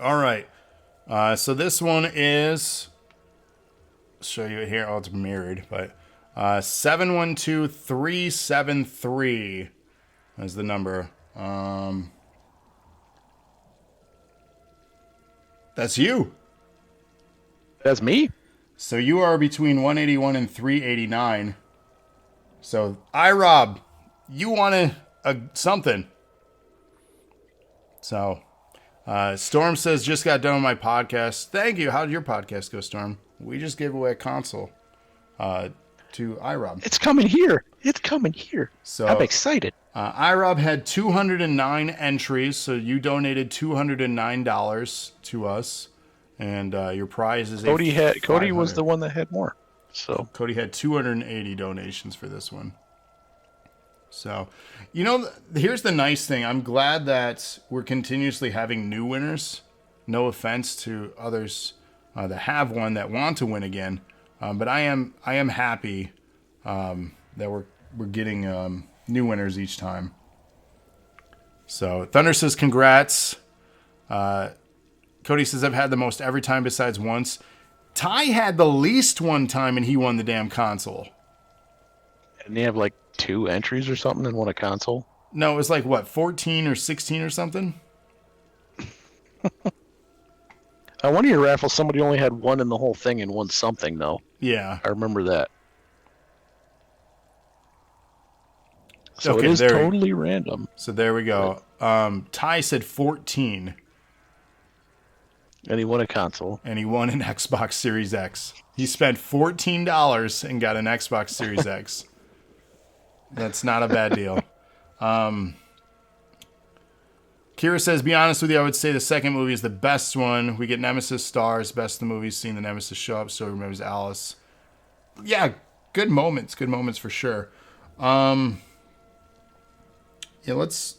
All right. So this one is, I'll show you it here. Oh, it's mirrored, but 712373 is the number. That's you. That's me? So you are between 181 and 389. So, iRob, you want something. So, Storm says, just got done with my podcast. Thank you. How did your podcast go, Storm? We just gave away a console to iRob. It's coming here. It's coming here. So I'm excited. iRob had 209 entries, so you donated $209 to us, and your prize is Cody was the one that had more. So Cody had 280 donations for this one. So, you know, here's the nice thing. I'm glad that we're continuously having new winners. No offense to others that have won that want to win again, but I am happy that we're getting new winners each time. So Thunder says congrats. Cody says I've had the most every time besides once. Ty had the least one time and he won the damn console. And they have like 2 entries or something and won a console? No, it was like what, 14 or 16 or something? On one of your raffles, somebody only had 1 in the whole thing and won something, though. Yeah. I remember that. So okay, it is totally random. So there we go. Ty said 14. And he won a console. And he won an Xbox Series X. He spent $14 and got an Xbox Series X. That's not a bad deal. Kira says, be honest with you, I would say the second movie is the best one. We get Nemesis stars, best of the movie, seeing the Nemesis show up, so he remembers Alice. Yeah, good moments for sure. Yeah, let's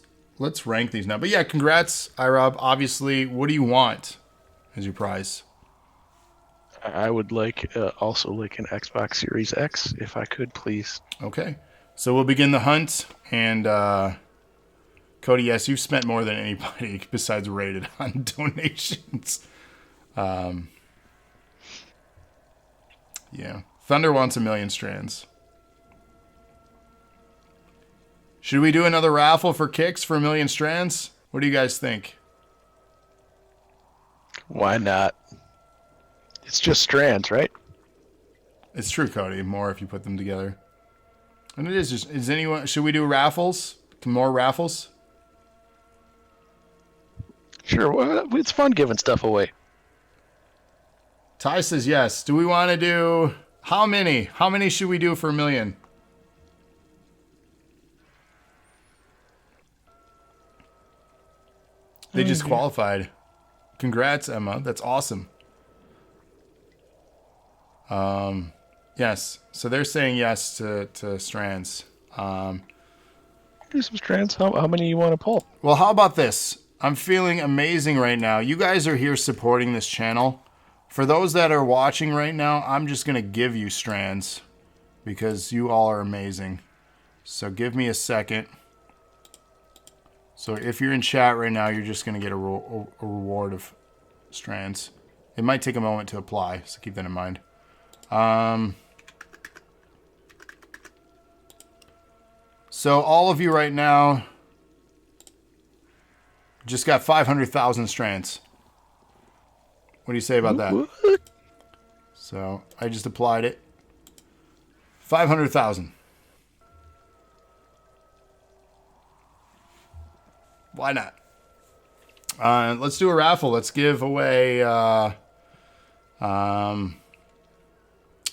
rank these now. But yeah, congrats, iRob. Obviously, what do you want as your prize? I would also like an Xbox Series X, if I could, please. Okay. So we'll begin the hunt, and Cody, yes, you've spent more than anybody besides Rated on donations. Yeah. Thunder wants 1,000,000 strands. Should we do another raffle for kicks for 1,000,000 strands? What do you guys think? Why not? It's just strands, right? It's true, Cody. More if you put them together. And it is just, should we do raffles? More raffles? Sure, well, it's fun giving stuff away. Ty says yes. Do we want to do, how many? How many should we do for 1,000,000? They just qualified. Congrats, Emma. That's awesome. Yes. So they're saying yes to strands. Do some strands. How many you want to pull? Well, how about this? I'm feeling amazing right now. You guys are here supporting this channel. For those that are watching right now, I'm just going to give you strands because you all are amazing. So give me a second. So if you're in chat right now, you're just going to get a reward of strands. It might take a moment to apply, so keep that in mind. So all of you right now just got 500,000 strands. What do you say about that? What? So I just applied it. 500,000. Why not? Let's do a raffle. Let's give away.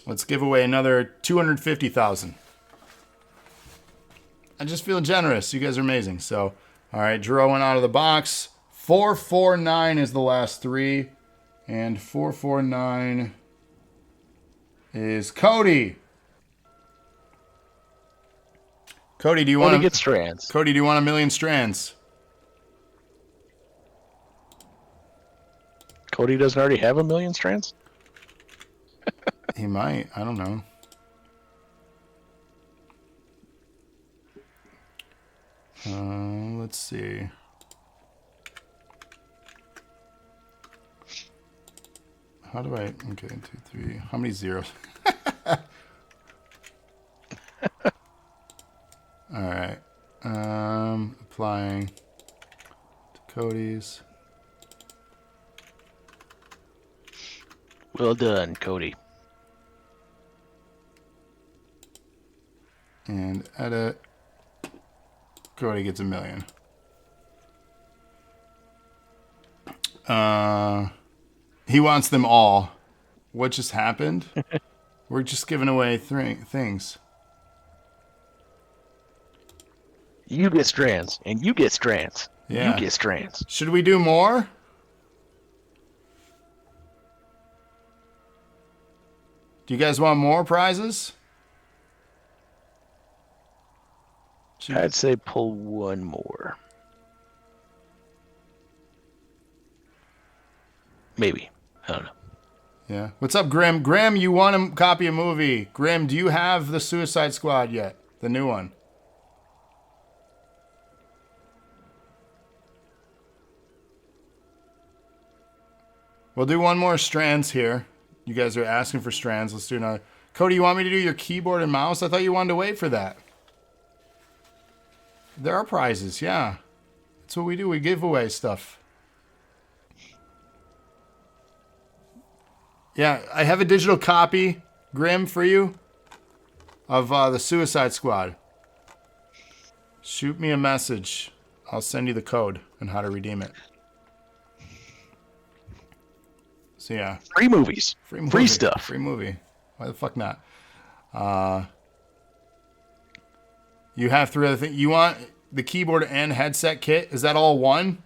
Let's give away another 250,000. I just feel generous. You guys are amazing. So, all right, Drew went out of the box. 449 is the last 3, and 449 is Cody. Cody, do you want to get strands? Cody, do you want 1,000,000 strands? Cody doesn't already have 1,000,000 strands? He might. I don't know. Let's see. How do I... Okay, 2, 3... How many zeros? Alright. Applying to Cody's. Well done, Cody. And edit. Cody gets 1 million. He wants them all. What just happened? We're just giving away things. You get strands, and you get strands. Yeah. You get strands. Should we do more? Do you guys want more prizes? I'd say pull one more. Maybe. I don't know. Yeah. What's up, Grim? Grim, you want to copy a movie. Grim, do you have the Suicide Squad yet? The new one. We'll do one more strands here. You guys are asking for strands. Let's do another. Cody, you want me to do your keyboard and mouse? I thought you wanted to wait for that. There are prizes, yeah. That's what we do. We give away stuff. Yeah, I have a digital copy, Grim, for you of the Suicide Squad. Shoot me a message. I'll send you the code and how to redeem it. So yeah. Free movies. Free stuff. Free movie. Why the fuck not? You have 3 other things. You want the keyboard and headset kit? Is that all one?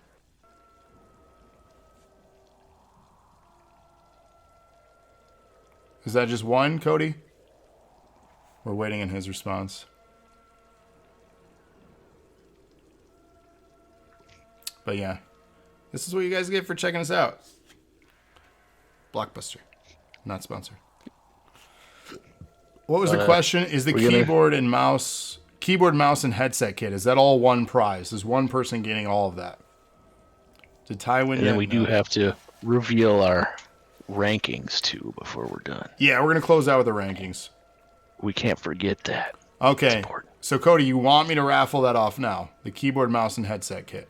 Is that just one, Cody? We're waiting on his response. But yeah, this is what you guys get for checking us out. Blockbuster. Not sponsored. What was the question? Is the keyboard, mouse, and headset kit, is that all one prize? Is one person getting all of that? Did Ty win? And then we do have to reveal our rankings too before we're done. Yeah, we're going to close out with the rankings. We can't forget that. Okay. So Cody, you want me to raffle that off now? The keyboard, mouse, and headset kit.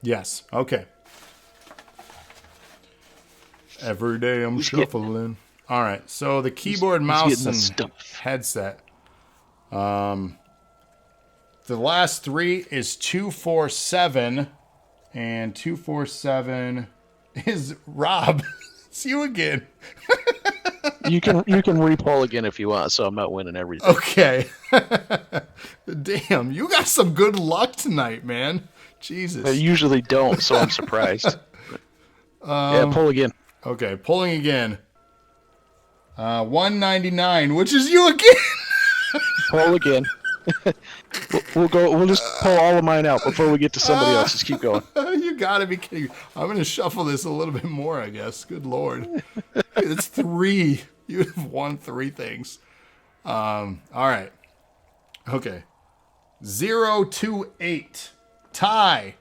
Yes. Okay. Every day I'm shuffling. All right. So the keyboard, mouse, and headset. The last 3 is 247, and 247 is Rob. It's you again. You can re-poll again if you want, so I'm not winning everything. Okay. Damn, you got some good luck tonight, man. Jesus. I usually don't, so I'm surprised. Yeah, pull again. Okay, pulling again. 199, which is you again. Pull again. We'll just pull all of mine out before we get to somebody else. Just keep going. You gotta be kidding. I'm gonna shuffle this a little bit more, I guess. Good Lord. It's 3. You have won 3 things. All right. Okay. 028. Ty,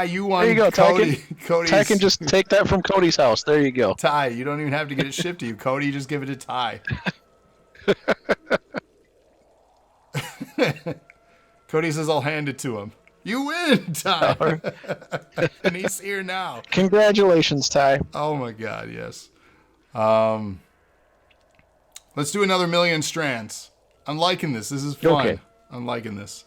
you won. There you go, Cody. Ty can just take that from Cody's house. There you go. Ty, you don't even have to get it shipped to you. Cody, you just give it to Ty. Cody says I'll hand it to him. You win, Ty. And he's here now. Congratulations, Ty. Oh my God, yes. Let's do another 1,000,000 strands. I'm liking this. This is fun. Okay. I'm liking this.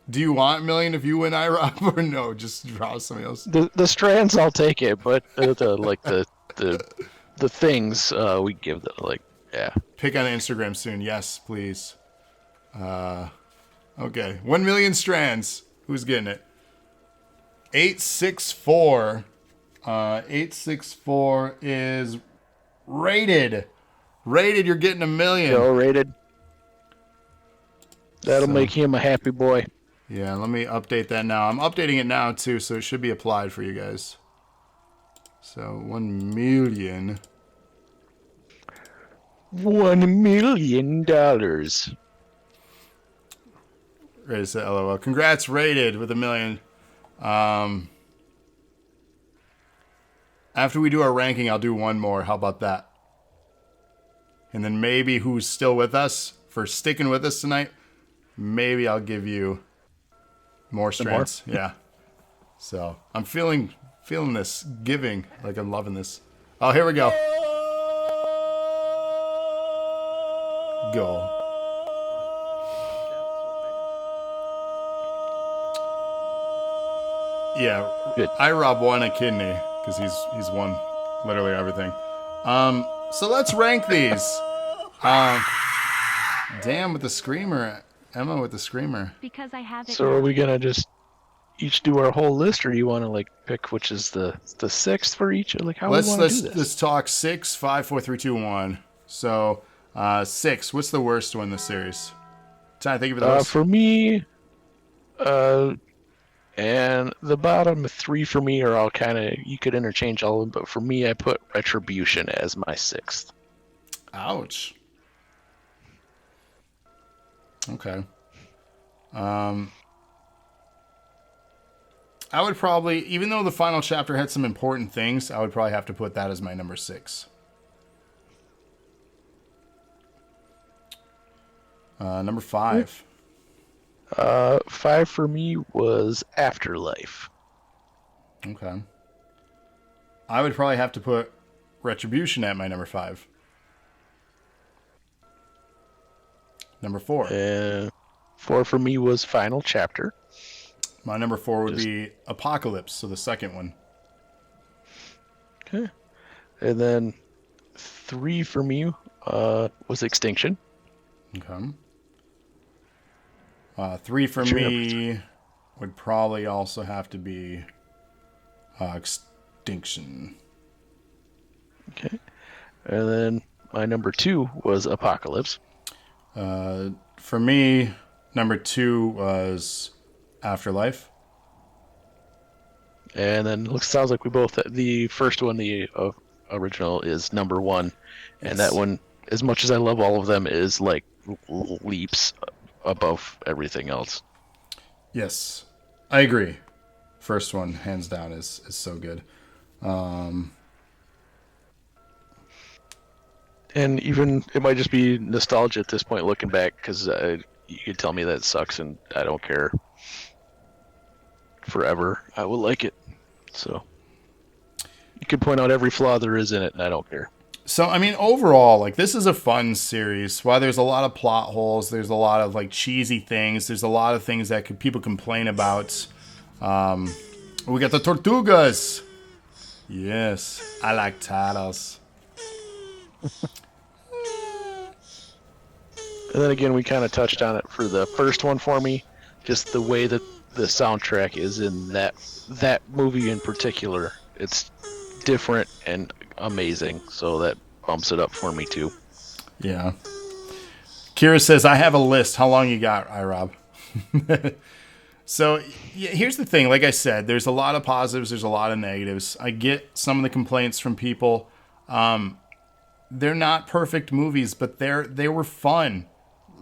Do you want 1,000,000 if you win, IROB, or no? Just draw somebody else. The strands, I'll take it, but the things we give them, yeah. Pick on Instagram soon. Yes, please. Okay. 1,000,000 strands. Who's getting it? 864. 864 is rated. Rated, you're getting 1,000,000. Go rated. That'll make him a happy boy. Yeah, let me update that now. I'm updating it now, too, so it should be applied for you guys. So, 1,000,000. $1 million. Rated said LOL. Congrats, Rated, with 1,000,000. After we do our ranking, I'll do one more. How about that? And then maybe who's still with us, for sticking with us tonight, maybe I'll give you more strands. Yeah. So I'm feeling this giving. Like I'm loving this. Oh, here we go. Go. Yeah, Good. Rob won a kidney because he's won literally everything. So let's rank these. Damn with the screamer, Emma with the screamer. Because I have it. So now. are we gonna just each do our whole list, or do you want to like pick which is the sixth for each? Like how we want to do this? Let's talk 6, 5, 4, 3, 2, 1. So 6. What's the worst one in the series? Trying to think of those. For me, and the bottom 3 for me are all kind of, you could interchange all of them, but for me, I put Retribution as my 6th. Ouch. Okay. I would probably, even though the final chapter had some important things, I would probably have to put that as my number 6. Number 5. 5 for me was Afterlife. Okay. I would probably have to put Retribution at my number 5. Number 4. And 4 for me was Final Chapter. My number 4 would be Apocalypse, so the second one. Okay. And then 3 for me was Extinction. Okay. 3 for me would probably also have to be Extinction. Okay. And then my number 2 was Apocalypse. For me, number 2 was Afterlife. And then sounds like we both, the first one, the original, is number 1. And that one, as much as I love all of them, is like leaps above everything else. Yes, I agree. First one, hands down, is so good. And even, it might just be nostalgia at this point looking back, because you could tell me that it sucks and I don't care. Forever, I will like it. So, you could point out every flaw there is in it and I don't care. So, I mean, overall, like, this is a fun series. While there's a lot of plot holes, there's a lot of, like, cheesy things. There's a lot of things that people complain about. We got the Tortugas. Yes, I like turtles. And then again, we kind of touched on it for the first one for me. Just the way that the soundtrack is in that movie in particular. It's different and amazing, so that bumps it up for me too. Yeah. Kira says, I have a list. How long you got, iRob? So, yeah, here's the thing. Like I said, there's a lot of positives. There's a lot of negatives. I get some of the complaints from people. They're not perfect movies, but they were fun.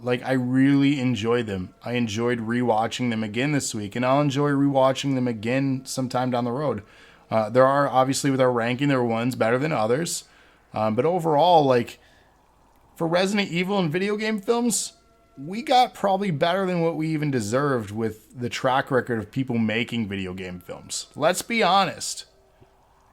Like, I really enjoyed them. I enjoyed rewatching them again this week, and I'll enjoy rewatching them again sometime down the road. There are, obviously, with our ranking, there are ones better than others. But overall, like, for Resident Evil and video game films, we got probably better than what we even deserved with the track record of people making video game films. Let's be honest.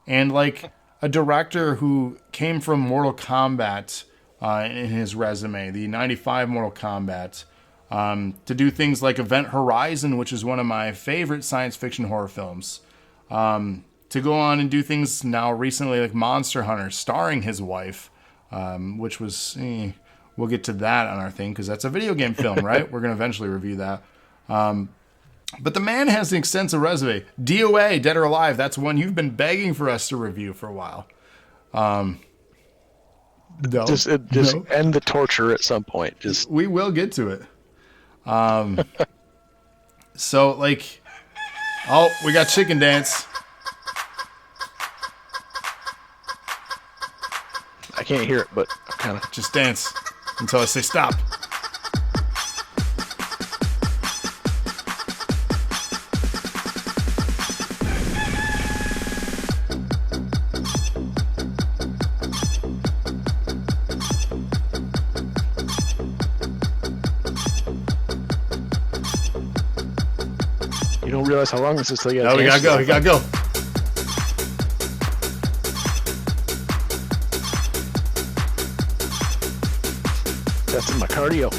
And, like, a director who came from Mortal Kombat in his resume, the 95 Mortal Kombat, to do things like Event Horizon, which is one of my favorite science fiction horror films, to go on and do things now recently like Monster Hunter, starring his wife, which was, we'll get to that on our thing because that's a video game film, right? We're going to eventually review that. But the man has an extensive resume. DOA, Dead or Alive, that's one you've been begging for us to review for a while. No, just no. end the torture at some point. We will get to it. So, like, oh, we got Chicken Dance. I can't hear it, but kind of Just dance until I say stop. you don't realize how long this is till you No, we gotta go. We gotta go. Busting my cardio.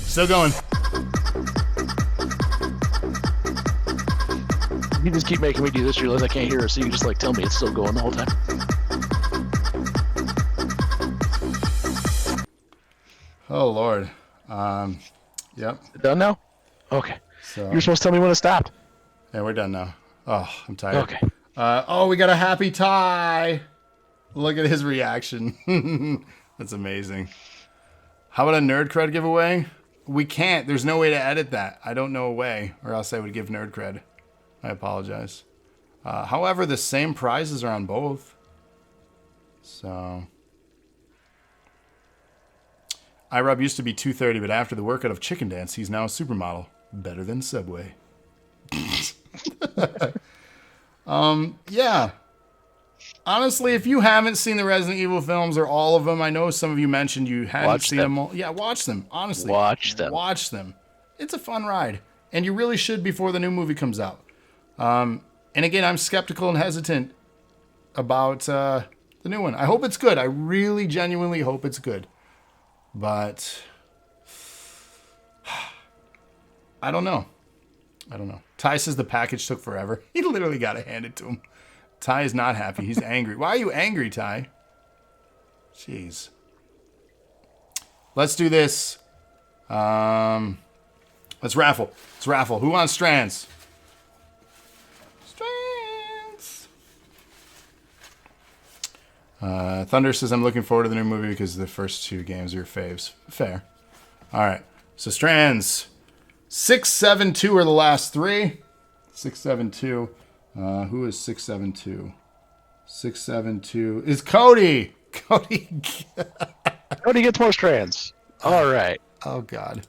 Still going. You just keep making me do this. You realize I can't hear it, so you just like tell me it's still going the whole time. Oh Lord. Yep. Done now? Okay. So You're supposed to tell me when it stopped. yeah, we're done now. Oh, I'm tired. Okay. Oh, we got a happy Ty. Look at his reaction. That's amazing. How about a nerd cred giveaway? We can't. There's no way to edit that. I don't know a way, or else I would give nerd cred. I apologize. However, the same prizes are on both. So, iRob used to be 230, but after the workout of Chicken Dance, he's now a supermodel. Better than Subway. Yeah. Honestly, if you haven't seen the Resident Evil films or all of them, I know some of you mentioned you hadn't seen them all. Yeah, watch them. Honestly, Watch them. Watch them. It's a fun ride, and you really should before the new movie comes out. And again, I'm skeptical and hesitant about the new one. I hope it's good. I really, genuinely hope it's good. But I don't know. Ty says the package took forever. He literally got to hand it to him. Ty is not happy. He's angry. Why are you angry, Ty? Jeez. Let's do this. Let's raffle. Who wants strands? Strands. Thunder says, I'm looking forward to the new movie because the first two games are your faves. Fair. All right. So strands. 672 are the last three. 672. Who is 672? 672 is Cody. Cody gets more strands. All right. Oh God.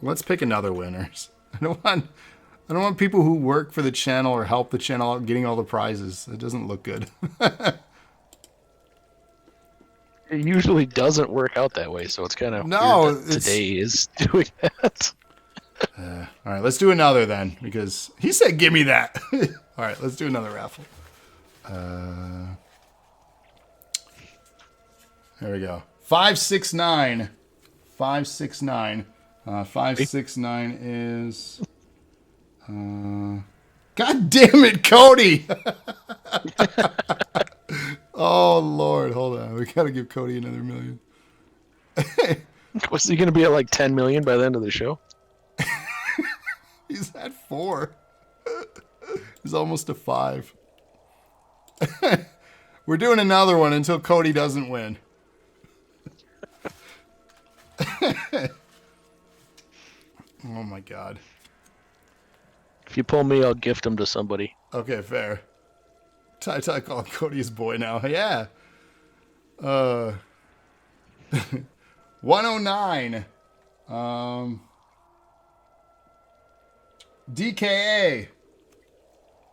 Let's pick another winners. I don't want people who work for the channel or help the channel out getting all the prizes. It doesn't look good. It usually doesn't work out that way, so it's kind of weird that today is doing that. All right, let's do another then, because he said, "Give me that." All right, let's do another raffle. There we go. 569. 569. 569 is. God damn it, Cody! Oh Lord, hold on. We gotta give Cody another million. Was he going to be at like 10 million by the end of the show? He's at 4. He's almost to 5. We're doing another one until Cody doesn't win. Oh my God. If you pull me, I'll gift him to somebody. Okay, fair. Ty called Cody his boy now. Yeah. 109. DKA.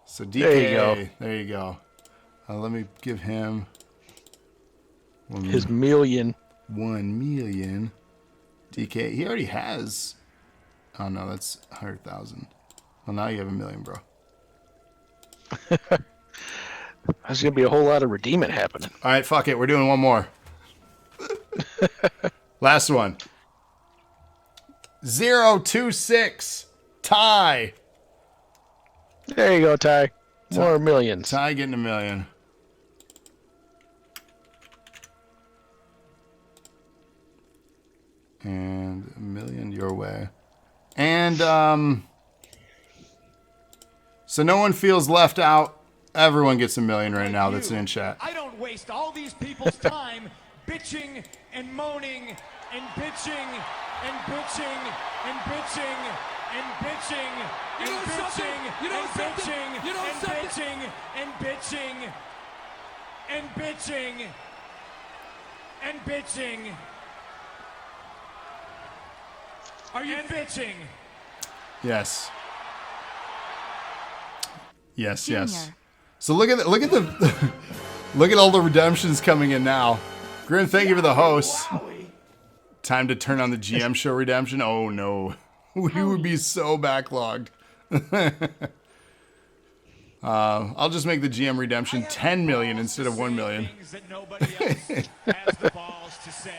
So DKA. There you go. Let me give him his million. 1 million. DK. He already has. Oh no, that's 100,000. Well, now you have 1 million, bro. There's gonna be a whole lot of redeeming happening. All right, fuck it. We're doing one more. Last one. 026. Ty. There you go, Ty. More millions. Ty getting 1 million. And 1 million your way. And so no one feels left out. Everyone gets 1 million right now that's in chat. I don't waste all these people's time bitching and moaning and bitching and bitching and bitching and bitching and bitching and bitching and bitching and bitching and bitching and bitching. Are you bitching? Yes. Yes. So look at the look at all the redemptions coming in now. Grim, thank you for the host. Time to turn on the GM show redemption. Oh no, we would be so backlogged. I'll just make the GM redemption 10 million instead of 1 million. Things that nobody else has the balls to say.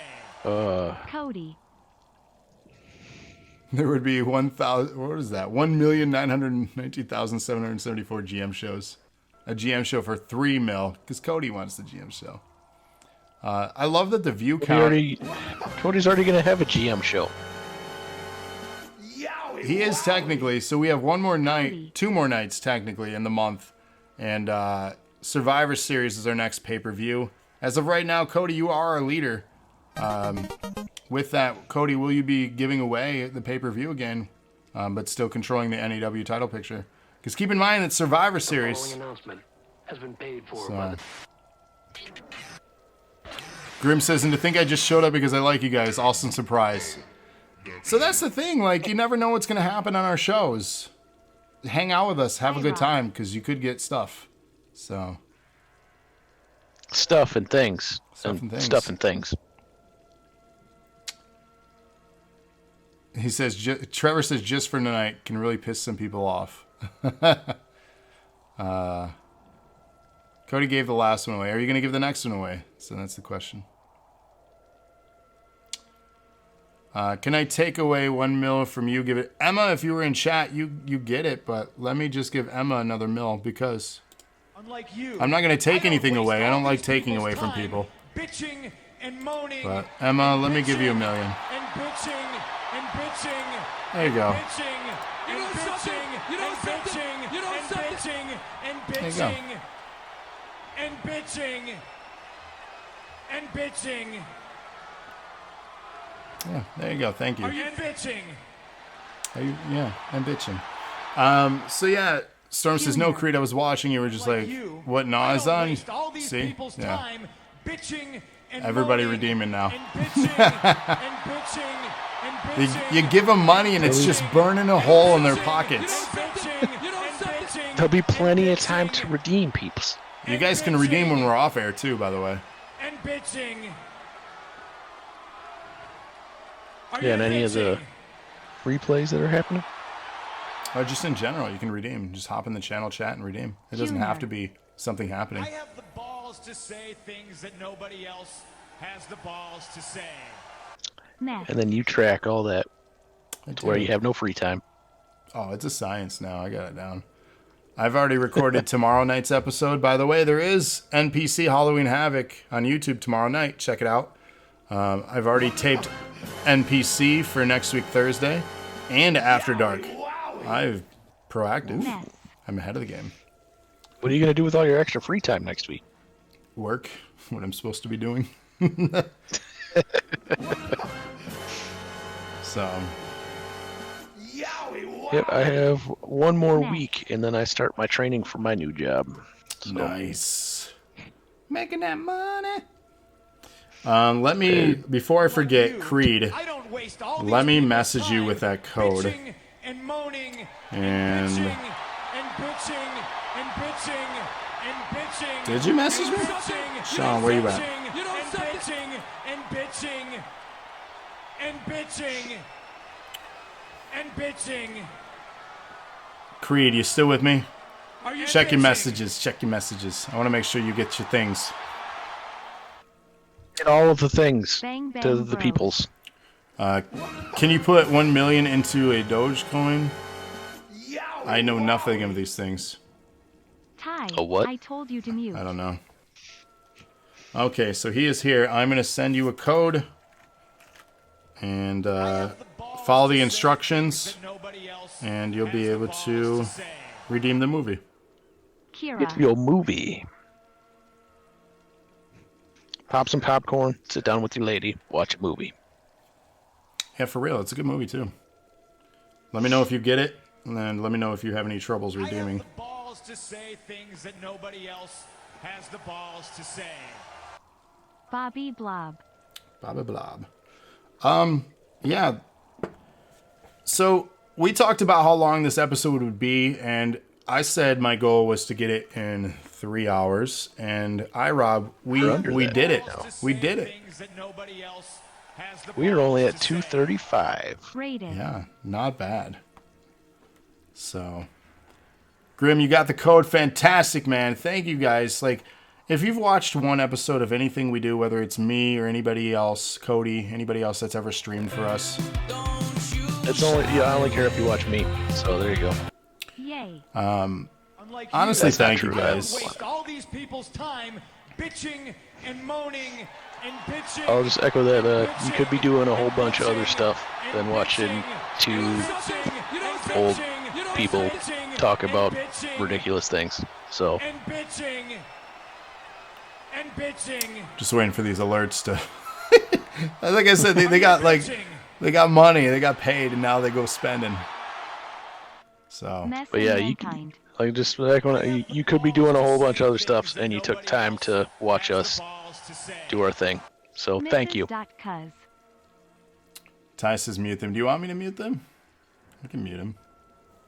Cody. There would be 1,000. What is that? 1,919,774 GM shows. A GM show for 3 mil because Cody wants the GM show. I love that the view count. Cody's already going to have a GM show. He is technically. So we have one more night, 2 more nights technically in the month, and Survivor Series is our next pay-per-view. As of right now, Cody, you are our leader. With that, Cody, will you be giving away the pay-per-view again, but still controlling the NEW title picture? Because keep in mind that Survivor Series. Announcement has been paid for by the... Grim says, and to think I just showed up because I like you guys. Awesome surprise. So that's the thing. Like, you never know what's going to happen on our shows. Hang out with us. Have a good time because you could get stuff. So. Stuff and things. Stuff and things. He says, Trevor says, just for tonight can really piss some people off. Cody gave the last one away. Are you going to give the next one away? So that's the question. Can I take away 1 mil from you? Give it. Emma, if you were in chat, you get it. But let me just give Emma another mil because Unlike you, I'm not going to take anything away. I don't like taking away from people. Bitching and moaning. But Emma, let me give you 1 million. And bitching and bitching. There you go. Bitching and bitching and bitching and bitching and bitching and bitching and bitching. Yeah, there you go. Thank you. Are you bitching? Yeah, I'm bitching. So yeah, Storm says, no, Creed, I was watching. You were just like, what Nah is on? See? Yeah. Everybody redeeming now. You give them money and it's just burning a hole in their pockets. There'll be plenty of time to redeem, peeps. You guys can redeem when we're off air too, by the way. And bitching. Yeah, and any of the replays that are happening? Or just in general, you can redeem. Just hop in the channel chat and redeem. It doesn't have to be something happening. I have the balls to say things that nobody else has the balls to say. And then you track all that to where you have no free time. Oh, it's a science now. I got it down. I've already recorded tomorrow night's episode. By the way, there is NPC Halloween Havoc on YouTube tomorrow night. Check it out. I've already taped NPC for next week, Thursday, and After Dark. I'm proactive. I'm ahead of the game. What are you going to do with all your extra free time next week? Work. What I'm supposed to be doing. So. Yep, I have 1 more week, and then I start my training for my new job. So. Nice. Making that money. Let me, before I forget, Creed, let me message you with that code. And moaning and bitching and bitching and bitching and bitching. Did you message me? Sean, where you at? You know, and bitching and bitching and bitching and bitching. Creed, you still with me? Check your bitching? messages. Check your messages. I want to make sure you get your things. Get all of the things Bang, bang, to the bro. peoples. Can you put 1 million into a Dogecoin? I know nothing of these things. Ty, A what? I told you to mute. I don't know. Okay, so he is here. I'm going to send you a code. And follow the instructions. And you'll be able to redeem the movie. Kira. It's your movie. Pop some popcorn, sit down with your lady, watch a movie. Yeah, for real. It's a good movie, too. Let me know if you get it. And then let me know if you have any troubles redeeming. I have the balls to say things that nobody else has the balls to say. Bobby Blob. Bobby Blob. Yeah. So we talked about how long this episode would be, and I said my goal was to get it in 3 hours. And Rob, we did it. We did it. We are only at 2:35. Rated. Yeah, not bad. So, Grim, you got the code. Fantastic, man. Thank you guys. Like, if you've watched one episode of anything we do, whether it's me or anybody else, Cody, anybody else that's ever streamed for us. I only care if you watch me. So there you go. Yay. Honestly, That's not thank you true, guys. Waste all these people's time bitching and moaning and bitching. I'll just echo that. You could be doing a whole bunch of other stuff than watching two old people talk about ridiculous things. So. And bitching. And bitching. Just waiting for these alerts to. Like I said, they got they got money, they got paid, and now they go spending. So. But yeah, you could be doing a whole bunch of other stuff, and you took time to watch us do our thing. So thank you. Ty says mute them. Do you want me to mute them? I can mute them.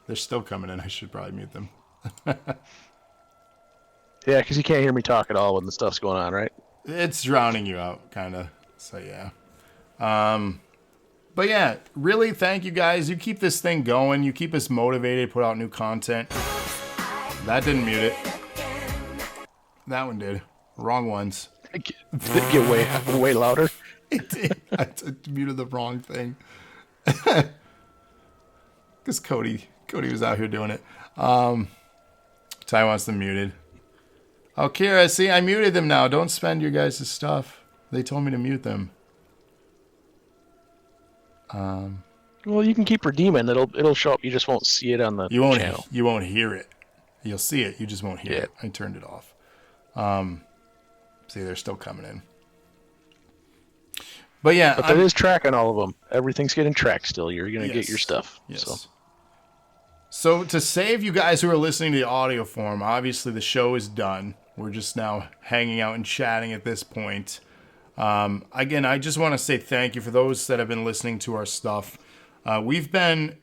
They're still coming in. I should probably mute them. Yeah, because you can't hear me talk at all when the stuff's going on, right? It's drowning you out, kind of. So, yeah. But, yeah, really, thank you guys. You keep this thing going. You keep us motivated to put out new content. That didn't mute it. That one did. Wrong ones. Did it get way louder? It did. I muted the wrong thing. Because Cody was out here doing it. Ty wants them muted. Oh, Kira, see, I muted them now. Don't spend your guys' stuff. They told me to mute them. Well, you can keep redeeming. It'll show up. You just won't see it on the channel. You won't hear it. You'll see it. You just won't hear it. I turned it off. See, they're still coming in. But yeah. But there is tracking all of them. Everything's getting tracked still. You're going to get your stuff. Yes. So to save you guys who are listening to the audio form, obviously the show is done. We're just now hanging out and chatting at this point. Again, I just want to say thank you for those that have been listening to our stuff. We've been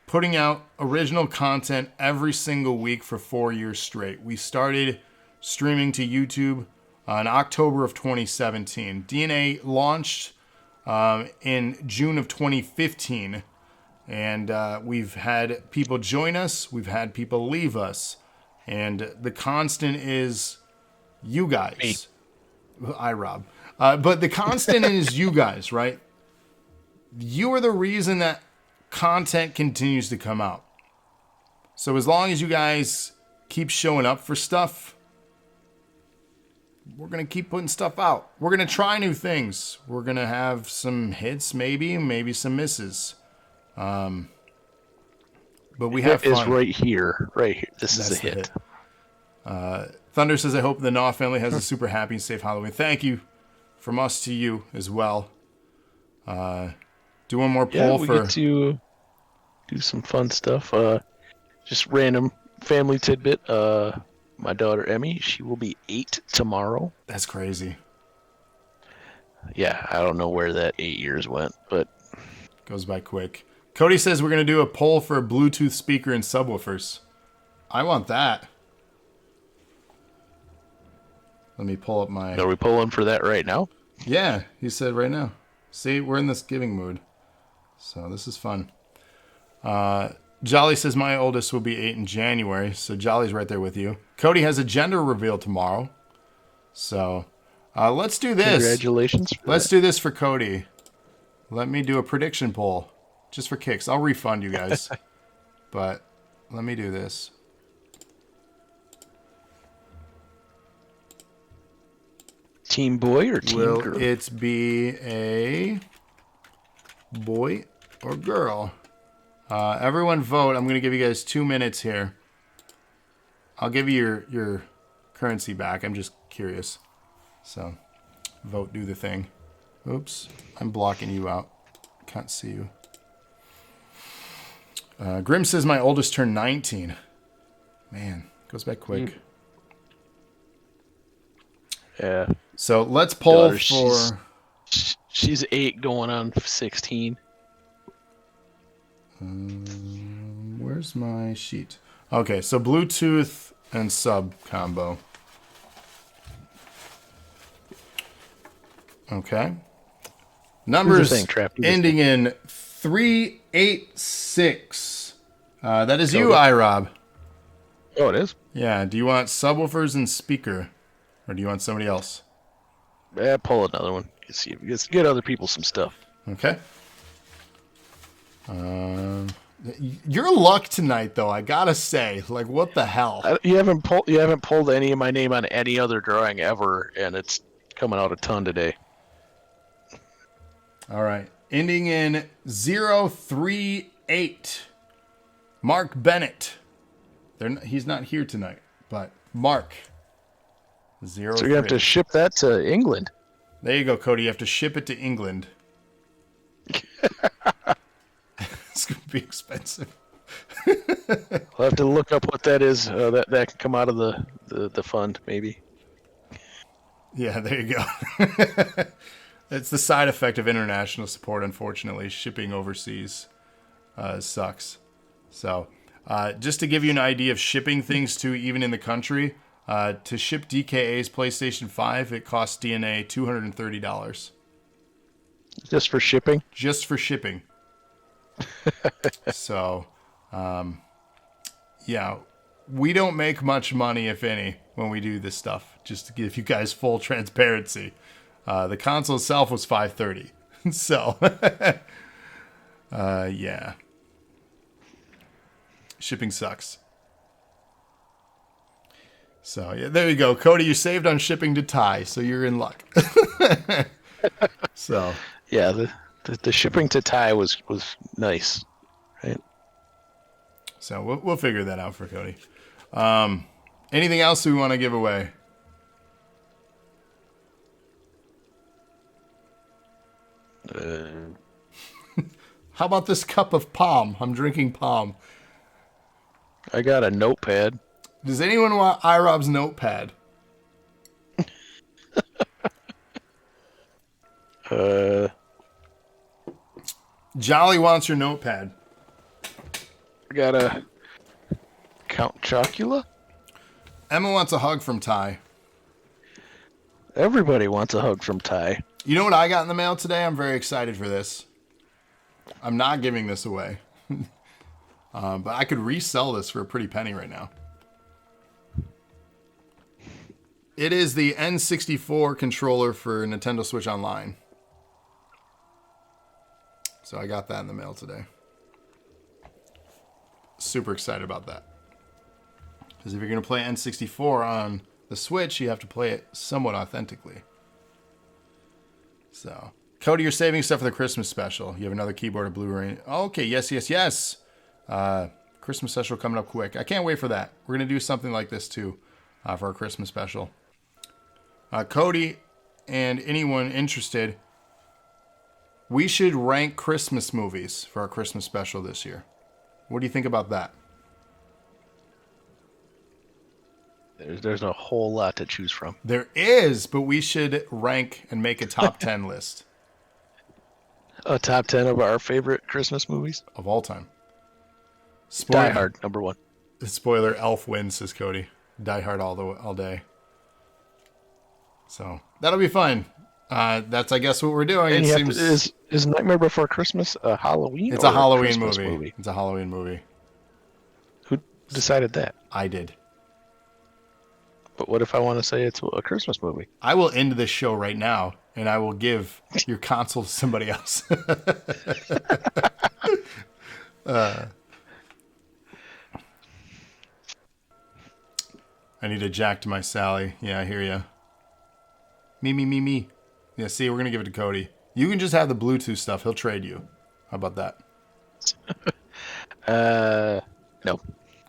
putting out original content every single week for 4 years straight. We started streaming to YouTube in October of 2017. DNA launched in June of 2015. And we've had people join us. We've had people leave us. And the constant is you guys. I, Rob. But the constant is you guys, right? You are the reason that content continues to come out. So as long as you guys keep showing up for stuff, we're going to keep putting stuff out. We're going to try new things. We're going to have some hits, maybe some misses. But we have fun. Is right here. This is a hit. Thunder says, I hope the Naw family has a super happy and safe Halloween. Thank you from us to you as well. Do one more poll we get to do some fun stuff. Just random family tidbit. My daughter Emmy, she will be 8 tomorrow. That's crazy. Yeah, I don't know where that 8 years went, but goes by quick. Cody says we're going to do a poll for a Bluetooth speaker and subwoofers. I want that. Let me pull up my... Are we pulling for that right now? Yeah, he said right now. See, we're in this giving mood. So this is fun. Jolly says my oldest will be 8 in January. So Jolly's right there with you. Cody has a gender reveal tomorrow. So let's do this. Congratulations. Let's do this for Cody. Let me do a prediction poll. Just for kicks. I'll refund you guys. But let me do this. Team boy or team girl? Will it be a boy or girl? Everyone vote. I'm going to give you guys 2 minutes here. I'll give you your currency back. I'm just curious. So, vote, do the thing. Oops. I'm blocking you out. Can't see you. Grim says my oldest turned 19. Man, goes by quick. Yeah. So let's poll for... She's 8 going on 16. Where's my sheet? Okay, so Bluetooth and sub combo. Okay. Numbers ending in 386. That is you, iRob. Oh, it is? Yeah. Do you want subwoofers and speaker, or do you want somebody else? Pull another one. See if you get other people some stuff. Okay. Your luck tonight, though, I gotta say, like, what the hell? You haven't pulled any of my name on any other drawing ever, and it's coming out a ton today. All right. Ending in 038. Mark Bennett. He's not here tonight, but Mark. 0. So you have to ship that to England. There you go, Cody. You have to ship it to England. It's going to be expensive. I'll have to look up what that is. That can come out of the fund, maybe. Yeah, there you go. It's the side effect of international support, unfortunately. Shipping overseas sucks. So, just to give you an idea of shipping things to even in the country, to ship DKA's PlayStation 5, it costs DNA $230. Just for shipping? Just for shipping. So, yeah, we don't make much money, if any, when we do this stuff. Just to give you guys full transparency. The console itself was $530. So, yeah. Shipping sucks. So, yeah, there you go. Cody, you saved on shipping to Thai, so you're in luck. So, yeah, the shipping to Thai was nice, right? So we'll figure that out for Cody. Anything else we want to give away? How about this cup of palm? I'm drinking palm. I got a notepad. Does anyone want iRob's notepad? Jolly wants your notepad. I got a Count Chocula. Emma wants a hug from Ty. Everybody wants a hug from Ty. You know what I got in the mail today? I'm very excited for this. I'm not giving this away. But I could resell this for a pretty penny right now. It is the N64 controller for Nintendo Switch Online. So I got that in the mail today. Super excited about that. Because if you're going to play N64 on the Switch, you have to play it somewhat authentically. So, Cody, you're saving stuff for the Christmas special. You have another keyboard and Blu-ray. Okay, yes. Christmas special coming up quick. I can't wait for that. We're going to do something like this too for our Christmas special. Cody and anyone interested, we should rank Christmas movies for our Christmas special this year. What do you think about that? There's a whole lot to choose from. There is, but we should rank and make a top 10 list. A top 10 of our favorite Christmas movies? Of all time. Die Hard, number 1. Spoiler, Elf wins, says Cody. Die Hard all day. So, that'll be fun. That's, I guess, what we're doing. And it seems... is Nightmare Before Christmas a Halloween? It's a Halloween movie. It's a Halloween movie. Who decided that? I did. But what if I want to say it's a Christmas movie? I will end this show right now, and I will give your console to somebody else. I need a Jack to my Sally. Yeah, I hear ya. Me. Yeah, see, we're going to give it to Cody. You can just have the Bluetooth stuff. He'll trade you. How about that? No.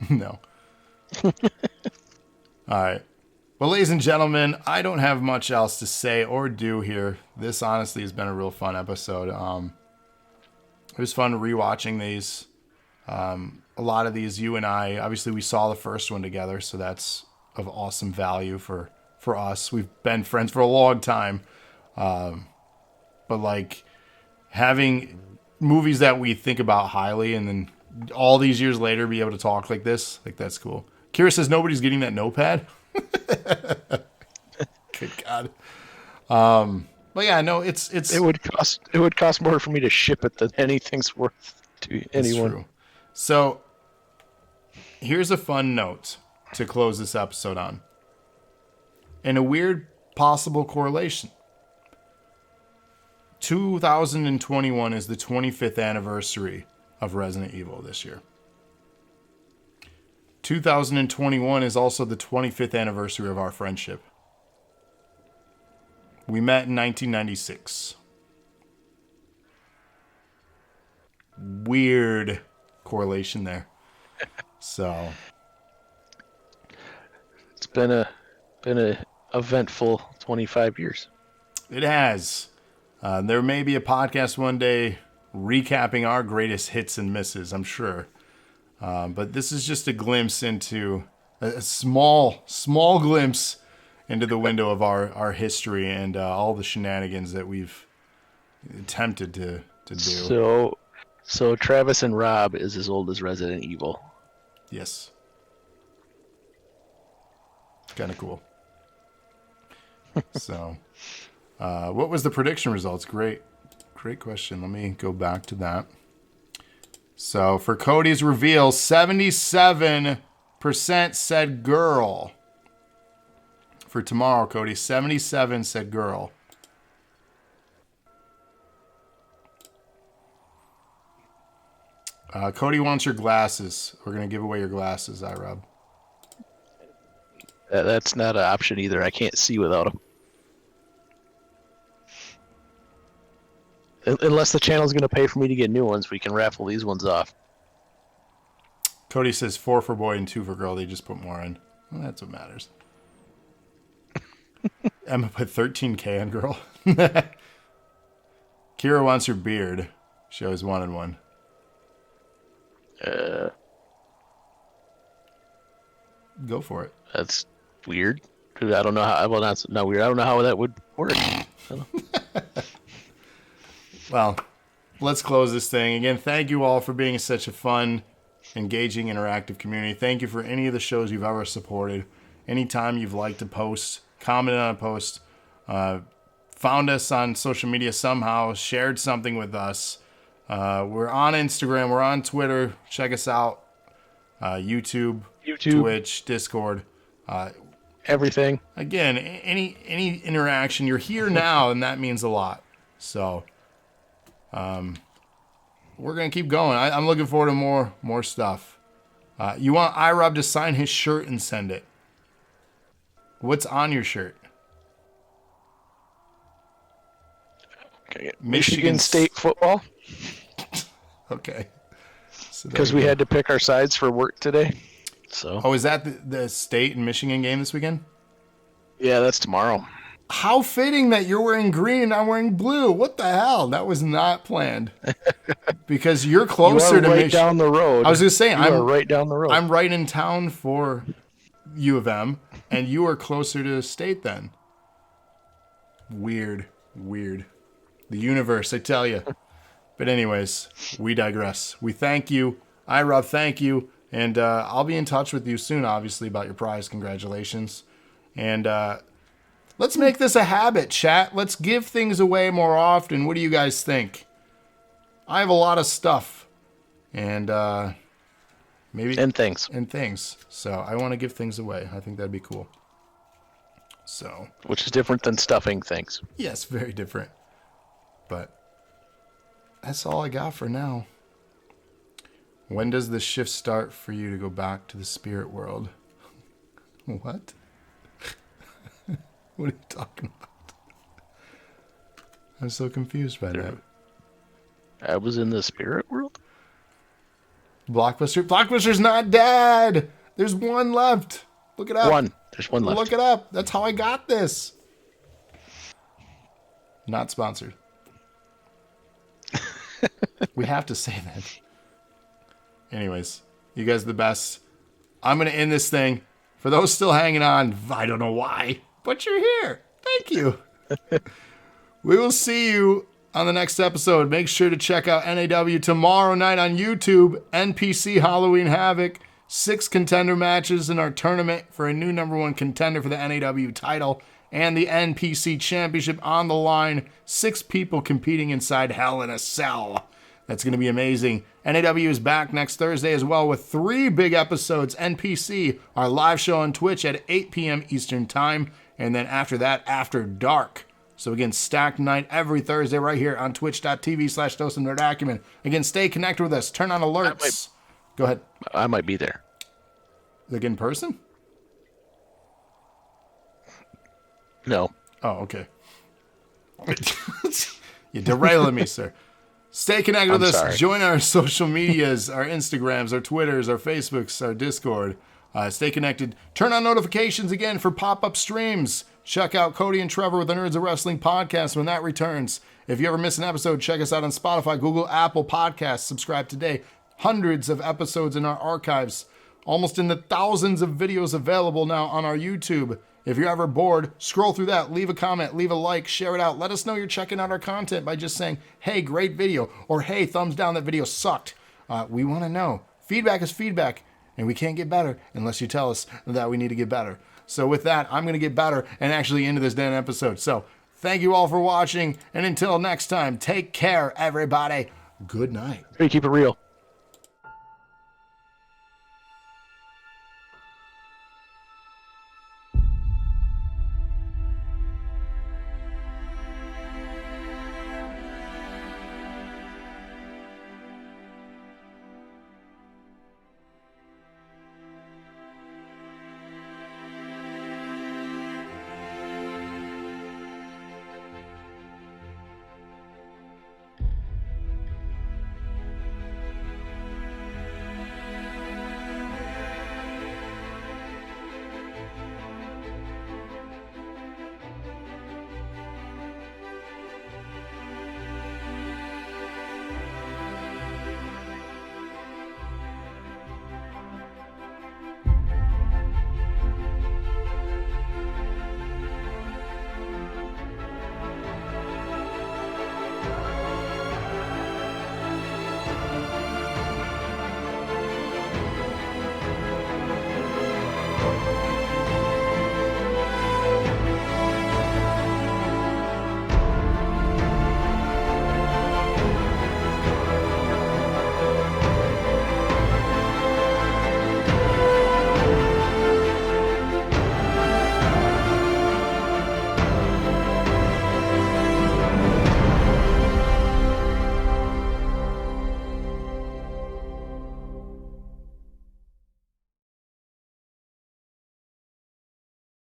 No. All right. Well, ladies and gentlemen, I don't have much else to say or do here. This honestly has been a real fun episode. It was fun rewatching these. A lot of these, you and I, obviously we saw the first one together, so that's of awesome value for us. We've been friends for a long time. But like having movies that we think about highly and then all these years later be able to talk like this, like that's cool. Kira says nobody's getting that notepad. Good God. But yeah, no, it's it would cost more for me to ship it than anything's worth to anyone. True. So here's a fun note. to close this episode on. And a weird possible correlation. 2021 is the 25th anniversary of Resident Evil this year. 2021 is also the 25th anniversary of our friendship. We met in 1996. Weird correlation there. So it's been a eventful 25 years. It has. There may be a podcast one day recapping our greatest hits and misses, I'm sure. But this is just a glimpse into a small glimpse into the window of our history and all the shenanigans that we've attempted to do. So Travis and Rob is as old as Resident Evil. Yes. Kind of cool. So, what was the prediction results? Great question. Let me go back to that. So, for Cody's reveal, 77% said girl. For tomorrow, Cody, 77 said girl. Cody wants your glasses. We're going to give away your glasses, iRob. That's not an option either. I can't see without them. Unless the channel's going to pay for me to get new ones, we can raffle these ones off. Cody says 4 for boy and 2 for girl. They just put more in. Well, that's what matters. Emma put 13K on girl. Kira wants your beard. She always wanted one. Go for it. That's weird. I don't know how. Well, that's not weird. I don't know how that would work. Well, let's close this thing. Again, thank you all for being such a fun, engaging, interactive community. Thank you for any of the shows you've ever supported. Anytime you've liked a post, commented on a post, found us on social media somehow, shared something with us. We're on Instagram. We're on Twitter. Check us out. YouTube, Twitch, Discord. Everything. Again, any interaction. You're here now, and that means a lot. So, we're going to keep going. I'm looking forward to more stuff. You want iRob to sign his shirt and send it. What's on your shirt? Okay. Michigan State football. Okay. Because we had to pick our sides for work today. So. Oh, is that the State and Michigan game this weekend? Yeah, that's tomorrow. How fitting that you're wearing green and I'm wearing blue. What the hell? That was not planned. Because you're closer to Michigan. Down the road. I was going to say, I'm right down the road. I'm right in town for U of M, and you are closer to State then. Weird. The universe, I tell you. But anyways, we digress. We thank you. iRob, thank you. And I'll be in touch with you soon, obviously, about your prize. Congratulations. And let's make this a habit, chat. Let's give things away more often. What do you guys think? I have a lot of stuff. And maybe... And things. So I want to give things away. I think that'd be cool. So... Which is different than stuffing things. Yes, very different. But that's all I got for now. When does the shift start for you to go back to the spirit world? What? What are you talking about? I'm so confused by that. I was in the spirit world? Blockbuster's not dead! There's one left. Look it up. There's one left. Look it up. That's how I got this. Not sponsored. We have to say that. Anyways, you guys are the best. I'm going to end this thing. For those still hanging on, I don't know why, but you're here. Thank you. We will see you on the next episode. Make sure to check out NAW tomorrow night on YouTube. NPC Halloween Havoc. 6 contender matches in our tournament for a new #1 contender for the NAW title and the NPC Championship on the line. 6 people competing inside Hell in a Cell. That's going to be amazing. NAW is back next Thursday as well with 3 big episodes. NPC, our live show on Twitch at 8 p.m. Eastern Time. And then after that, After Dark. So again, stacked night every Thursday right here on twitch.tv/DoseOfNerdAcumen. Again, stay connected with us. Turn on alerts. Go ahead. I might be there. Like in person? No. Oh, okay. You're derailing me, sir. Stay connected with us. Sorry. Join our social medias, our Instagrams, our Twitters, our Facebooks, our Discord. Stay connected. Turn on notifications again for pop-up streams. Check out Cody and Trevor with the Nerds of Wrestling podcast when that returns. If you ever miss an episode, check us out on Spotify, Google, Apple Podcasts. Subscribe today. Hundreds of episodes in our archives. Almost in the thousands of videos available now on our YouTube. If you're ever bored, scroll through that, leave a comment, leave a like, share it out. Let us know you're checking out our content by just saying, hey, great video, or hey, thumbs down, that video sucked. We want to know. Feedback is feedback, and we can't get better unless you tell us that we need to get better. So with that, I'm going to get better and actually into this damn episode. So thank you all for watching, and until next time, take care, everybody. Good night. Hey, keep it real.